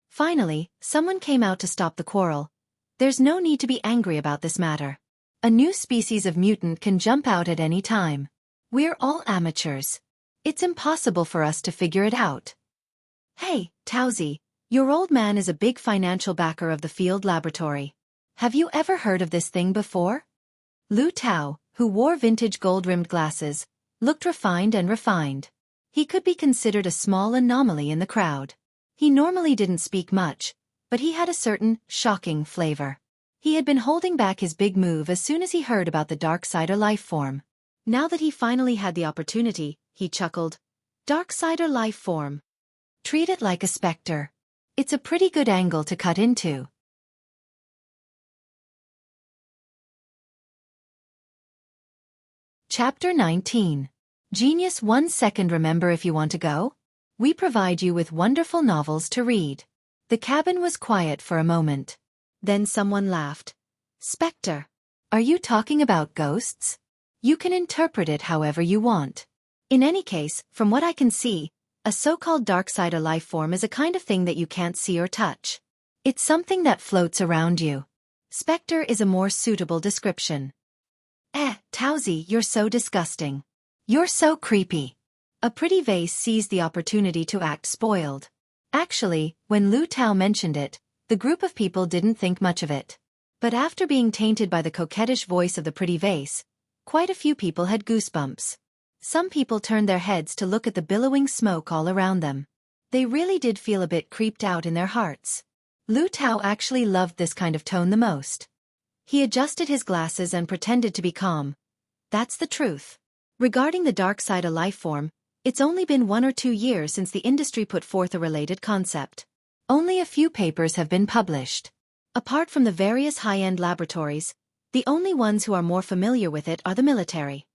Finally, someone came out to stop the quarrel. There's no need to be angry about this matter. A new species of mutant can jump out at any time. We're all amateurs. It's impossible for us to figure it out. Hey, Towsy, your old man is a big financial backer of the field laboratory. Have you ever heard of this thing before? Lu Tao, who wore vintage gold-rimmed glasses, looked refined and refined. He could be considered a small anomaly in the crowd. He normally didn't speak much, but he had a certain, shocking flavor. He had been holding back his big move as soon as he heard about the Darksider life form. Now that he finally had the opportunity, he chuckled. Darksider life form. Treat it like a specter. It's a pretty good angle to cut into. Chapter 19. Genius 1 second. Remember if you want to go? We provide you with wonderful novels to read. The cabin was quiet for a moment. Then someone laughed. Spectre. Are you talking about ghosts? You can interpret it however you want. In any case, from what I can see, a so-called Darksider life form is a kind of thing that you can't see or touch. It's something that floats around you. Spectre is a more suitable description. Towsy, you're so disgusting. You're so creepy. A pretty vase seized the opportunity to act spoiled. Actually, when Lu Tao mentioned it, the group of people didn't think much of it. But after being tainted by the coquettish voice of the pretty vase, quite a few people had goosebumps. Some people turned their heads to look at the billowing smoke all around them. They really did feel a bit creeped out in their hearts. Lu Tao actually loved this kind of tone the most. He adjusted his glasses and pretended to be calm. That's the truth. Regarding the Darksider life form, it's only been 1 or 2 years since the industry put forth a related concept. Only a few papers have been published. Apart from the various high-end laboratories, the only ones who are more familiar with it are the military.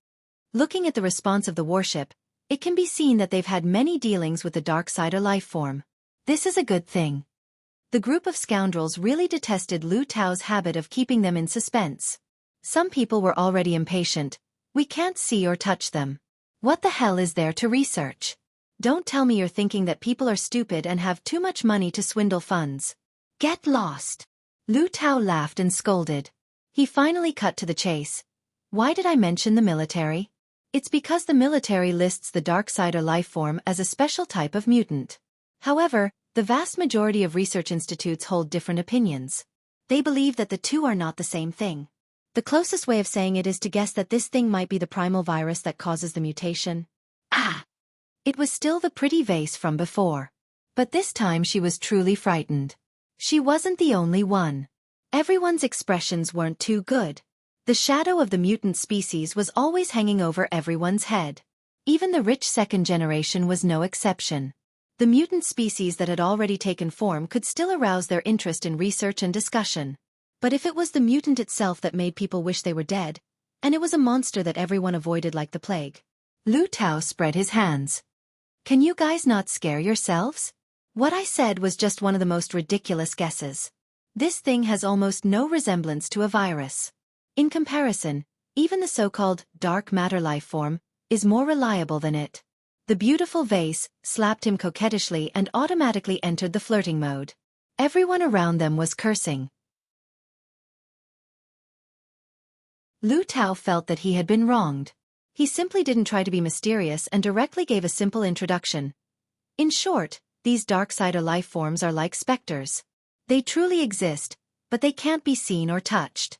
Looking at the response of the warship, it can be seen that they've had many dealings with the Darksider life form. This is a good thing. The group of scoundrels really detested Lu Tao's habit of keeping them in suspense. Some people were already impatient. We can't see or touch them. What the hell is there to research? Don't tell me you're thinking that people are stupid and have too much money to swindle funds. Get lost. Lu Tao laughed and scolded. He finally cut to the chase. Why did I mention the military? It's because the military lists the Darksider lifeform as a special type of mutant. However, the vast majority of research institutes hold different opinions. They believe that the two are not the same thing. The closest way of saying it is to guess that this thing might be the primal virus that causes the mutation. Ah! It was still the pretty vase from before. But this time she was truly frightened. She wasn't the only one. Everyone's expressions weren't too good. The shadow of the mutant species was always hanging over everyone's head. Even the rich second generation was no exception. The mutant species that had already taken form could still arouse their interest in research and discussion. But if it was the mutant itself that made people wish they were dead, and it was a monster that everyone avoided like the plague. Lu Tao spread his hands. Can you guys not scare yourselves? What I said was just one of the most ridiculous guesses. This thing has almost no resemblance to a virus. In comparison, even the so-called dark matter lifeform is more reliable than it. The beautiful vase slapped him coquettishly and automatically entered the flirting mode. Everyone around them was cursing. Lu Tao felt that he had been wronged. He simply didn't try to be mysterious and directly gave a simple introduction. In short, these Darksider lifeforms are like specters. They truly exist, but they can't be seen or touched.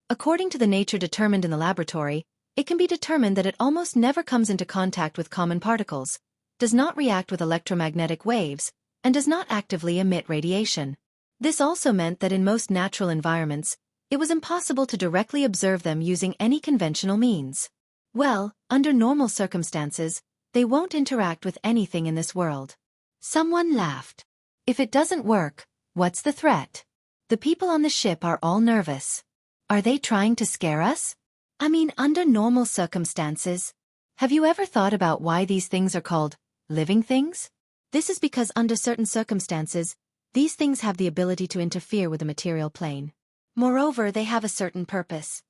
According to the nature determined in the laboratory, it can be determined that it almost never comes into contact with common particles, does not react with electromagnetic waves, and does not actively emit radiation. This also meant that in most natural environments, it was impossible to directly observe them using any conventional means. Well, under normal circumstances, they won't interact with anything in this world. Someone laughed. If it doesn't work, what's the threat? The people on the ship are all nervous. Are they trying to scare us? I mean, under normal circumstances. Have you ever thought about why these things are called living things? This is because under certain circumstances, these things have the ability to interfere with the material plane. Moreover, they have a certain purpose.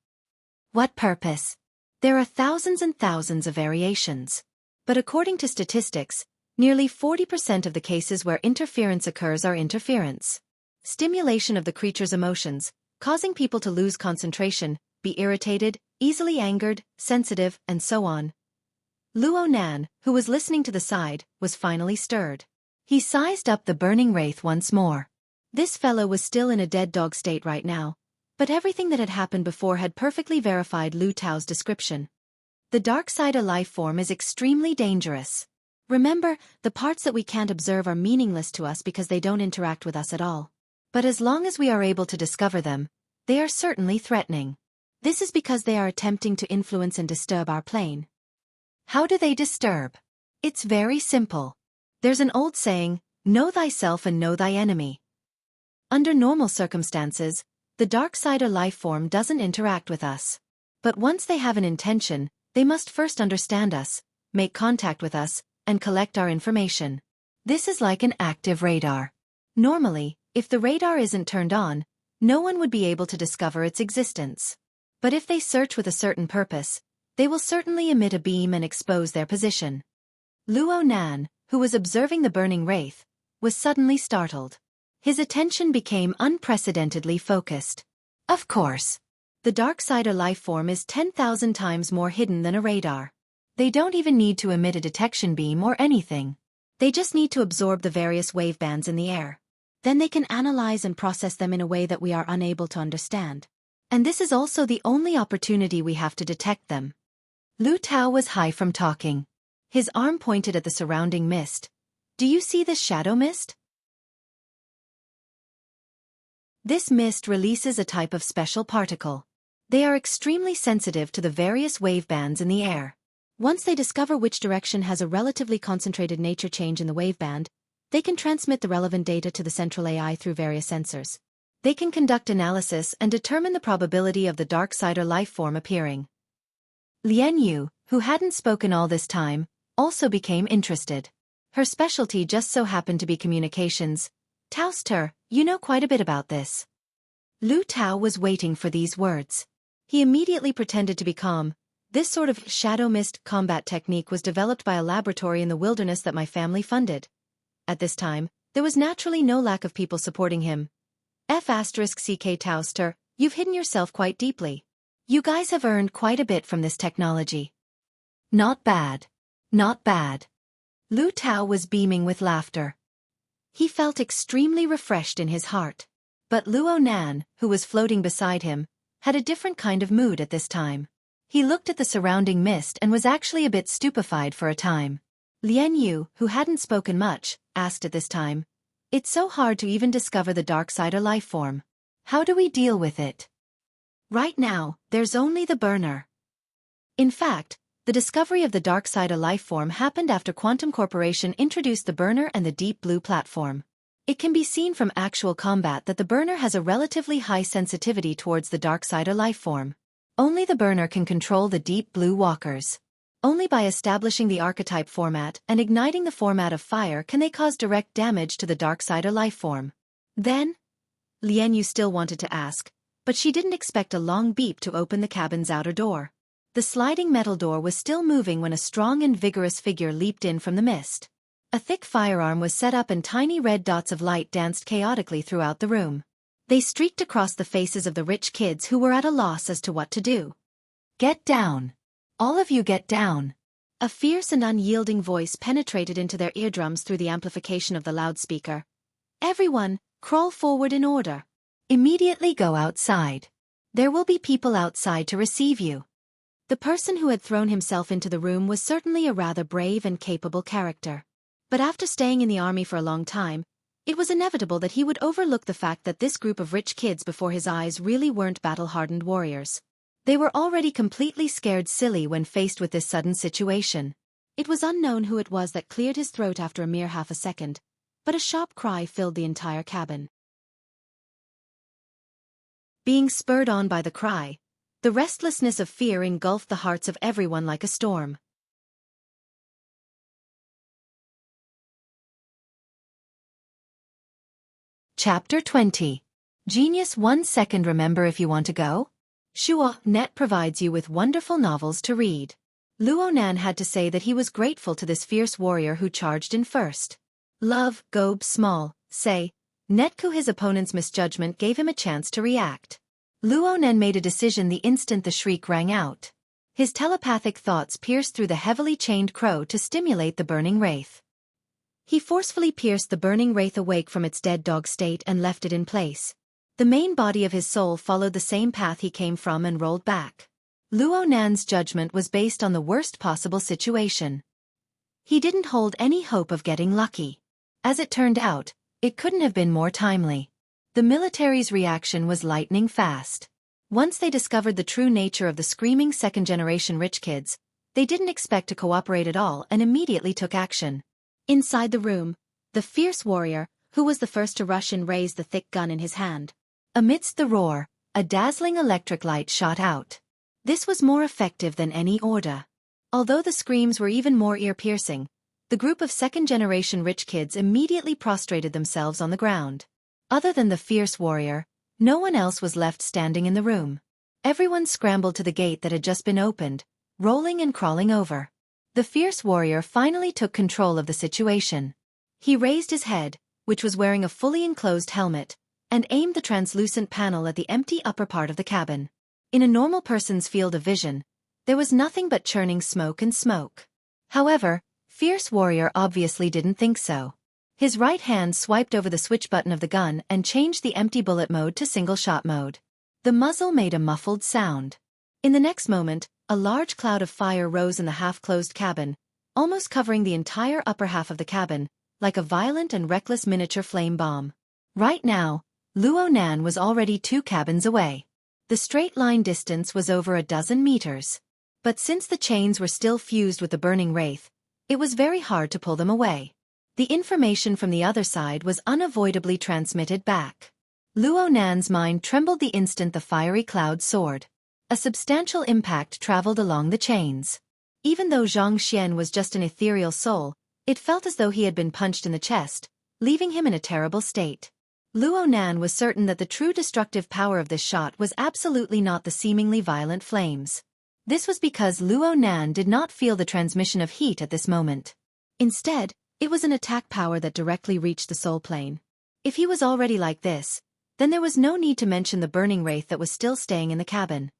What purpose? There are thousands and thousands of variations. But according to statistics, nearly 40% of the cases where interference occurs are interference. Stimulation of the creature's emotions, causing people to lose concentration, be irritated, easily angered, sensitive, and so on. Luo Nan, who was listening to the side, was finally stirred. He sized up the burning wraith once more. This fellow was still in a dead dog state right now, but everything that had happened before had perfectly verified Lu Tao's description. The Darksider lifeform is extremely dangerous. Remember, the parts that we can't observe are meaningless to us because they don't interact with us at all. But as long as we are able to discover them, they are certainly threatening. This is because they are attempting to influence and disturb our plane. How do they disturb? It's very simple. There's an old saying, know thyself and know thy enemy. Under normal circumstances, the Darksider lifeform doesn't interact with us. But once they have an intention, they must first understand us, make contact with us, and collect our information. This is like an active radar. Normally, if the radar isn't turned on, no one would be able to discover its existence. But if they search with a certain purpose, they will certainly emit a beam and expose their position. Luo Nan, who was observing the burning wraith, was suddenly startled. His attention became unprecedentedly focused. Of course. The Darksider lifeform is 10,000 times more hidden than a radar. They don't even need to emit a detection beam or anything. They just need to absorb the various wavebands in the air. Then they can analyze and process them in a way that we are unable to understand. And this is also the only opportunity we have to detect them. Lu Tao was high from talking. His arm pointed at the surrounding mist. Do you see this shadow mist? This mist releases a type of special particle. They are extremely sensitive to the various wavebands in the air. Once they discover which direction has a relatively concentrated nature change in the waveband, they can transmit the relevant data to the central AI through various sensors. They can conduct analysis and determine the probability of the Darksider lifeform appearing. Lian Yu, who hadn't spoken all this time, also became interested. Her specialty just so happened to be communications. Taoster, you know quite a bit about this. Lu Tao was waiting for these words. He immediately pretended to be calm. This sort of shadow mist combat technique was developed by a laboratory in the wilderness that my family funded. At this time, there was naturally no lack of people supporting him. F***ck Tauster, you've hidden yourself quite deeply. You guys have earned quite a bit from this technology. Not bad. Not bad. Lu Tao was beaming with laughter. He felt extremely refreshed in his heart. But Luo Nan, who was floating beside him, had a different kind of mood at this time. He looked at the surrounding mist and was actually a bit stupefied for a time. Lian Yu, who hadn't spoken much, asked at this time, "It's so hard to even discover the Darksider life form. How do we deal with it?" Right now, there's only the burner. In fact, the discovery of the Darksider life form happened after Quantum Corporation introduced the burner and the Deep Blue platform. It can be seen from actual combat that the burner has a relatively high sensitivity towards the Darksider life form. Only the burner can control the Deep Blue walkers. Only by establishing the archetype format and igniting the format of fire can they cause direct damage to the Darksider life form. Then, Lian Yu still wanted to ask, but she didn't expect a long beep to open the cabin's outer door. The sliding metal door was still moving when a strong and vigorous figure leaped in from the mist. A thick firearm was set up and tiny red dots of light danced chaotically throughout the room. They streaked across the faces of the rich kids who were at a loss as to what to do. "Get down. All of you get down." A fierce and unyielding voice penetrated into their eardrums through the amplification of the loudspeaker. "Everyone, crawl forward in order. Immediately go outside. There will be people outside to receive you." The person who had thrown himself into the room was certainly a rather brave and capable character. But after staying in the army for a long time, it was inevitable that he would overlook the fact that this group of rich kids before his eyes really weren't battle-hardened warriors. They were already completely scared silly when faced with this sudden situation. It was unknown who it was that cleared his throat after a mere half a second, but a sharp cry filled the entire cabin. Being spurred on by the cry, the restlessness of fear engulfed the hearts of everyone like a storm. Chapter 20. Genius 1 second. Remember if you want to go? Xiaofan provides you with wonderful novels to read. Luo Nan had to say that he was grateful to this fierce warrior who charged in first. Love, Gobe Small, say, Netku his opponent's misjudgment gave him a chance to react. Luo Nan made a decision the instant the shriek rang out. His telepathic thoughts pierced through the heavily chained crow to stimulate the burning wraith. He forcefully pierced the burning wraith awake from its dead dog state and left it in place. The main body of his soul followed the same path he came from and rolled back. Luo Nan's judgment was based on the worst possible situation. He didn't hold any hope of getting lucky. As it turned out, it couldn't have been more timely. The military's reaction was lightning fast. Once they discovered the true nature of the screaming second-generation rich kids, they didn't expect to cooperate at all and immediately took action. Inside the room, the fierce warrior, who was the first to rush in, raised the thick gun in his hand. Amidst the roar, a dazzling electric light shot out. This was more effective than any order. Although the screams were even more ear-piercing, the group of second-generation rich kids immediately prostrated themselves on the ground. Other than the fierce warrior, no one else was left standing in the room. Everyone scrambled to the gate that had just been opened, rolling and crawling over. The fierce warrior finally took control of the situation. He raised his head, which was wearing a fully enclosed helmet, and aimed the translucent panel at the empty upper part of the cabin. In a normal person's field of vision, there was nothing but churning smoke and smoke. However, Fierce Warrior obviously didn't think so. His right hand swiped over the switch button of the gun and changed the empty bullet mode to single-shot mode. The muzzle made a muffled sound. In the next moment, a large cloud of fire rose in the half-closed cabin, almost covering the entire upper half of the cabin, like a violent and reckless miniature flame bomb. Right now, Luo Nan was already 2 cabins away. The straight-line distance was over a dozen meters. But since the chains were still fused with the burning wraith, it was very hard to pull them away. The information from the other side was unavoidably transmitted back. Luo Nan's mind trembled the instant the fiery cloud soared. A substantial impact traveled along the chains. Even though Zhang Xian was just an ethereal soul, it felt as though he had been punched in the chest, leaving him in a terrible state. Luo Nan was certain that the true destructive power of this shot was absolutely not the seemingly violent flames. This was because Luo Nan did not feel the transmission of heat at this moment. Instead, it was an attack power that directly reached the soul plane. If he was already like this, Then there was no need to mention the burning wraith that was still staying in the cabin.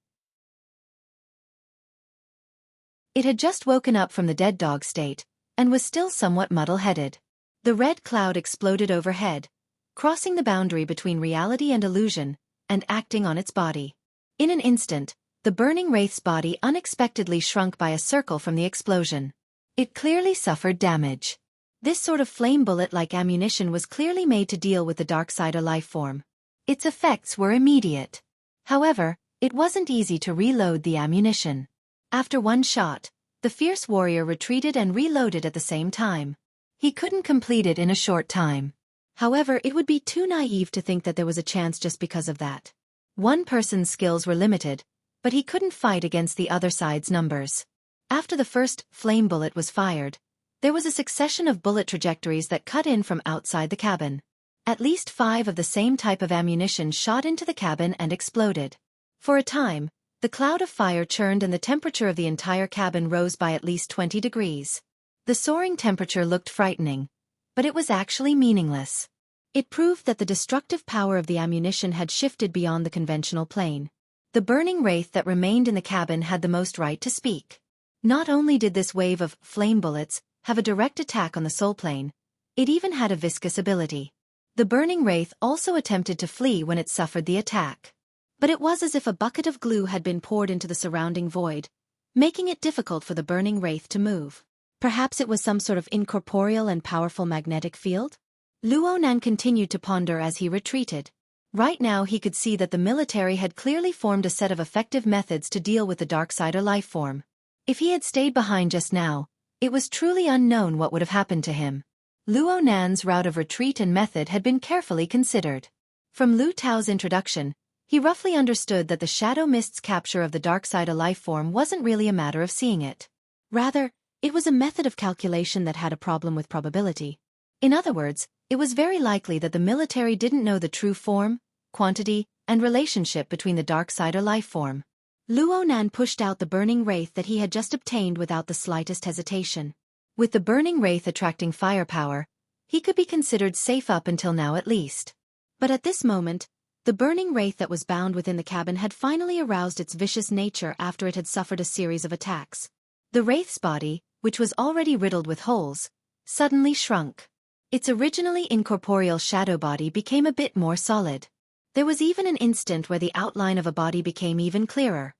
It had just woken up from the dead dog state, and was still somewhat muddle-headed. The red cloud exploded overhead, crossing the boundary between reality and illusion, and acting on its body. In an instant, the burning wraith's body unexpectedly shrunk by a circle from the explosion. It clearly suffered damage. This sort of flame bullet-like ammunition was clearly made to deal with the Darksider life form. Its effects were immediate. However, it wasn't easy to reload the ammunition. After one shot, the fierce warrior retreated and reloaded at the same time. He couldn't complete it in a short time. However, it would be too naive to think that there was a chance just because of that. One person's skills were limited, but he couldn't fight against the other side's numbers. After the first flame bullet was fired, there was a succession of bullet trajectories that cut in from outside the cabin. At least 5 of the same type of ammunition shot into the cabin and exploded. For a time, the cloud of fire churned and the temperature of the entire cabin rose by at least 20 degrees. The soaring temperature looked frightening, but it was actually meaningless. It proved that the destructive power of the ammunition had shifted beyond the conventional plane. The burning wraith that remained in the cabin had the most right to speak. Not only did this wave of flame bullets have a direct attack on the soul plane, it even had a viscous ability. The burning wraith also attempted to flee when it suffered the attack. But it was as if a bucket of glue had been poured into the surrounding void, making it difficult for the burning wraith to move. Perhaps it was some sort of incorporeal and powerful magnetic field? Luo Nan continued to ponder as he retreated. Right now he could see that the military had clearly formed a set of effective methods to deal with the Darksider life form. If he had stayed behind just now, it was truly unknown what would have happened to him. Luo Nan's route of retreat and method had been carefully considered. From Lu Tao's introduction, he roughly understood that the Shadow Mist's capture of the Darksider life form wasn't really a matter of seeing it. Rather, it was a method of calculation that had a problem with probability. In other words, it was very likely that the military didn't know the true form, quantity, and relationship between the Darksider life form. Luo Nan pushed out the burning wraith that he had just obtained without the slightest hesitation. With the burning wraith attracting firepower, he could be considered safe up until now at least. But at this moment, the burning wraith that was bound within the cabin had finally aroused its vicious nature after it had suffered a series of attacks. The wraith's body, which was already riddled with holes, suddenly shrunk. Its originally incorporeal shadow body became a bit more solid. There was even an instant where the outline of a body became even clearer.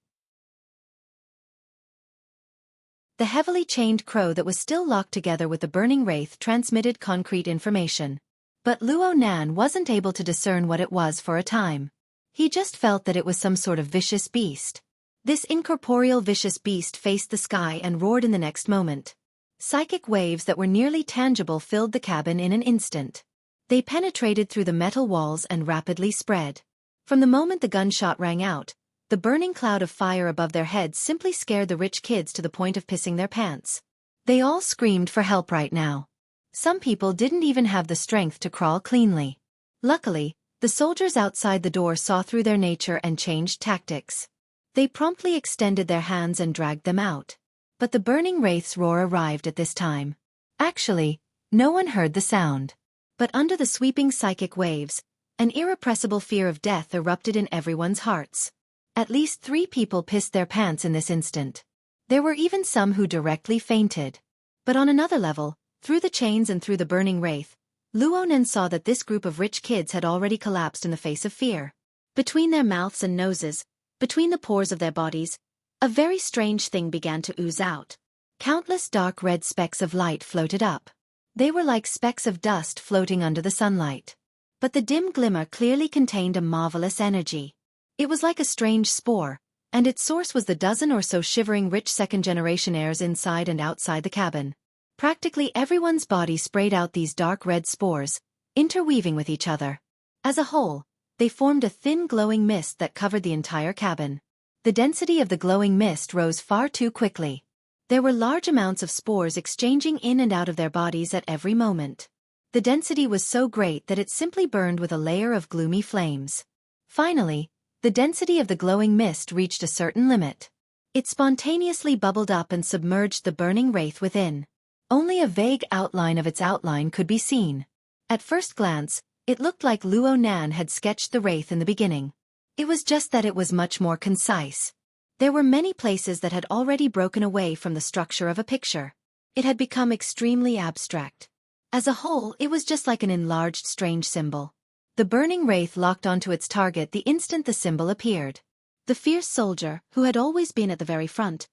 The heavily chained crow that was still locked together with the burning wraith transmitted concrete information. But Luo Nan wasn't able to discern what it was for a time. He just felt that it was some sort of vicious beast. This incorporeal vicious beast faced the sky and roared in the next moment. Psychic waves that were nearly tangible filled the cabin in an instant. They penetrated through the metal walls and rapidly spread. From the moment the gunshot rang out, the burning cloud of fire above their heads simply scared the rich kids to the point of pissing their pants. They all screamed for help right now. Some people didn't even have the strength to crawl cleanly. Luckily, the soldiers outside the door saw through their nature and changed tactics. They promptly extended their hands and dragged them out. But the burning wraith's roar arrived at this time. Actually, no one heard the sound. But under the sweeping psychic waves, an irrepressible fear of death erupted in everyone's hearts. At least 3 people pissed their pants in this instant. There were even some who directly fainted. But on another level, through the chains and through the burning wraith, Luo Nan saw that this group of rich kids had already collapsed in the face of fear. Between their mouths and noses, between the pores of their bodies, a very strange thing began to ooze out. Countless dark red specks of light floated up. They were like specks of dust floating under the sunlight. But the dim glimmer clearly contained a marvelous energy. It was like a strange spore, and its source was the dozen or so shivering rich second-generation heirs inside and outside the cabin. Practically everyone's body sprayed out these dark red spores, interweaving with each other. As a whole, they formed a thin glowing mist that covered the entire cabin. The density of the glowing mist rose far too quickly. There were large amounts of spores exchanging in and out of their bodies at every moment. The density was so great that it simply burned with a layer of gloomy flames. Finally, the density of the glowing mist reached a certain limit. It spontaneously bubbled up and submerged the burning wraith within. Only a vague outline of its outline could be seen. At first glance, It looked like Luo Nan had sketched the wraith in the beginning. It was just that it was much more concise. There were many places that had already broken away from the structure of a picture. It had become extremely abstract. As a whole, it was just like an enlarged strange symbol. The burning wraith locked onto its target the instant the symbol appeared. The fierce soldier, who had always been at the very front,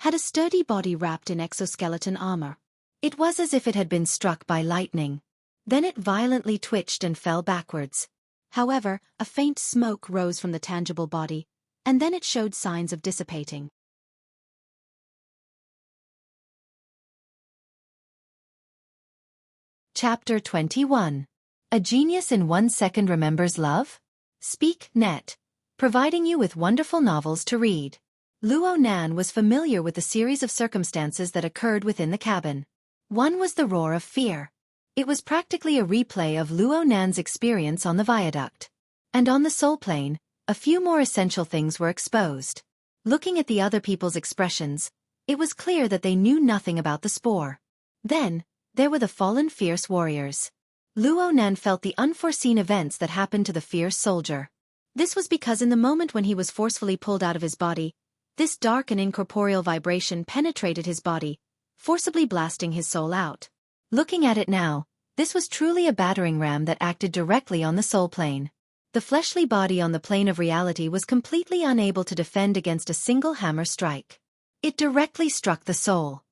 had a sturdy body wrapped in exoskeleton armor. It was as if it had been struck by lightning. Then it violently twitched and fell backwards. However, a faint smoke rose from the tangible body, and then it showed signs of dissipating. Chapter 21. A Genius in 1 Second Remembers Love? Speak, Net. Providing you with wonderful novels to read. Luo Nan was familiar with the series of circumstances that occurred within the cabin. One was the roar of fear. It was practically a replay of Luo Nan's experience on the viaduct. And on the soul plane, a few more essential things were exposed. Looking at the other people's expressions, it was clear that they knew nothing about the spore. Then, there were the fallen fierce warriors. Luo Nan felt the unforeseen events that happened to the fierce soldier. This was because in the moment when he was forcefully pulled out of his body, this dark and incorporeal vibration penetrated his body, forcibly blasting his soul out. Looking at it now, this was truly a battering ram that acted directly on the soul plane. The fleshly body on the plane of reality was completely unable to defend against a single hammer strike. It directly struck the soul.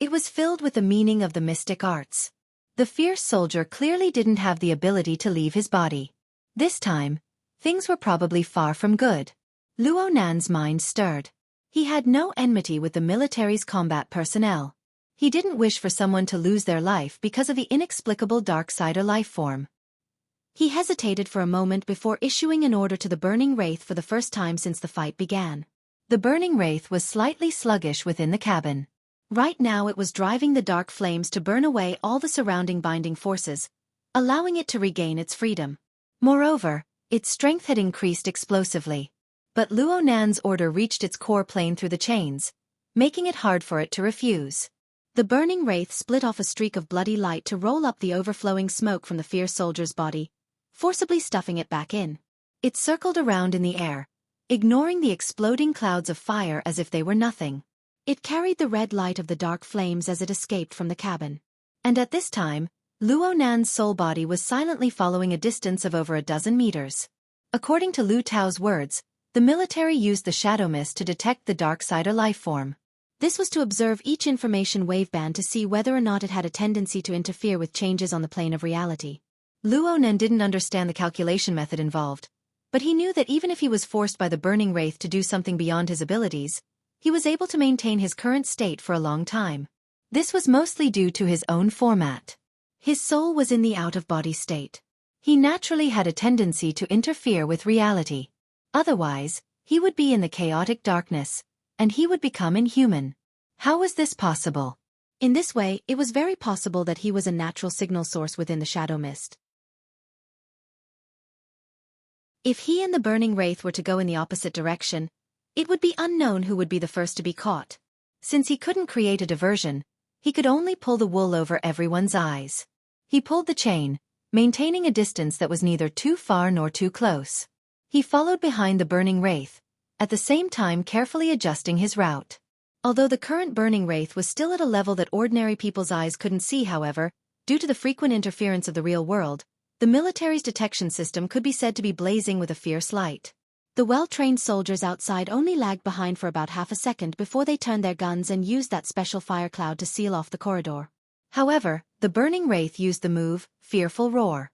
It was filled with the meaning of the mystic arts. The fierce soldier clearly didn't have the ability to leave his body. This time, things were probably far from good. Luo Nan's mind stirred. He had no enmity with the military's combat personnel. He didn't wish for someone to lose their life because of the inexplicable dark-sider life form. He hesitated for a moment before issuing an order to the burning wraith for the first time since the fight began. The burning wraith was slightly sluggish within the cabin. Right now it was driving the dark flames to burn away all the surrounding binding forces, allowing it to regain its freedom. Moreover, its strength had increased explosively. But Luo Nan's order reached its core plane through the chains, making it hard for it to refuse. The burning wraith split off a streak of bloody light to roll up the overflowing smoke from the fierce soldier's body, forcibly stuffing it back in. It circled around in the air, ignoring the exploding clouds of fire as if they were nothing. It carried the red light of the dark flames as it escaped from the cabin. And at this time, Luo Nan's soul body was silently following a distance of over a dozen meters. According to Lu Tao's words, the military used the shadow mist to detect the dark-sider life form. This was to observe each information waveband to see whether or not it had a tendency to interfere with changes on the plane of reality. Luo Nan didn't understand the calculation method involved, but he knew that even if he was forced by the burning wraith to do something beyond his abilities, he was able to maintain his current state for a long time. This was mostly due to his own format. His soul was in the out-of-body state. He naturally had a tendency to interfere with reality. Otherwise, he would be in the chaotic darkness, and he would become inhuman. How was this possible? In this way, it was very possible that he was a natural signal source within the shadow mist. If he and the burning wraith were to go in the opposite direction, it would be unknown who would be the first to be caught. Since he couldn't create a diversion, he could only pull the wool over everyone's eyes. He pulled the chain, maintaining a distance that was neither too far nor too close. He followed behind the burning wraith, at the same time carefully adjusting his route. Although the current burning wraith was still at a level that ordinary people's eyes couldn't see, however, due to the frequent interference of the real world, the military's detection system could be said to be blazing with a fierce light. The well-trained soldiers outside only lagged behind for about half a second before they turned their guns and used that special fire cloud to seal off the corridor. However, the burning wraith used the move, Fearful Roar.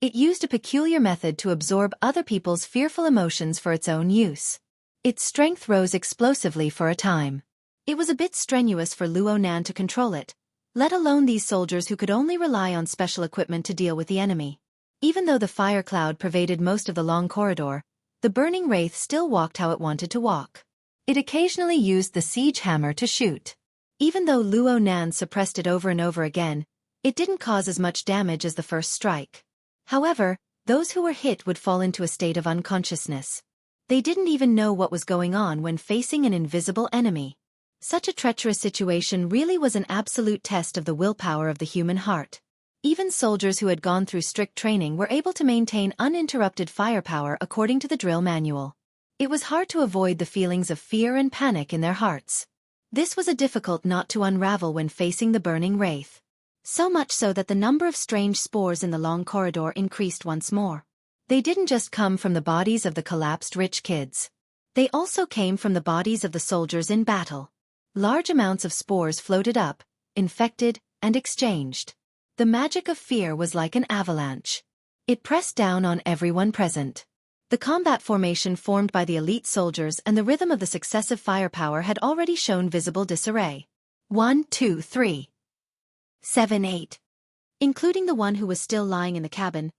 It used a peculiar method to absorb other people's fearful emotions for its own use. Its strength rose explosively for a time. It was a bit strenuous for Luo Nan to control it, let alone these soldiers who could only rely on special equipment to deal with the enemy. Even though the fire cloud pervaded most of the long corridor, the burning wraith still walked how it wanted to walk. It occasionally used the siege hammer to shoot. Even though Luo Nan suppressed it over and over again, it didn't cause as much damage as the first strike. However, those who were hit would fall into a state of unconsciousness. They didn't even know what was going on when facing an invisible enemy. Such a treacherous situation really was an absolute test of the willpower of the human heart. Even soldiers who had gone through strict training were able to maintain uninterrupted firepower according to the drill manual. It was hard to avoid the feelings of fear and panic in their hearts. This was a difficult knot to unravel when facing the burning wraith. So much so that the number of strange spores in the long corridor increased once more. They didn't just come from the bodies of the collapsed rich kids. They also came from the bodies of the soldiers in battle. Large amounts of spores floated up, infected, and exchanged. The magic of fear was like an avalanche. It pressed down on everyone present. The combat formation formed by the elite soldiers and the rhythm of the successive firepower had already shown visible disarray. 1, 2, 3. 7, 8. Including the one who was still lying in the cabin,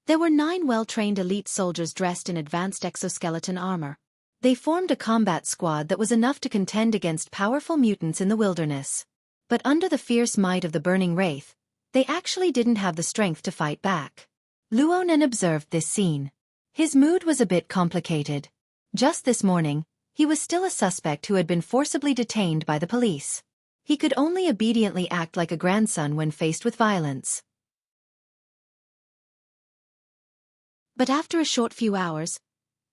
there were 9 well-trained elite soldiers dressed in advanced exoskeleton armor. They formed a combat squad that was enough to contend against powerful mutants in the wilderness. But under the fierce might of the burning wraith, they actually didn't have the strength to fight back. Luo Nan observed this scene. His mood was a bit complicated. Just this morning, he was still a suspect who had been forcibly detained by the police. He could only obediently act like a grandson when faced with violence. But after a short few hours,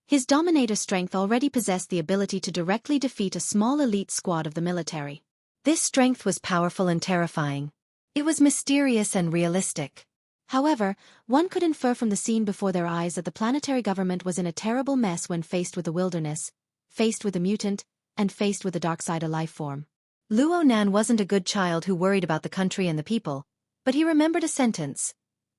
his Dominator strength already possessed the ability to directly defeat a small elite squad of the military. This strength was powerful and terrifying. It was mysterious and realistic. However, one could infer from the scene before their eyes that the planetary government was in a terrible mess when faced with the wilderness, faced with a mutant, and faced with the dark side of life form. Luo Nan wasn't a good child who worried about the country and the people, but he remembered a sentence.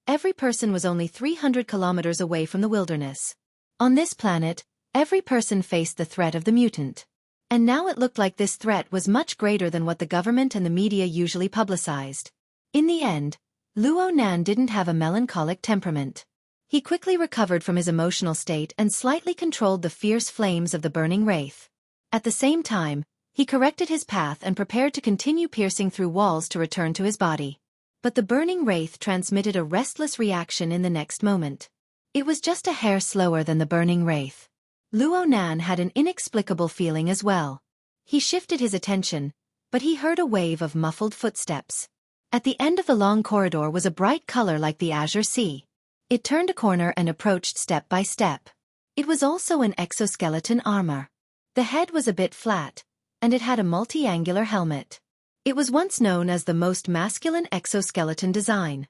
Every person was only 300 kilometers away from the wilderness. On this planet, every person faced the threat of the mutant. And now it looked like this threat was much greater than what the government and the media usually publicized. In the end, Luo Nan didn't have a melancholic temperament. He quickly recovered from his emotional state and slightly controlled the fierce flames of the burning wraith. At the same time, he corrected his path and prepared to continue piercing through walls to return to his body. But the burning wraith transmitted a restless reaction in the next moment. It was just a hair slower than the burning wraith. Luo Nan had an inexplicable feeling as well. He shifted his attention, but he heard a wave of muffled footsteps. At the end of the long corridor was a bright color like the azure sea. It turned a corner and approached step by step. It was also an exoskeleton armor. The head was a bit flat, and it had a multi-angular helmet. It was once known as the most masculine exoskeleton design.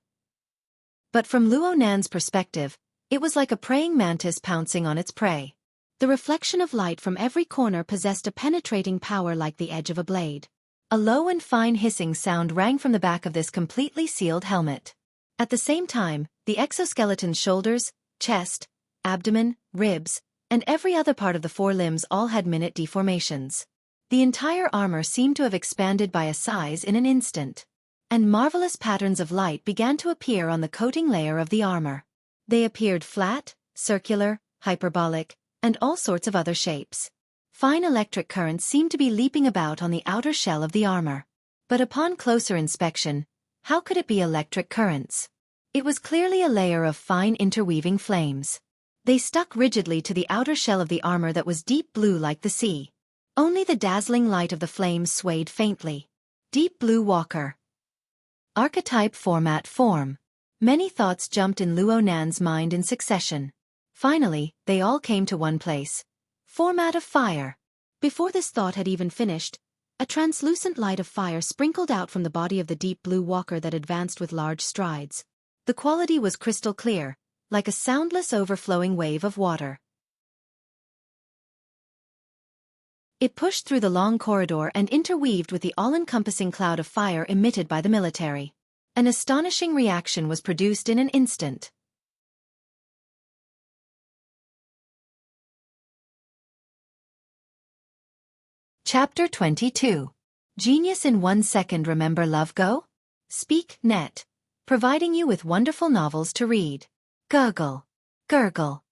But from Luo Nan's perspective, it was like a praying mantis pouncing on its prey. The reflection of light from every corner possessed a penetrating power like the edge of a blade. A low and fine hissing sound rang from the back of this completely sealed helmet. At the same time, the exoskeleton's shoulders, chest, abdomen, ribs, and every other part of the 4 limbs all had minute deformations. The entire armor seemed to have expanded by a size in an instant. And marvelous patterns of light began to appear on the coating layer of the armor. They appeared flat, circular, hyperbolic, and all sorts of other shapes. Fine electric currents seemed to be leaping about on the outer shell of the armor. But upon closer inspection, how could it be electric currents? It was clearly a layer of fine interweaving flames. They stuck rigidly to the outer shell of the armor that was deep blue like the sea. Only the dazzling light of the flames swayed faintly. Deep Blue Walker. Archetype Format Form. Many thoughts jumped in Luo Nan's mind in succession. Finally, they all came to one place. Format of fire. Before this thought had even finished, a translucent light of fire sprinkled out from the body of the deep blue walker that advanced with large strides. The quality was crystal clear, like a soundless overflowing wave of water. It pushed through the long corridor and interweaved with the all-encompassing cloud of fire emitted by the military. An astonishing reaction was produced in an instant. Chapter 22. Genius in 1 second. Remember love go? Speak, net. Providing you with wonderful novels to read. Gurgle. Gurgle.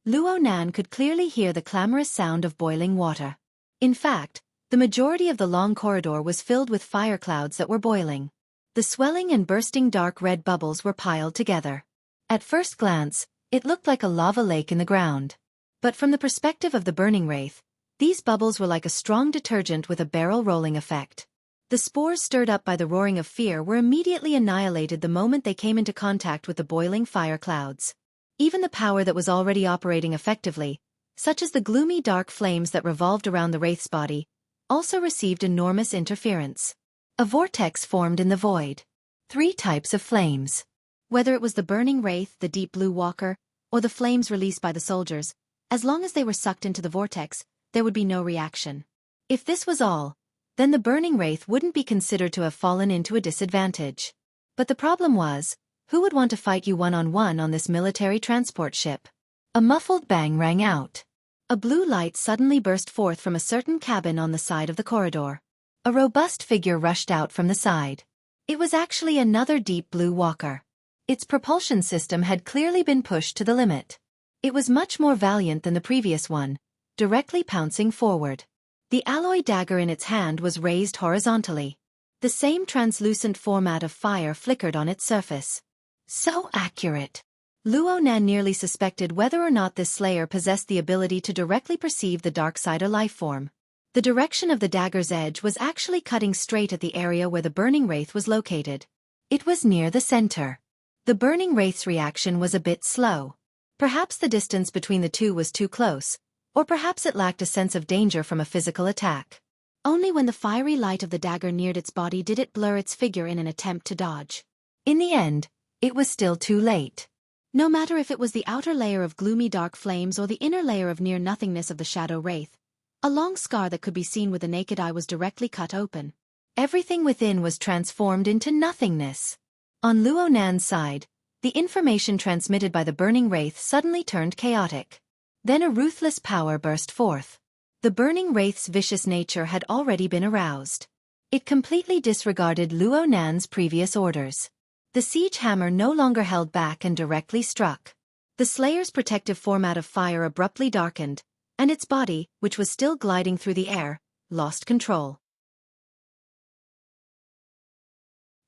Luo Nan could clearly hear the clamorous sound of boiling water. In fact, the majority of the long corridor was filled with fire clouds that were boiling. The swelling and bursting dark red bubbles were piled together. At first glance, it looked like a lava lake in the ground. But from the perspective of the burning wraith, these bubbles were like a strong detergent with a barrel rolling effect. The spores stirred up by the roaring of fear were immediately annihilated the moment they came into contact with the boiling fire clouds. Even the power that was already operating effectively, such as the gloomy dark flames that revolved around the wraith's body, also received enormous interference. A vortex formed in the void. 3 types of flames. Whether it was the burning wraith, the deep blue walker, or the flames released by the soldiers, as long as they were sucked into the vortex, there would be no reaction. If this was all, then the burning wraith wouldn't be considered to have fallen into a disadvantage. But the problem was, who would want to fight you one-on-one on this military transport ship? A muffled bang rang out. A blue light suddenly burst forth from a certain cabin on the side of the corridor. A robust figure rushed out from the side. It was actually another deep blue walker. Its propulsion system had clearly been pushed to the limit. It was much more valiant than the previous one, directly pouncing forward. The alloy dagger in its hand was raised horizontally. The same translucent format of fire flickered on its surface. So accurate! Luo Nan nearly suspected whether or not this slayer possessed the ability to directly perceive the Darksider lifeform. The direction of the dagger's edge was actually cutting straight at the area where the burning wraith was located. It was near the center. The burning wraith's reaction was a bit slow. Perhaps the distance between the two was too close, or perhaps it lacked a sense of danger from a physical attack. Only when the fiery light of the dagger neared its body did it blur its figure in an attempt to dodge. In the end, it was still too late. No matter if it was the outer layer of gloomy dark flames or the inner layer of near-nothingness of the shadow wraith, a long scar that could be seen with the naked eye was directly cut open. Everything within was transformed into nothingness. On Luo Nan's side, the information transmitted by the burning wraith suddenly turned chaotic. Then a ruthless power burst forth. The burning wraith's vicious nature had already been aroused. It completely disregarded Luo Nan's previous orders. The siege hammer no longer held back and directly struck. The Slayer's protective format of fire abruptly darkened, and its body, which was still gliding through the air, lost control.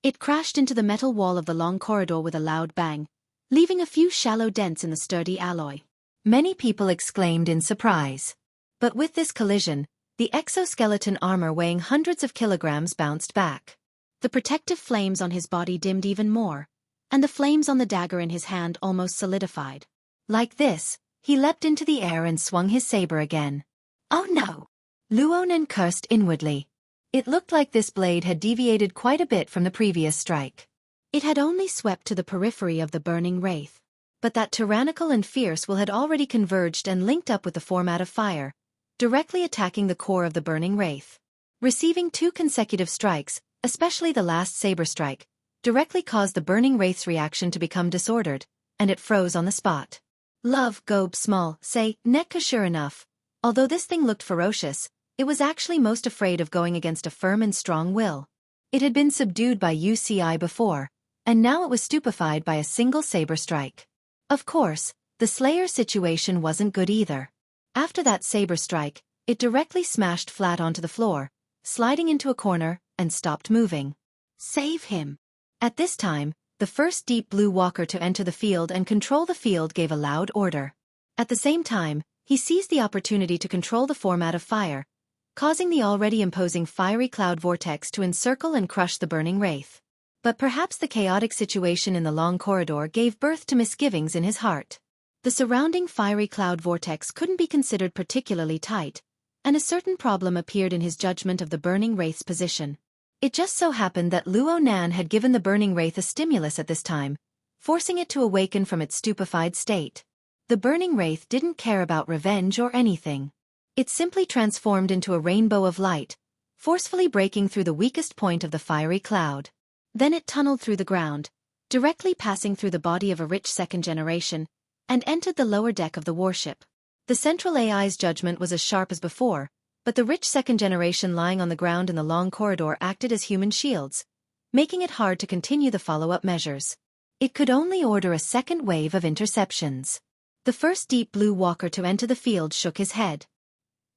It crashed into the metal wall of the long corridor with a loud bang, leaving a few shallow dents in the sturdy alloy. Many people exclaimed in surprise. But with this collision, the exoskeleton armor weighing hundreds of kilograms bounced back. The protective flames on his body dimmed even more, and the flames on the dagger in his hand almost solidified. Like this, he leapt into the air and swung his saber again. Oh no! Luo Nan cursed inwardly. It looked like this blade had deviated quite a bit from the previous strike. It had only swept to the periphery of the burning wraith. But that tyrannical and fierce will had already converged and linked up with the format of fire, directly attacking the core of the burning wraith. Receiving 2 consecutive strikes, especially the last saber strike, directly caused the burning wraith's reaction to become disordered, and it froze on the spot. Love, Gob Small, say, Netka sure enough. Although this thing looked ferocious, it was actually most afraid of going against a firm and strong will. It had been subdued by Wuxia before, and now it was stupefied by a single saber strike. Of course, the Slayer's situation wasn't good either. After that saber strike, it directly smashed flat onto the floor, sliding into a corner, and stopped moving. Save him! At this time, the first deep blue walker to enter the field and control the field gave a loud order. At the same time, he seized the opportunity to control the format of fire, causing the already imposing fiery cloud vortex to encircle and crush the burning wraith. But perhaps the chaotic situation in the long corridor gave birth to misgivings in his heart. The surrounding fiery cloud vortex couldn't be considered particularly tight, and a certain problem appeared in his judgment of the burning wraith's position. It just so happened that Luo Nan had given the burning wraith a stimulus at this time, forcing it to awaken from its stupefied state. The burning wraith didn't care about revenge or anything. It simply transformed into a rainbow of light, forcefully breaking through the weakest point of the fiery cloud. Then it tunneled through the ground, directly passing through the body of a rich second generation, and entered the lower deck of the warship. The central AI's judgment was as sharp as before, but the rich second generation lying on the ground in the long corridor acted as human shields, making it hard to continue the follow-up measures. It could only order a second wave of interceptions. The first deep blue walker to enter the field shook his head.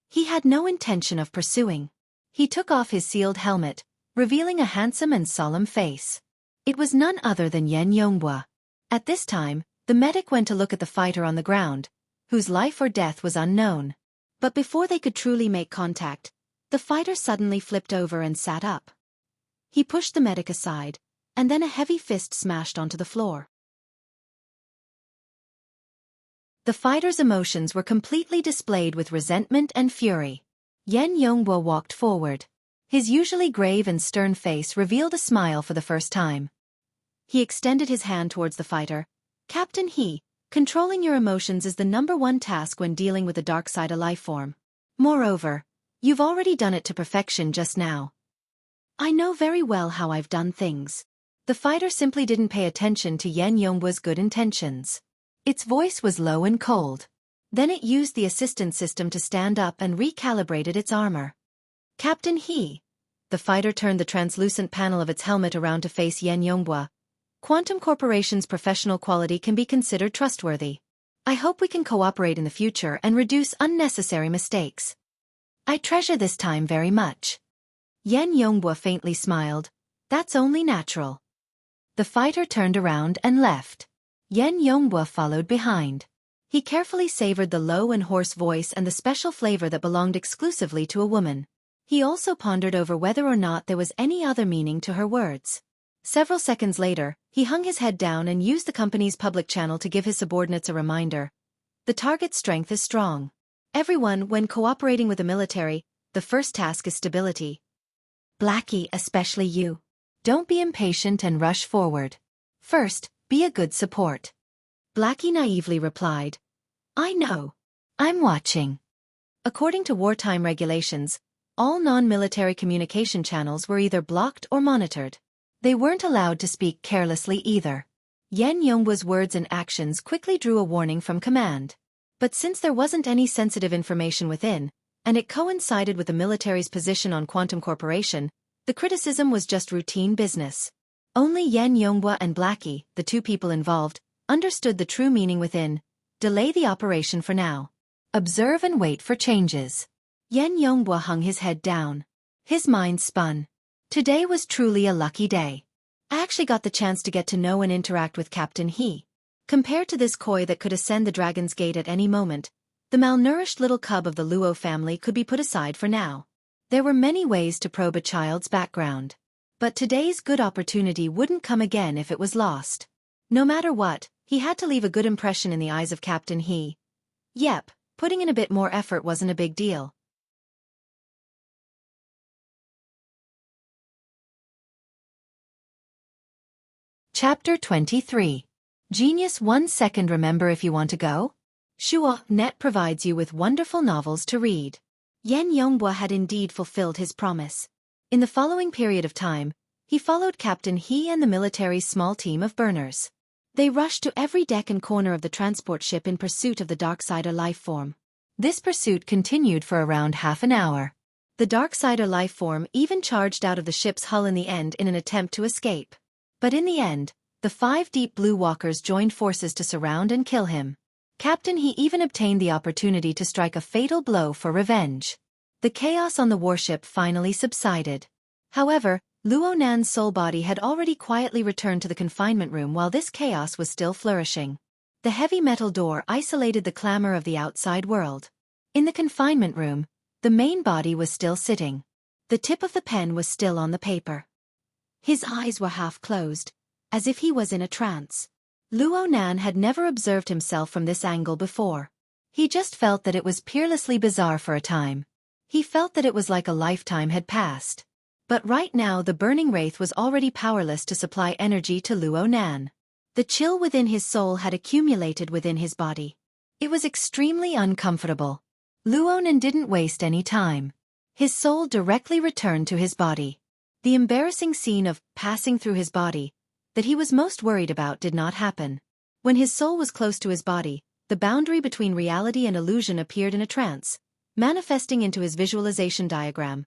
He had no intention of pursuing. He took off his sealed helmet, revealing a handsome and solemn face. It was none other than Yen Yonghua. At this time, the medic went to look at the fighter on the ground, whose life or death was unknown. But before they could truly make contact, the fighter suddenly flipped over and sat up. He pushed the medic aside, and then a heavy fist smashed onto the floor. The fighter's emotions were completely displayed with resentment and fury. Yan Yongbo walked forward. His usually grave and stern face revealed a smile for the first time. He extended his hand towards the fighter. Captain He, controlling your emotions is the #1 task when dealing with the dark side of life form. Moreover, you've already done it to perfection just now. I know very well how I've done things. The fighter simply didn't pay attention to Yan Yongbo's good intentions. Its voice was low and cold. Then it used the assistance system to stand up and recalibrated its armor. Captain He. The fighter turned the translucent panel of its helmet around to face Yan Yongbo. Quantum Corporation's professional quality can be considered trustworthy. I hope we can cooperate in the future and reduce unnecessary mistakes. I treasure this time very much. Yan Yongbo faintly smiled. That's only natural. The fighter turned around and left. Yan Yongbo followed behind. He carefully savored the low and hoarse voice and the special flavor that belonged exclusively to a woman. He also pondered over whether or not there was any other meaning to her words. Several seconds later, he hung his head down and used the company's public channel to give his subordinates a reminder. The target's strength is strong. Everyone, when cooperating with the military, the first task is stability. Blackie, especially you. Don't be impatient and rush forward. First, be a good support. Blackie naively replied. I know. I'm watching. According to wartime regulations, all non-military communication channels were either blocked or monitored. They weren't allowed to speak carelessly either. Yan Yongbo's words and actions quickly drew a warning from command. But since there wasn't any sensitive information within, and it coincided with the military's position on Quantum Corporation, the criticism was just routine business. Only Yan Yongbo and Blackie, the two people involved, understood the true meaning within. Delay the operation for now. Observe and wait for changes. Yan Yongbo hung his head down. His mind spun. Today was truly a lucky day. I actually got the chance to get to know and interact with Captain He. Compared to this koi that could ascend the Dragon's Gate at any moment, the malnourished little cub of the Luo family could be put aside for now. There were many ways to probe a child's background. But today's good opportunity wouldn't come again if it was lost. No matter what, he had to leave a good impression in the eyes of Captain He. Yep, putting in a bit more effort wasn't a big deal. Chapter 23. Genius 1 second. Remember if you want to go? Net provides you with wonderful novels to read. Yan Yongbo had indeed fulfilled his promise. In the following period of time, he followed Captain He and the military's small team of burners. They rushed to every deck and corner of the transport ship in pursuit of the Darksider life form. This pursuit continued for around half an hour. The Darksider life form even charged out of the ship's hull in the end in an attempt to escape. But in the end, the 5 deep blue walkers joined forces to surround and kill him. Captain He even obtained the opportunity to strike a fatal blow for revenge. The chaos on the warship finally subsided. However, Luo Nan's soul body had already quietly returned to the confinement room while this chaos was still flourishing. The heavy metal door isolated the clamor of the outside world. In the confinement room, the main body was still sitting. The tip of the pen was still on the paper. His eyes were half closed, as if he was in a trance. Luo Nan had never observed himself from this angle before. He just felt that it was peerlessly bizarre for a time. He felt that it was like a lifetime had passed. But right now the burning wraith was already powerless to supply energy to Luo Nan. The chill within his soul had accumulated within his body. It was extremely uncomfortable. Luo Nan didn't waste any time. His soul directly returned to his body. The embarrassing scene of passing through his body that he was most worried about did not happen. When his soul was close to his body, the boundary between reality and illusion appeared in a trance, manifesting into his visualization diagram.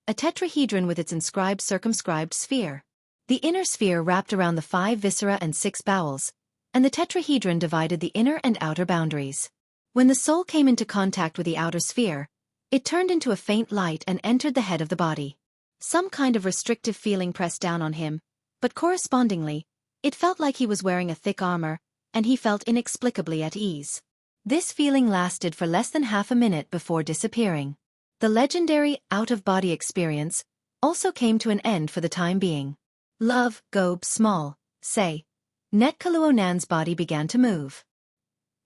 A tetrahedron with its inscribed circumscribed sphere. The inner sphere wrapped around the 5 viscera and 6 bowels, and the tetrahedron divided the inner and outer boundaries. When the soul came into contact with the outer sphere, it turned into a faint light and entered the head of the body. Some kind of restrictive feeling pressed down on him, but correspondingly, it felt like he was wearing a thick armor, and he felt inexplicably at ease. This feeling lasted for less than half a minute before disappearing. The legendary out-of-body experience, also came to an end for the time being. Love, go, small, say. Net Kaluonan's body began to move.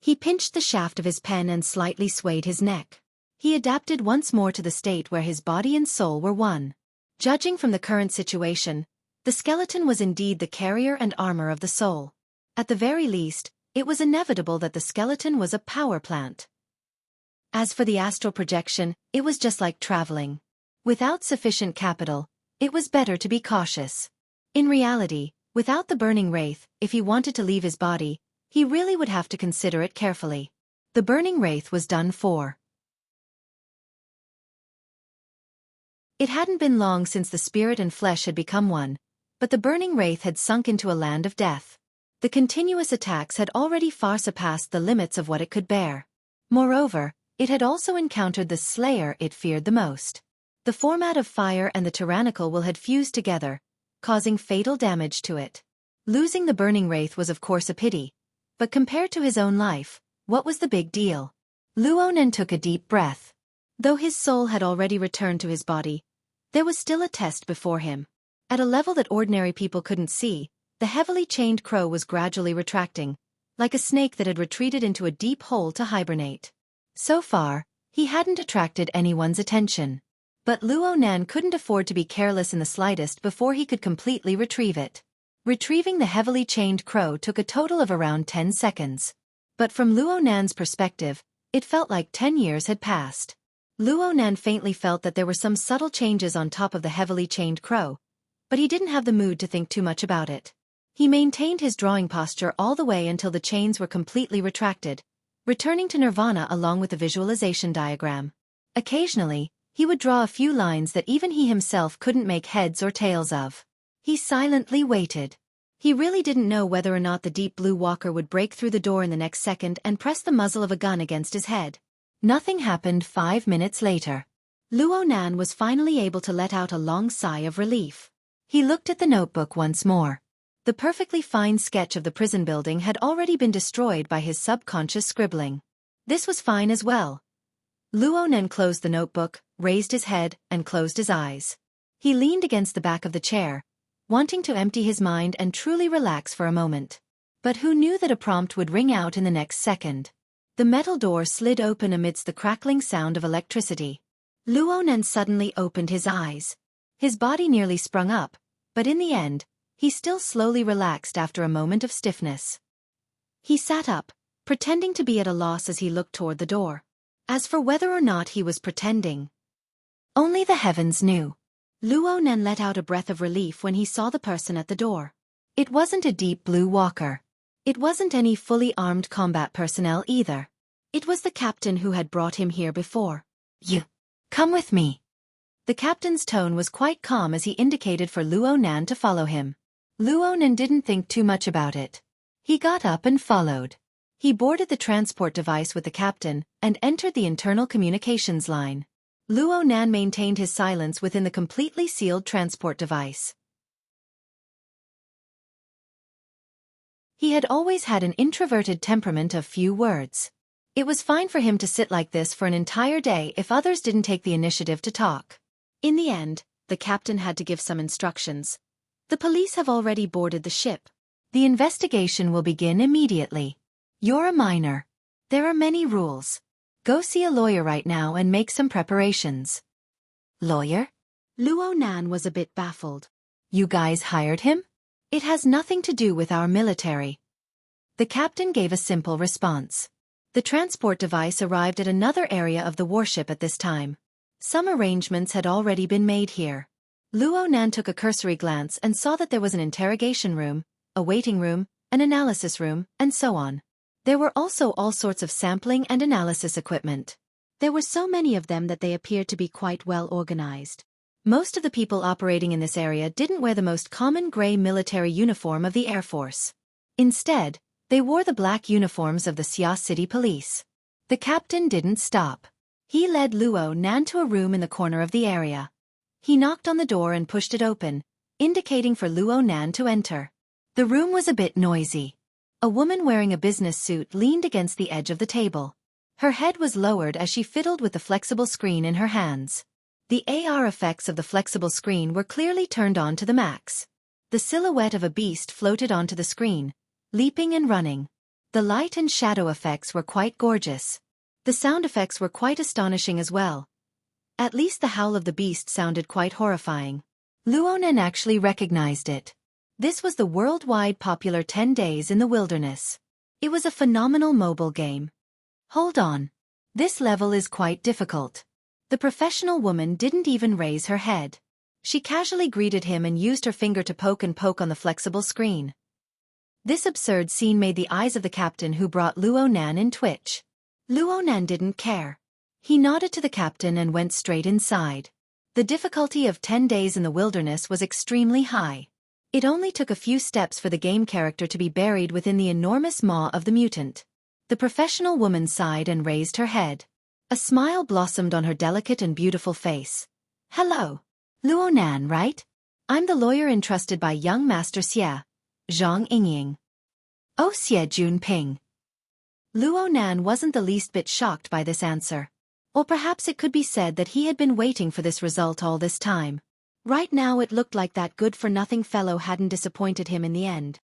He pinched the shaft of his pen and slightly swayed his neck. He adapted once more to the state where his body and soul were one. Judging from the current situation, the skeleton was indeed the carrier and armor of the soul. At the very least, it was inevitable that the skeleton was a power plant. As for the astral projection, it was just like traveling. Without sufficient capital, it was better to be cautious. In reality, without the burning wraith, if he wanted to leave his body, he really would have to consider it carefully. The burning wraith was done for. It hadn't been long since the spirit and flesh had become one, but the burning wraith had sunk into a land of death. The continuous attacks had already far surpassed the limits of what it could bear. Moreover, it had also encountered the slayer it feared the most. The format of fire and the tyrannical will had fused together, causing fatal damage to it. Losing the burning wraith was of course a pity, but compared to his own life, what was the big deal? Luonan took a deep breath. Though his soul had already returned to his body, there was still a test before him. At a level that ordinary people couldn't see, the heavily chained crow was gradually retracting, like a snake that had retreated into a deep hole to hibernate. So far, he hadn't attracted anyone's attention. But Luonan couldn't afford to be careless in the slightest before he could completely retrieve it. Retrieving the heavily chained crow took a total of around 10 seconds. But from Luonan's perspective, it felt like 10 years had passed. Luonan faintly felt that there were some subtle changes on top of the heavily chained crow, but he didn't have the mood to think too much about it. He maintained his drawing posture all the way until the chains were completely retracted, returning to nirvana along with the visualization diagram. Occasionally, he would draw a few lines that even he himself couldn't make heads or tails of. He silently waited. He really didn't know whether or not the deep blue walker would break through the door in the next second and press the muzzle of a gun against his head. Nothing happened 5 minutes later. Luonan was finally able to let out a long sigh of relief. He looked at the notebook once more. The perfectly fine sketch of the prison building had already been destroyed by his subconscious scribbling. This was fine as well. Luonan closed the notebook, raised his head, and closed his eyes. He leaned against the back of the chair, wanting to empty his mind and truly relax for a moment. But who knew that a prompt would ring out in the next second? The metal door slid open amidst the crackling sound of electricity. Luonan suddenly opened his eyes. His body nearly sprung up, but in the end, he still slowly relaxed after a moment of stiffness. He sat up, pretending to be at a loss as he looked toward the door. As for whether or not he was pretending, only the heavens knew. Luonan let out a breath of relief when he saw the person at the door. It wasn't a deep blue walker. It wasn't any fully armed combat personnel either. It was the captain who had brought him here before. "You, come with me." The captain's tone was quite calm as he indicated for Luonan to follow him. Luonan didn't think too much about it. He got up and followed. He boarded the transport device with the captain and entered the internal communications line. Luonan maintained his silence within the completely sealed transport device. He had always had an introverted temperament of few words. It was fine for him to sit like this for an entire day if others didn't take the initiative to talk. In the end, the captain had to give some instructions. The police have already boarded the ship. The investigation will begin immediately. You're a minor. There are many rules. Go see a lawyer right now and make some preparations. Lawyer? Luonan was a bit baffled. You guys hired him? It has nothing to do with our military. The captain gave a simple response. The transport device arrived at another area of the warship at this time. Some arrangements had already been made here. Luonan took a cursory glance and saw that there was an interrogation room, a waiting room, an analysis room, and so on. There were also all sorts of sampling and analysis equipment. There were so many of them that they appeared to be quite well organized. Most of the people operating in this area didn't wear the most common gray military uniform of the Air Force. Instead, they wore the black uniforms of the Xia City Police. The captain didn't stop. He led Luonan to a room in the corner of the area. He knocked on the door and pushed it open, indicating for Luonan to enter. The room was a bit noisy. A woman wearing a business suit leaned against the edge of the table. Her head was lowered as she fiddled with the flexible screen in her hands. The AR effects of the flexible screen were clearly turned on to the max. The silhouette of a beast floated onto the screen, leaping and running. The light and shadow effects were quite gorgeous. The sound effects were quite astonishing as well. At least the howl of the beast sounded quite horrifying. Luonan actually recognized it. This was the worldwide popular 10 Days in the Wilderness. It was a phenomenal mobile game. Hold on. This level is quite difficult. The professional woman didn't even raise her head. She casually greeted him and used her finger to poke on the flexible screen. This absurd scene made the eyes of the captain who brought Luonan in twitch. Luonan didn't care. He nodded to the captain and went straight inside. The difficulty of 10 Days in the Wilderness was extremely high. It only took a few steps for the game character to be buried within the enormous maw of the mutant. The professional woman sighed and raised her head. A smile blossomed on her delicate and beautiful face. Hello. Luonan, right? I'm the lawyer entrusted by young Master Xia, Zhang Yingying. Oh, Xie Junping. Luonan wasn't the least bit shocked by this answer. Or perhaps it could be said that he had been waiting for this result all this time. Right now it looked like that good-for-nothing fellow hadn't disappointed him in the end.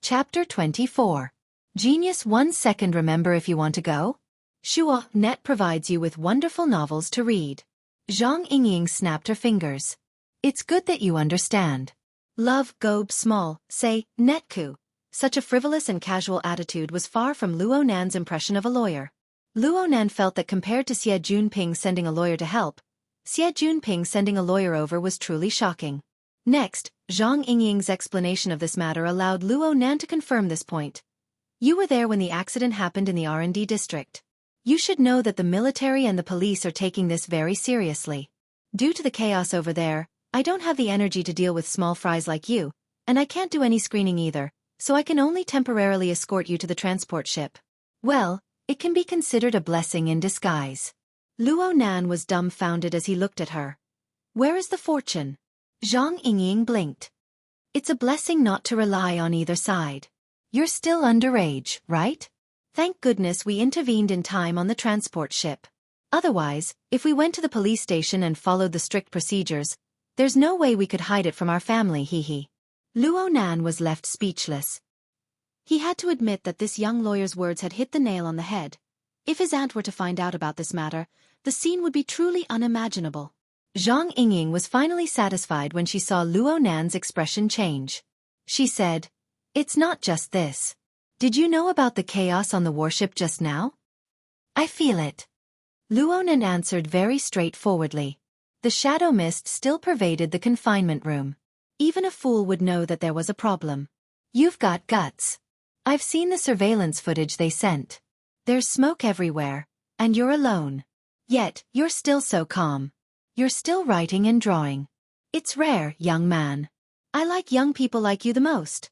Chapter 24. Genius 1 second. Remember if you want to go? Net provides you with wonderful novels to read. Zhang Yingying snapped her fingers. It's good that you understand. Love, Gobe small, say, Netku. Such a frivolous and casual attitude was far from Luonan's impression of a lawyer. Luonan felt that compared to Xie Junping sending a lawyer to help, Xie Junping sending a lawyer over was truly shocking. Next, Zhang Yingying's explanation of this matter allowed Luonan to confirm this point. You were there when the accident happened in the R&D district. You should know that the military and the police are taking this very seriously. Due to the chaos over there, I don't have the energy to deal with small fries like you, and I can't do any screening either, so I can only temporarily escort you to the transport ship. Well, it can be considered a blessing in disguise. Luonan was dumbfounded as he looked at her. Where is the fortune? Zhang Yingying blinked. It's a blessing not to rely on either side. You're still underage, right? Thank goodness we intervened in time on the transport ship. Otherwise, if we went to the police station and followed the strict procedures, there's no way we could hide it from our family, hee. Luonan was left speechless. He had to admit that this young lawyer's words had hit the nail on the head. If his aunt were to find out about this matter, the scene would be truly unimaginable. Zhang Yingying was finally satisfied when she saw Luonan's expression change. She said, It's not just this. Did you know about the chaos on the warship just now? I feel it. Luonan answered very straightforwardly. The shadow mist still pervaded the confinement room. Even a fool would know that there was a problem. You've got guts. I've seen the surveillance footage they sent. There's smoke everywhere, and you're alone. Yet, you're still so calm. You're still writing and drawing. It's rare, young man. I like young people like you the most.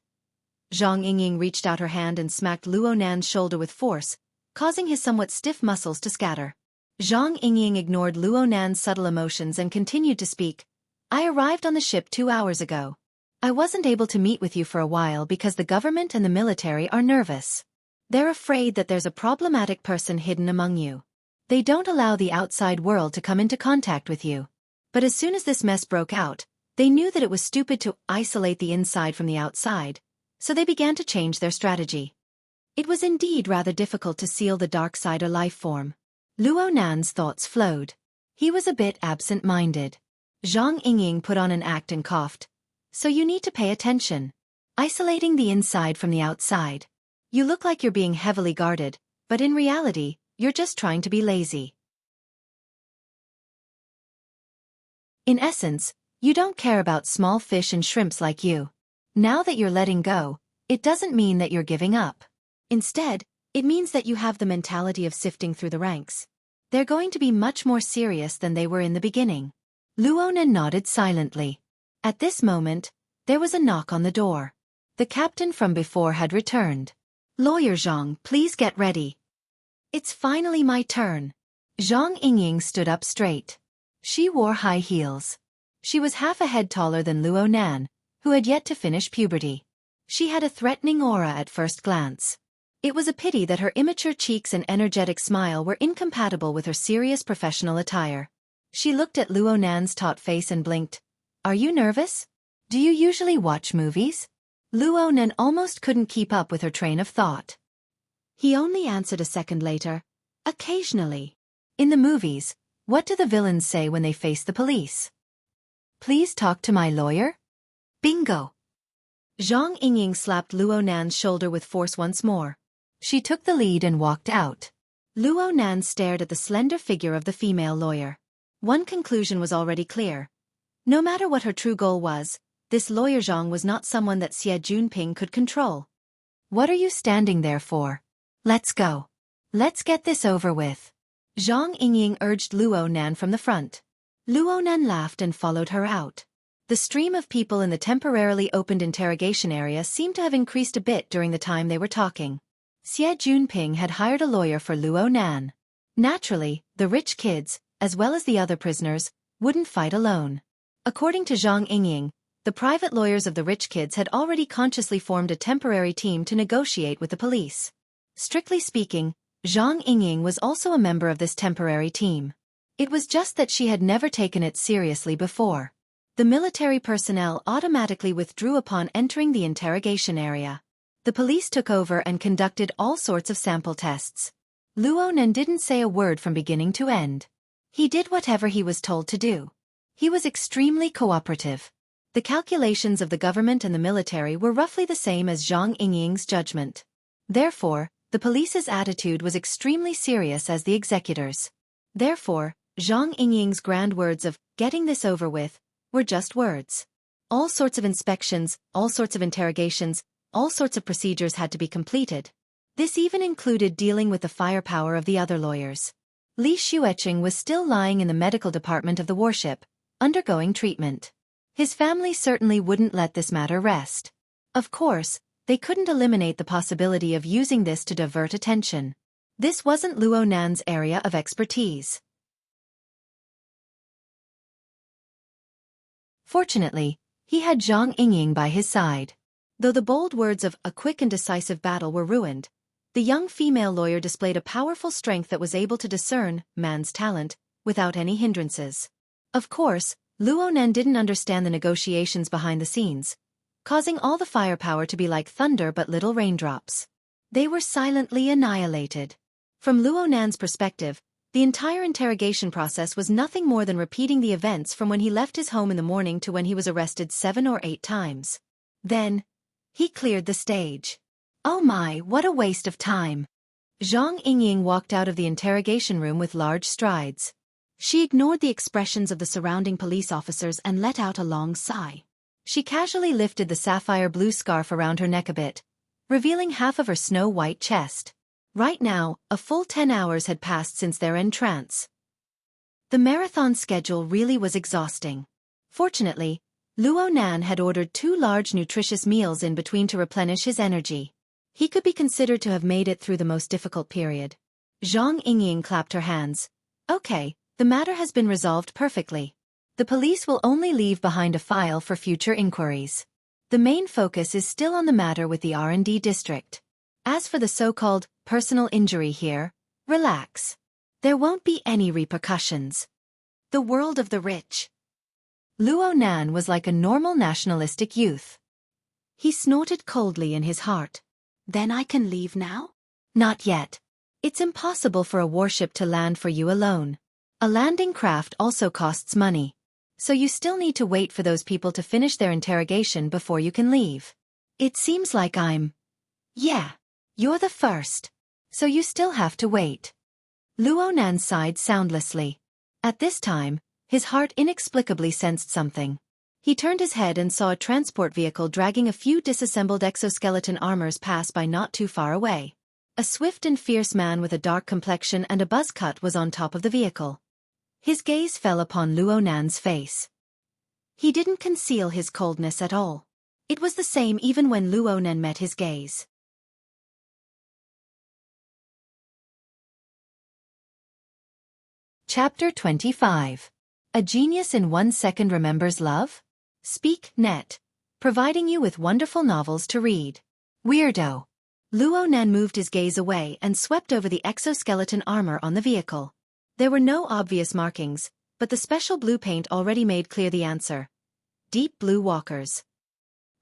Zhang Yingying reached out her hand and smacked Luonan's shoulder with force, causing his somewhat stiff muscles to scatter. Zhang Yingying ignored Luonan's subtle emotions and continued to speak. I arrived on the ship 2 hours ago. I wasn't able to meet with you for a while because the government and the military are nervous. They're afraid that there's a problematic person hidden among you. They don't allow the outside world to come into contact with you. But as soon as this mess broke out, they knew that it was stupid to isolate the inside from the outside, so they began to change their strategy. It was indeed rather difficult to seal the Darksider life form. Luonan's thoughts flowed. He was a bit absent-minded. Zhang Yingying put on an act and coughed. So you need to pay attention. Isolating the inside from the outside. You look like you're being heavily guarded, but in reality, you're just trying to be lazy. In essence, you don't care about small fish and shrimps like you. Now that you're letting go, it doesn't mean that you're giving up. Instead, it means that you have the mentality of sifting through the ranks. They're going to be much more serious than they were in the beginning. Luonan nodded silently. At this moment, there was a knock on the door. The captain from before had returned. Lawyer Zhang, please get ready. It's finally my turn. Zhang Yingying stood up straight. She wore high heels. She was half a head taller than Luonan, who had yet to finish puberty. She had a threatening aura at first glance. It was a pity that her immature cheeks and energetic smile were incompatible with her serious professional attire. She looked at Luo Nan's taut face and blinked. "Are you nervous? Do you usually watch movies?" Luo Nan almost couldn't keep up with her train of thought. He only answered a second later, "Occasionally." "In the movies, what do the villains say when they face the police?" "Please talk to my lawyer?" Bingo! Zhang Yingying slapped Luo Nan's shoulder with force once more. She took the lead and walked out. Luo Nan stared at the slender figure of the female lawyer. One conclusion was already clear. No matter what her true goal was, this lawyer Zhang was not someone that Xie Junping could control. "What are you standing there for? Let's go. Let's get this over with." Zhang Yingying urged Luo Nan from the front. Luo Nan laughed and followed her out. The stream of people in the temporarily opened interrogation area seemed to have increased a bit during the time they were talking. Xie Junping had hired a lawyer for Luo Nan. Naturally, the rich kids, as well as the other prisoners, wouldn't fight alone. According to Zhang Yingying, the private lawyers of the rich kids had already consciously formed a temporary team to negotiate with the police. Strictly speaking, Zhang Yingying was also a member of this temporary team. It was just that she had never taken it seriously before. The military personnel automatically withdrew upon entering the interrogation area. The police took over and conducted all sorts of sample tests. Luo Nan didn't say a word from beginning to end. He did whatever he was told to do. He was extremely cooperative. The calculations of the government and the military were roughly the same as Zhang Yingying's judgment. Therefore, the police's attitude was extremely serious as the executors. Therefore, Zhang Yingying's grand words of, "getting this over with," were just words. All sorts of inspections, all sorts of interrogations, all sorts of procedures had to be completed. This even included dealing with the firepower of the other lawyers. Li Xueqing was still lying in the medical department of the warship, undergoing treatment. His family certainly wouldn't let this matter rest. Of course, they couldn't eliminate the possibility of using this to divert attention. This wasn't Luo Nan's area of expertise. Fortunately, he had Zhang Yingying by his side. Though the bold words of "a quick and decisive battle" were ruined, the young female lawyer displayed a powerful strength that was able to discern man's talent without any hindrances. Of course, Luo Nan didn't understand the negotiations behind the scenes, causing all the firepower to be like thunder but little raindrops. They were silently annihilated. From Luo Nan's perspective, the entire interrogation process was nothing more than repeating the events from when he left his home in the morning to when he was arrested 7 or 8 times. Then, he cleared the stage. Oh my, what a waste of time. Zhang Yingying walked out of the interrogation room with large strides. She ignored the expressions of the surrounding police officers and let out a long sigh. She casually lifted the sapphire blue scarf around her neck a bit, revealing half of her snow-white chest. Right now, a full 10 hours had passed since their entrance. The marathon schedule really was exhausting. Fortunately, Luo Nan had ordered 2 large nutritious meals in between to replenish his energy. He could be considered to have made it through the most difficult period. Zhang Yingying clapped her hands. Okay, the matter has been resolved perfectly. The police will only leave behind a file for future inquiries. The main focus is still on the matter with the R&D district. As for the so-called personal injury here, relax. There won't be any repercussions. The world of the rich. Luo Nan was like a normal nationalistic youth. He snorted coldly in his heart. Then I can leave now? Not yet. It's impossible for a warship to land for you alone. A landing craft also costs money. So you still need to wait for those people to finish their interrogation before you can leave. It seems like Yeah, you're the first. So you still have to wait. Luo Nan sighed soundlessly. At this time, his heart inexplicably sensed something. He turned his head and saw a transport vehicle dragging a few disassembled exoskeleton armors pass by not too far away. A swift and fierce man with a dark complexion and a buzz cut was on top of the vehicle. His gaze fell upon Luo Nan's face. He didn't conceal his coldness at all. It was the same even when Luo Nan met his gaze. Chapter 25. A Genius in 1 Second Remembers Love? Speak Net, providing you with wonderful novels to read. Weirdo. Luo Nan moved his gaze away and swept over the exoskeleton armor on the vehicle. There were no obvious markings, but the special blue paint already made clear the answer. Deep blue walkers.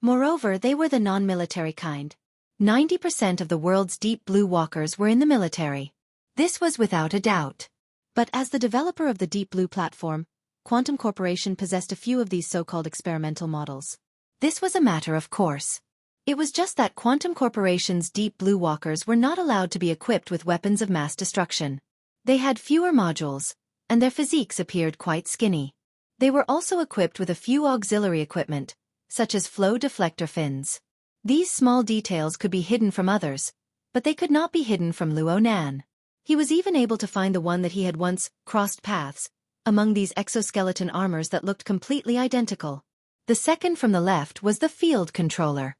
Moreover, they were the non-military kind. 90% of the world's deep blue walkers were in the military. This was without a doubt. But as the developer of the Deep Blue platform, Quantum Corporation possessed a few of these so-called experimental models. This was a matter of course. It was just that Quantum Corporation's Deep Blue walkers were not allowed to be equipped with weapons of mass destruction. They had fewer modules, and their physiques appeared quite skinny. They were also equipped with a few auxiliary equipment, such as flow deflector fins. These small details could be hidden from others, but they could not be hidden from Luo Nan. He was even able to find the one that he had once crossed paths among these exoskeleton armors that looked completely identical. The second from the left was the field controller.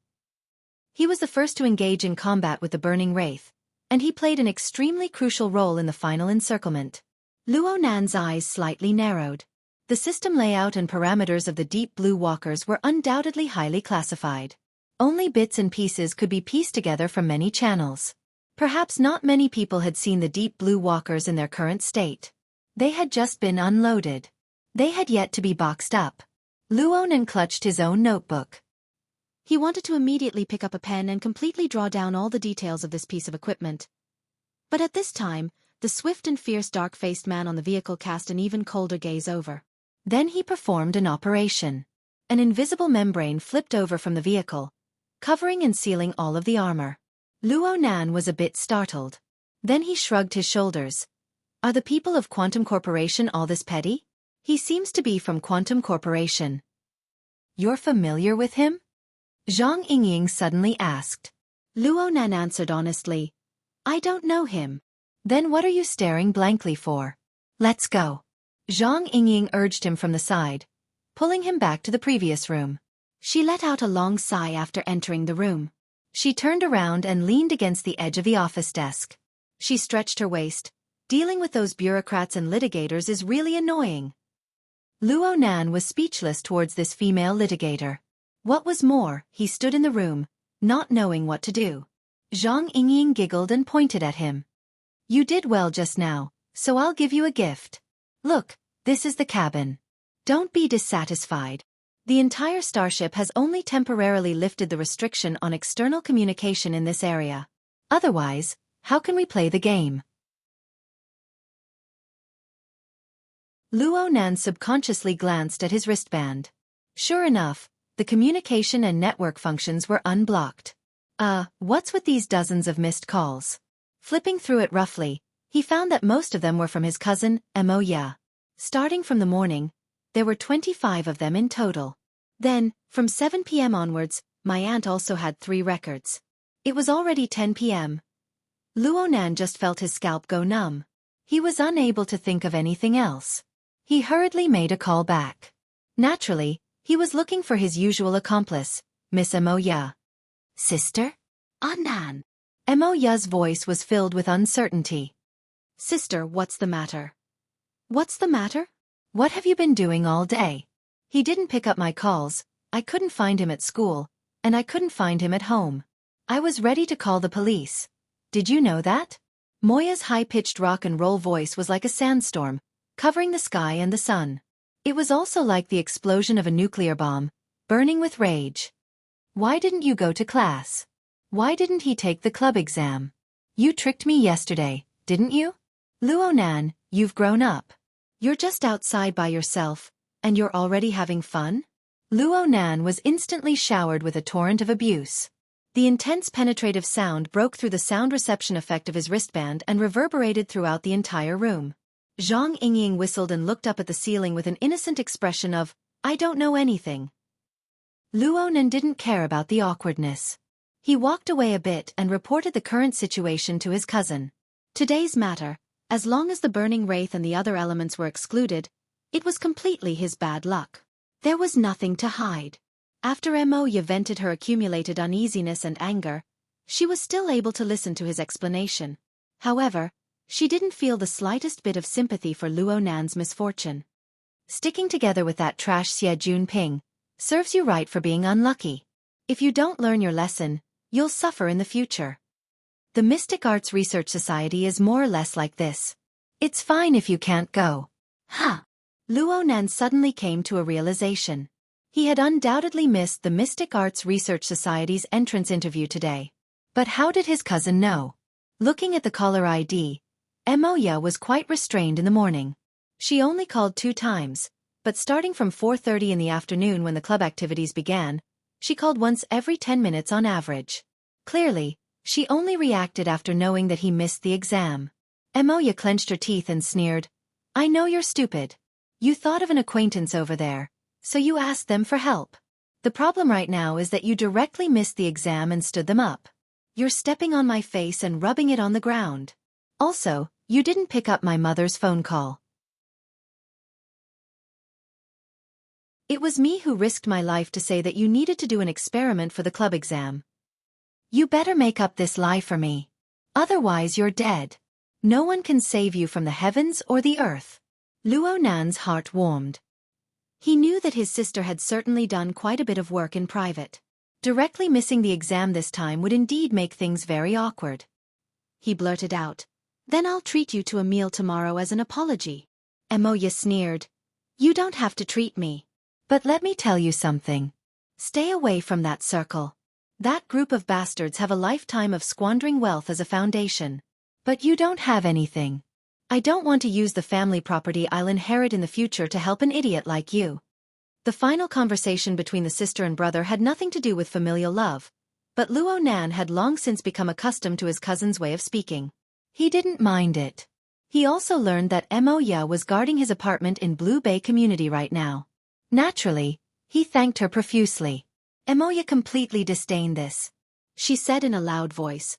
He was the first to engage in combat with the burning wraith, and he played an extremely crucial role in the final encirclement. Luo Nan's eyes slightly narrowed. The system layout and parameters of the Deep Blue walkers were undoubtedly highly classified. Only bits and pieces could be pieced together from many channels. Perhaps not many people had seen the Deep Blue walkers in their current state. They had just been unloaded. They had yet to be boxed up. Luo Nan clutched his own notebook. He wanted to immediately pick up a pen and completely draw down all the details of this piece of equipment. But at this time, the swift and fierce dark-faced man on the vehicle cast an even colder gaze over. Then he performed an operation. An invisible membrane flipped over from the vehicle, covering and sealing all of the armor. Luo Nan was a bit startled. Then he shrugged his shoulders. Are the people of Quantum Corporation all this petty? He seems to be from Quantum Corporation. You're familiar with him? Zhang Yingying suddenly asked. Luo Nan answered honestly. I don't know him. Then what are you staring blankly for? Let's go. Zhang Yingying urged him from the side, pulling him back to the previous room. She let out a long sigh after entering the room. She turned around and leaned against the edge of the office desk. She stretched her waist. Dealing with those bureaucrats and litigators is really annoying. Luo Nan was speechless towards this female litigator. What was more, he stood in the room, not knowing what to do. Zhang Yingying giggled and pointed at him. You did well just now, so I'll give you a gift. Look, this is the cabin. Don't be dissatisfied. The entire starship has only temporarily lifted the restriction on external communication in this area. Otherwise, how can we play the game? Luo Nan subconsciously glanced at his wristband. Sure enough, the communication and network functions were unblocked. What's with these dozens of missed calls? Flipping through it roughly, he found that most of them were from his cousin, Mo Ya. Starting from the morning, there were 25 of them in total. Then, from 7 p.m. onwards, my aunt also had 3 records. It was already 10 p.m. Luo Nan just felt his scalp go numb. He was unable to think of anything else. He hurriedly made a call back. Naturally, he was looking for his usual accomplice, Miss Mo Ya. Sister? Nan. Mo Ya's voice was filled with uncertainty. Sister, what's the matter? What's the matter? What have you been doing all day? He didn't pick up my calls, I couldn't find him at school, and I couldn't find him at home. I was ready to call the police. Did you know that? Moya's high-pitched rock and roll voice was like a sandstorm, covering the sky and the sun. It was also like the explosion of a nuclear bomb, burning with rage. Why didn't you go to class? Why didn't he take the club exam? You tricked me yesterday, didn't you? Luo Nan, you've grown up. You're just outside by yourself, and you're already having fun? Luo Nan was instantly showered with a torrent of abuse. The intense penetrative sound broke through the sound reception effect of his wristband and reverberated throughout the entire room. Zhang Yingying whistled and looked up at the ceiling with an innocent expression of, I don't know anything. Luo Nan didn't care about the awkwardness. He walked away a bit and reported the current situation to his cousin. Today's matter, as long as the burning wraith and the other elements were excluded, it was completely his bad luck. There was nothing to hide. After Mo Ya vented her accumulated uneasiness and anger, she was still able to listen to his explanation. However, she didn't feel the slightest bit of sympathy for Luo Nan's misfortune. Sticking together with that trash Xie Junping serves you right for being unlucky. If you don't learn your lesson, you'll suffer in the future. The Mystic Arts Research Society is more or less like this. It's fine if you can't go. Huh. Luo Nan suddenly came to a realization. He had undoubtedly missed the Mystic Arts Research Society's entrance interview today. But how did his cousin know? Looking at the caller ID, Moya was quite restrained in the morning. She only called 2 times, but starting from 4:30 in the afternoon when the club activities began, she called once every 10 minutes on average. Clearly, she only reacted after knowing that he missed the exam. Moya clenched her teeth and sneered, "I know you're stupid. You thought of an acquaintance over there, so you asked them for help. The problem right now is that you directly missed the exam and stood them up. You're stepping on my face and rubbing it on the ground. Also, you didn't pick up my mother's phone call. It was me who risked my life to say that you needed to do an experiment for the club exam. You better make up this lie for me. Otherwise you're dead. No one can save you from the heavens or the earth." Luo Nan's heart warmed. He knew that his sister had certainly done quite a bit of work in private. Directly missing the exam this time would indeed make things very awkward. He blurted out, "Then I'll treat you to a meal tomorrow as an apology." Moya sneered, "You don't have to treat me. But let me tell you something. Stay away from that circle. That group of bastards have a lifetime of squandering wealth as a foundation. But you don't have anything. I don't want to use the family property I'll inherit in the future to help an idiot like you." The final conversation between the sister and brother had nothing to do with familial love, but Luo Nan had long since become accustomed to his cousin's way of speaking. He didn't mind it. He also learned that Moya was guarding his apartment in Blue Bay Community right now. Naturally, he thanked her profusely. Moya completely disdained this. She said in a loud voice,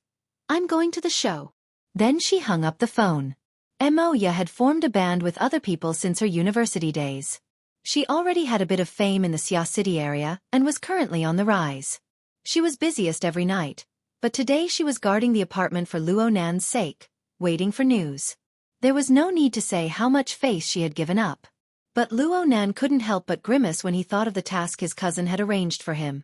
"I'm going to the show." Then she hung up the phone. Moya had formed a band with other people since her university days. She already had a bit of fame in the Xia City area and was currently on the rise. She was busiest every night, but today she was guarding the apartment for Luo Nan's sake, waiting for news. There was no need to say how much face she had given up. But Luo Nan couldn't help but grimace when he thought of the task his cousin had arranged for him.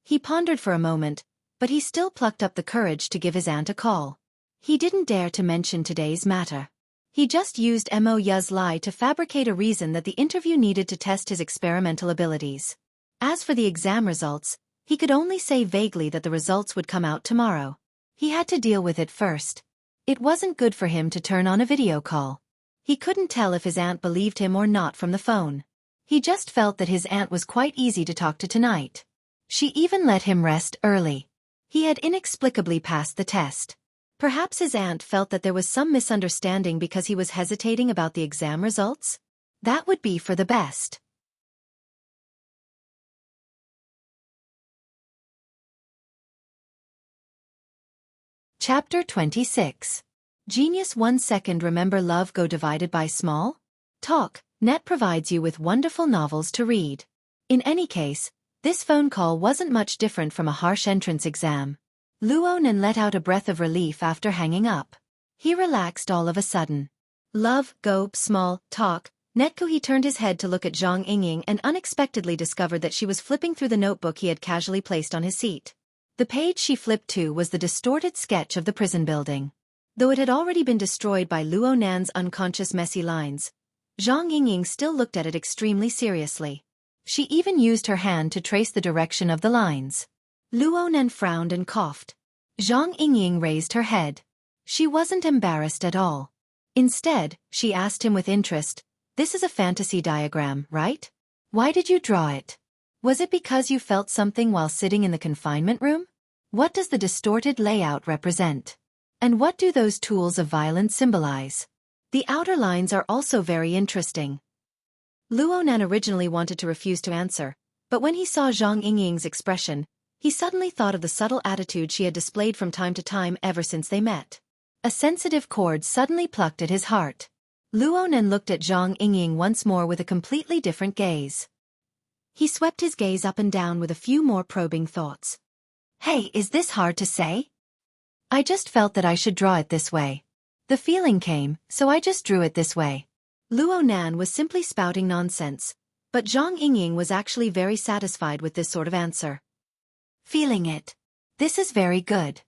He pondered for a moment, but he still plucked up the courage to give his aunt a call. He didn't dare to mention today's matter. He just used Moya's lie to fabricate a reason that the interview needed to test his experimental abilities. As for the exam results, he could only say vaguely that the results would come out tomorrow. He had to deal with it first. It wasn't good for him to turn on a video call. He couldn't tell if his aunt believed him or not from the phone. He just felt that his aunt was quite easy to talk to tonight. She even let him rest early. He had inexplicably passed the test. Perhaps his aunt felt that there was some misunderstanding because he was hesitating about the exam results? That would be for the best. Chapter 26. Genius 1 second. Remember love go divided by small? Talk. Net provides you with wonderful novels to read. In any case, this phone call wasn't much different from a harsh entrance exam. Luo Nan let out a breath of relief after hanging up. He relaxed all of a sudden. Love, go, small, talk. Netko. He turned his head to look at Zhang Yingying and unexpectedly discovered that she was flipping through the notebook he had casually placed on his seat. The page she flipped to was the distorted sketch of the prison building. Though it had already been destroyed by Luo Nan's unconscious messy lines, Zhang Yingying still looked at it extremely seriously. She even used her hand to trace the direction of the lines. Luo Nan frowned and coughed. Zhang Yingying raised her head. She wasn't embarrassed at all. Instead, she asked him with interest, "This is a fantasy diagram, right? Why did you draw it? Was it because you felt something while sitting in the confinement room? What does the distorted layout represent? And what do those tools of violence symbolize? The outer lines are also very interesting." Luo Nan originally wanted to refuse to answer, but when he saw Zhang Yingying's expression, he suddenly thought of the subtle attitude she had displayed from time to time ever since they met. A sensitive chord suddenly plucked at his heart. Luo Nan looked at Zhang Yingying once more with a completely different gaze. He swept his gaze up and down with a few more probing thoughts. "Hey, is this hard to say? I just felt that I should draw it this way. The feeling came, so I just drew it this way." Luo Nan was simply spouting nonsense, but Zhang Yingying was actually very satisfied with this sort of answer. "Feeling it. This is very good."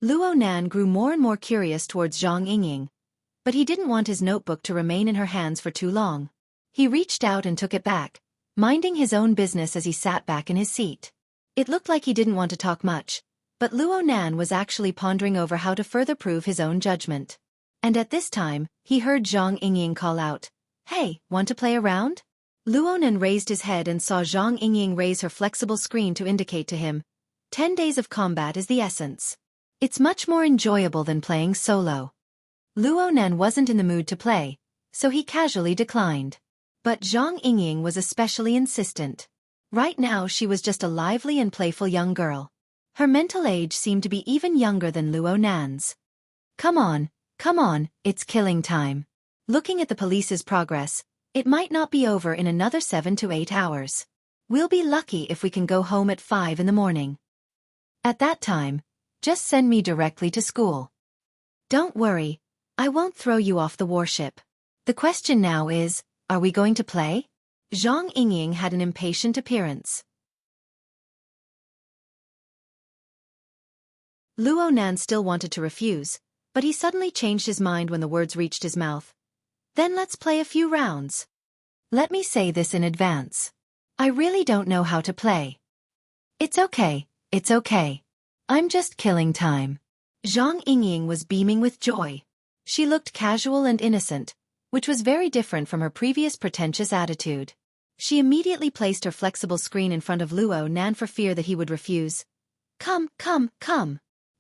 Luo Nan grew more and more curious towards Zhang Yingying, but he didn't want his notebook to remain in her hands for too long. He reached out and took it back, minding his own business as he sat back in his seat. It looked like he didn't want to talk much, but Luo Nan was actually pondering over how to further prove his own judgment. And at this time, he heard Zhang Yingying call out, "Hey, want to play around?" Luo Nan raised his head and saw Zhang Yingying raise her flexible screen to indicate to him, 10 days of combat is the essence. It's much more enjoyable than playing solo. Luo Nan wasn't in the mood to play, so he casually declined. But Zhang Yingying was especially insistent. Right now she was just a lively and playful young girl. Her mental age seemed to be even younger than Luo Nan's. Come on, it's killing time. Looking at the police's progress, it might not be over in another 7 to 8 hours. We'll be lucky if we can go home at 5 in the morning. At that time, just send me directly to school. Don't worry, I won't throw you off the warship. The question now is, are we going to play? Zhang Yingying had an impatient appearance. Luo Nan still wanted to refuse, but he suddenly changed his mind when the words reached his mouth. Then let's play a few rounds. Let me say this in advance. I really don't know how to play. It's okay. I'm just killing time. Zhang Yingying was beaming with joy. She looked casual and innocent, which was very different from her previous pretentious attitude. She immediately placed her flexible screen in front of Luo Nan for fear that he would refuse. Come.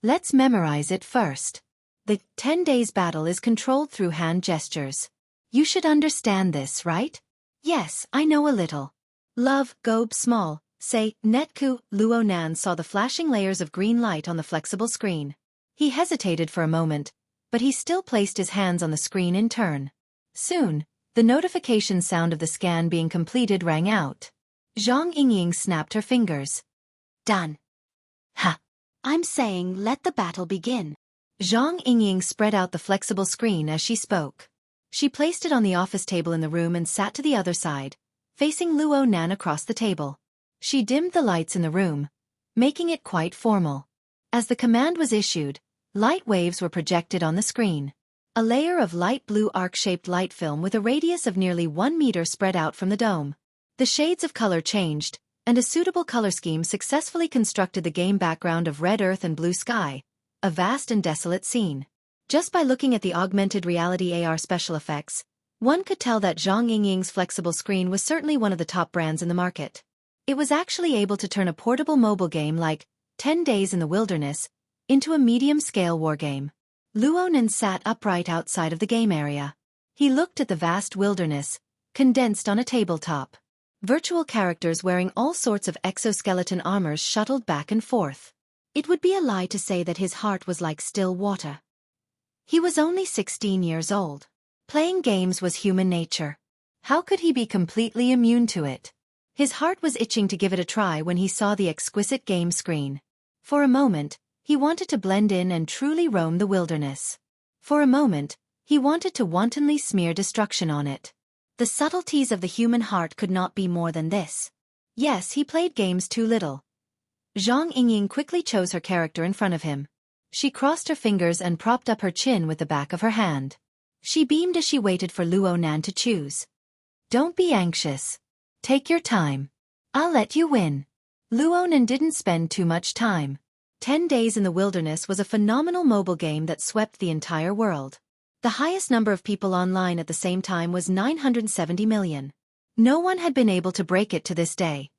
Let's memorize it first. The 10 days battle is controlled through hand gestures. You should understand this, right? Yes, I know a little. Love, gob small, say, netku. Luo Nan saw the flashing layers of green light on the flexible screen. He hesitated for a moment, but he still placed his hands on the screen in turn. Soon, the notification sound of the scan being completed rang out. Zhang Yingying snapped her fingers. Done. Ha! I'm saying let the battle begin. Zhang Yingying spread out the flexible screen as she spoke. She placed it on the office table in the room and sat to the other side, facing Luo Nan across the table. She dimmed the lights in the room, making it quite formal. As the command was issued, light waves were projected on the screen. A layer of light blue arc-shaped light film with a radius of nearly 1 meter spread out from the dome. The shades of color changed, and a suitable color scheme successfully constructed the game background of red earth and blue sky, a vast and desolate scene. Just by looking at the augmented reality AR special effects, one could tell that Zhang Yingying's flexible screen was certainly one of the top brands in the market. It was actually able to turn a portable mobile game like 10 Days in the Wilderness into a medium-scale wargame. Luo Nan sat upright outside of the game area. He looked at the vast wilderness, condensed on a tabletop. Virtual characters wearing all sorts of exoskeleton armors shuttled back and forth. It would be a lie to say that his heart was like still water. He was only 16 years old. Playing games was human nature. How could he be completely immune to it? His heart was itching to give it a try when he saw the exquisite game screen. For a moment, he wanted to blend in and truly roam the wilderness. For a moment, he wanted to wantonly smear destruction on it. The subtleties of the human heart could not be more than this. Yes, he played games too little. Zhang Yingying quickly chose her character in front of him. She crossed her fingers and propped up her chin with the back of her hand. She beamed as she waited for Luo Nan to choose. Don't be anxious. Take your time. I'll let you win. Luo Nan didn't spend too much time. 10 Days in the Wilderness was a phenomenal mobile game that swept the entire world. The highest number of people online at the same time was 970 million. No one had been able to break it to this day.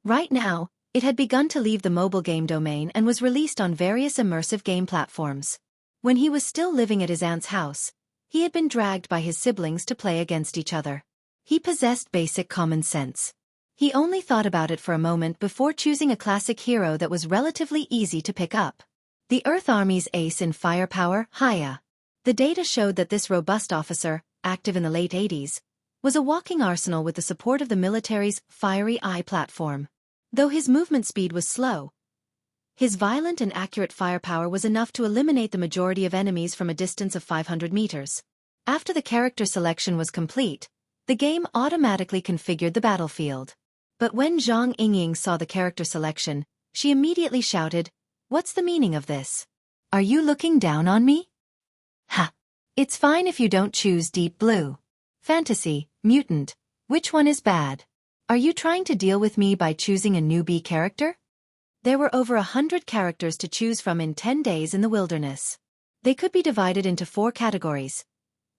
Right now, it had begun to leave the mobile game domain and was released on various immersive game platforms. When he was still living at his aunt's house, he had been dragged by his siblings to play against each other. He possessed basic common sense. He only thought about it for a moment before choosing a classic hero that was relatively easy to pick up. The Earth Army's ace in firepower, Haya. The data showed that this robust officer, active in the late 80s, was a walking arsenal with the support of the military's Fiery Eye platform. Though his movement speed was slow, his violent and accurate firepower was enough to eliminate the majority of enemies from a distance of 500 meters. After the character selection was complete, the game automatically configured the battlefield. But when Zhang Yingying saw the character selection, She immediately shouted, "What's the meaning of this? Are you looking down on me?" Ha! It's fine if you don't choose deep blue. Fantasy, mutant, which one is bad? Are you trying to deal with me by choosing a newbie character? There were over 100 characters to choose from in 10 days in the wilderness. They could be divided into 4 categories: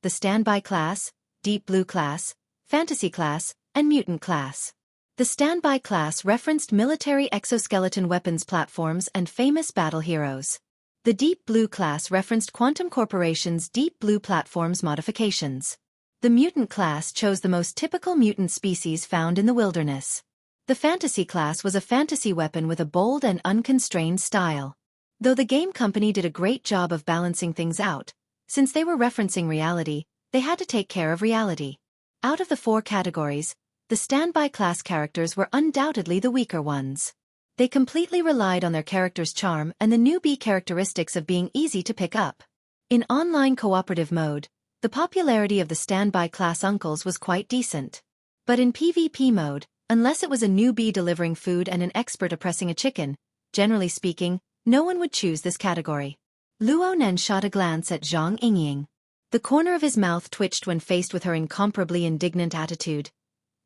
the standby class, deep blue class, fantasy class, and mutant class. The standby class referenced military exoskeleton weapons platforms and famous battle heroes. The deep blue class referenced Quantum Corporation's deep blue platforms modifications. The mutant class chose the most typical mutant species found in the wilderness. The fantasy class was a fantasy weapon with a bold and unconstrained style. Though the game company did a great job of balancing things out, since they were referencing reality, they had to take care of reality. Out of the 4 categories, the standby class characters were undoubtedly the weaker ones. They completely relied on their character's charm and the newbie characteristics of being easy to pick up. In online cooperative mode, the popularity of the standby class uncles was quite decent. But in PvP mode, unless it was a newbie delivering food and an expert oppressing a chicken, generally speaking, no one would choose this category. Luo Nen shot a glance at Zhang Yingying. The corner of his mouth twitched when faced with her incomparably indignant attitude.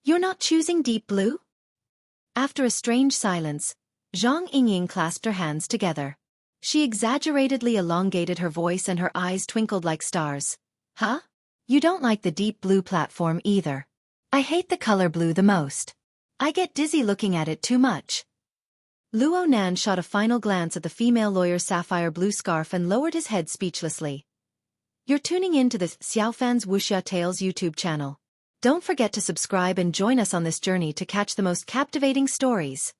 "You're not choosing deep blue?" After a strange silence, Zhang Yingying clasped her hands together. She exaggeratedly elongated her voice and her eyes twinkled like stars. "Huh? You don't like the deep blue platform either. I hate the color blue the most. I get dizzy looking at it too much." Luo Nan shot a final glance at the female lawyer's sapphire blue scarf and lowered his head speechlessly. You're tuning in to the Xiaofan's Wuxia Tales YouTube channel. Don't forget to subscribe and join us on this journey to catch the most captivating stories.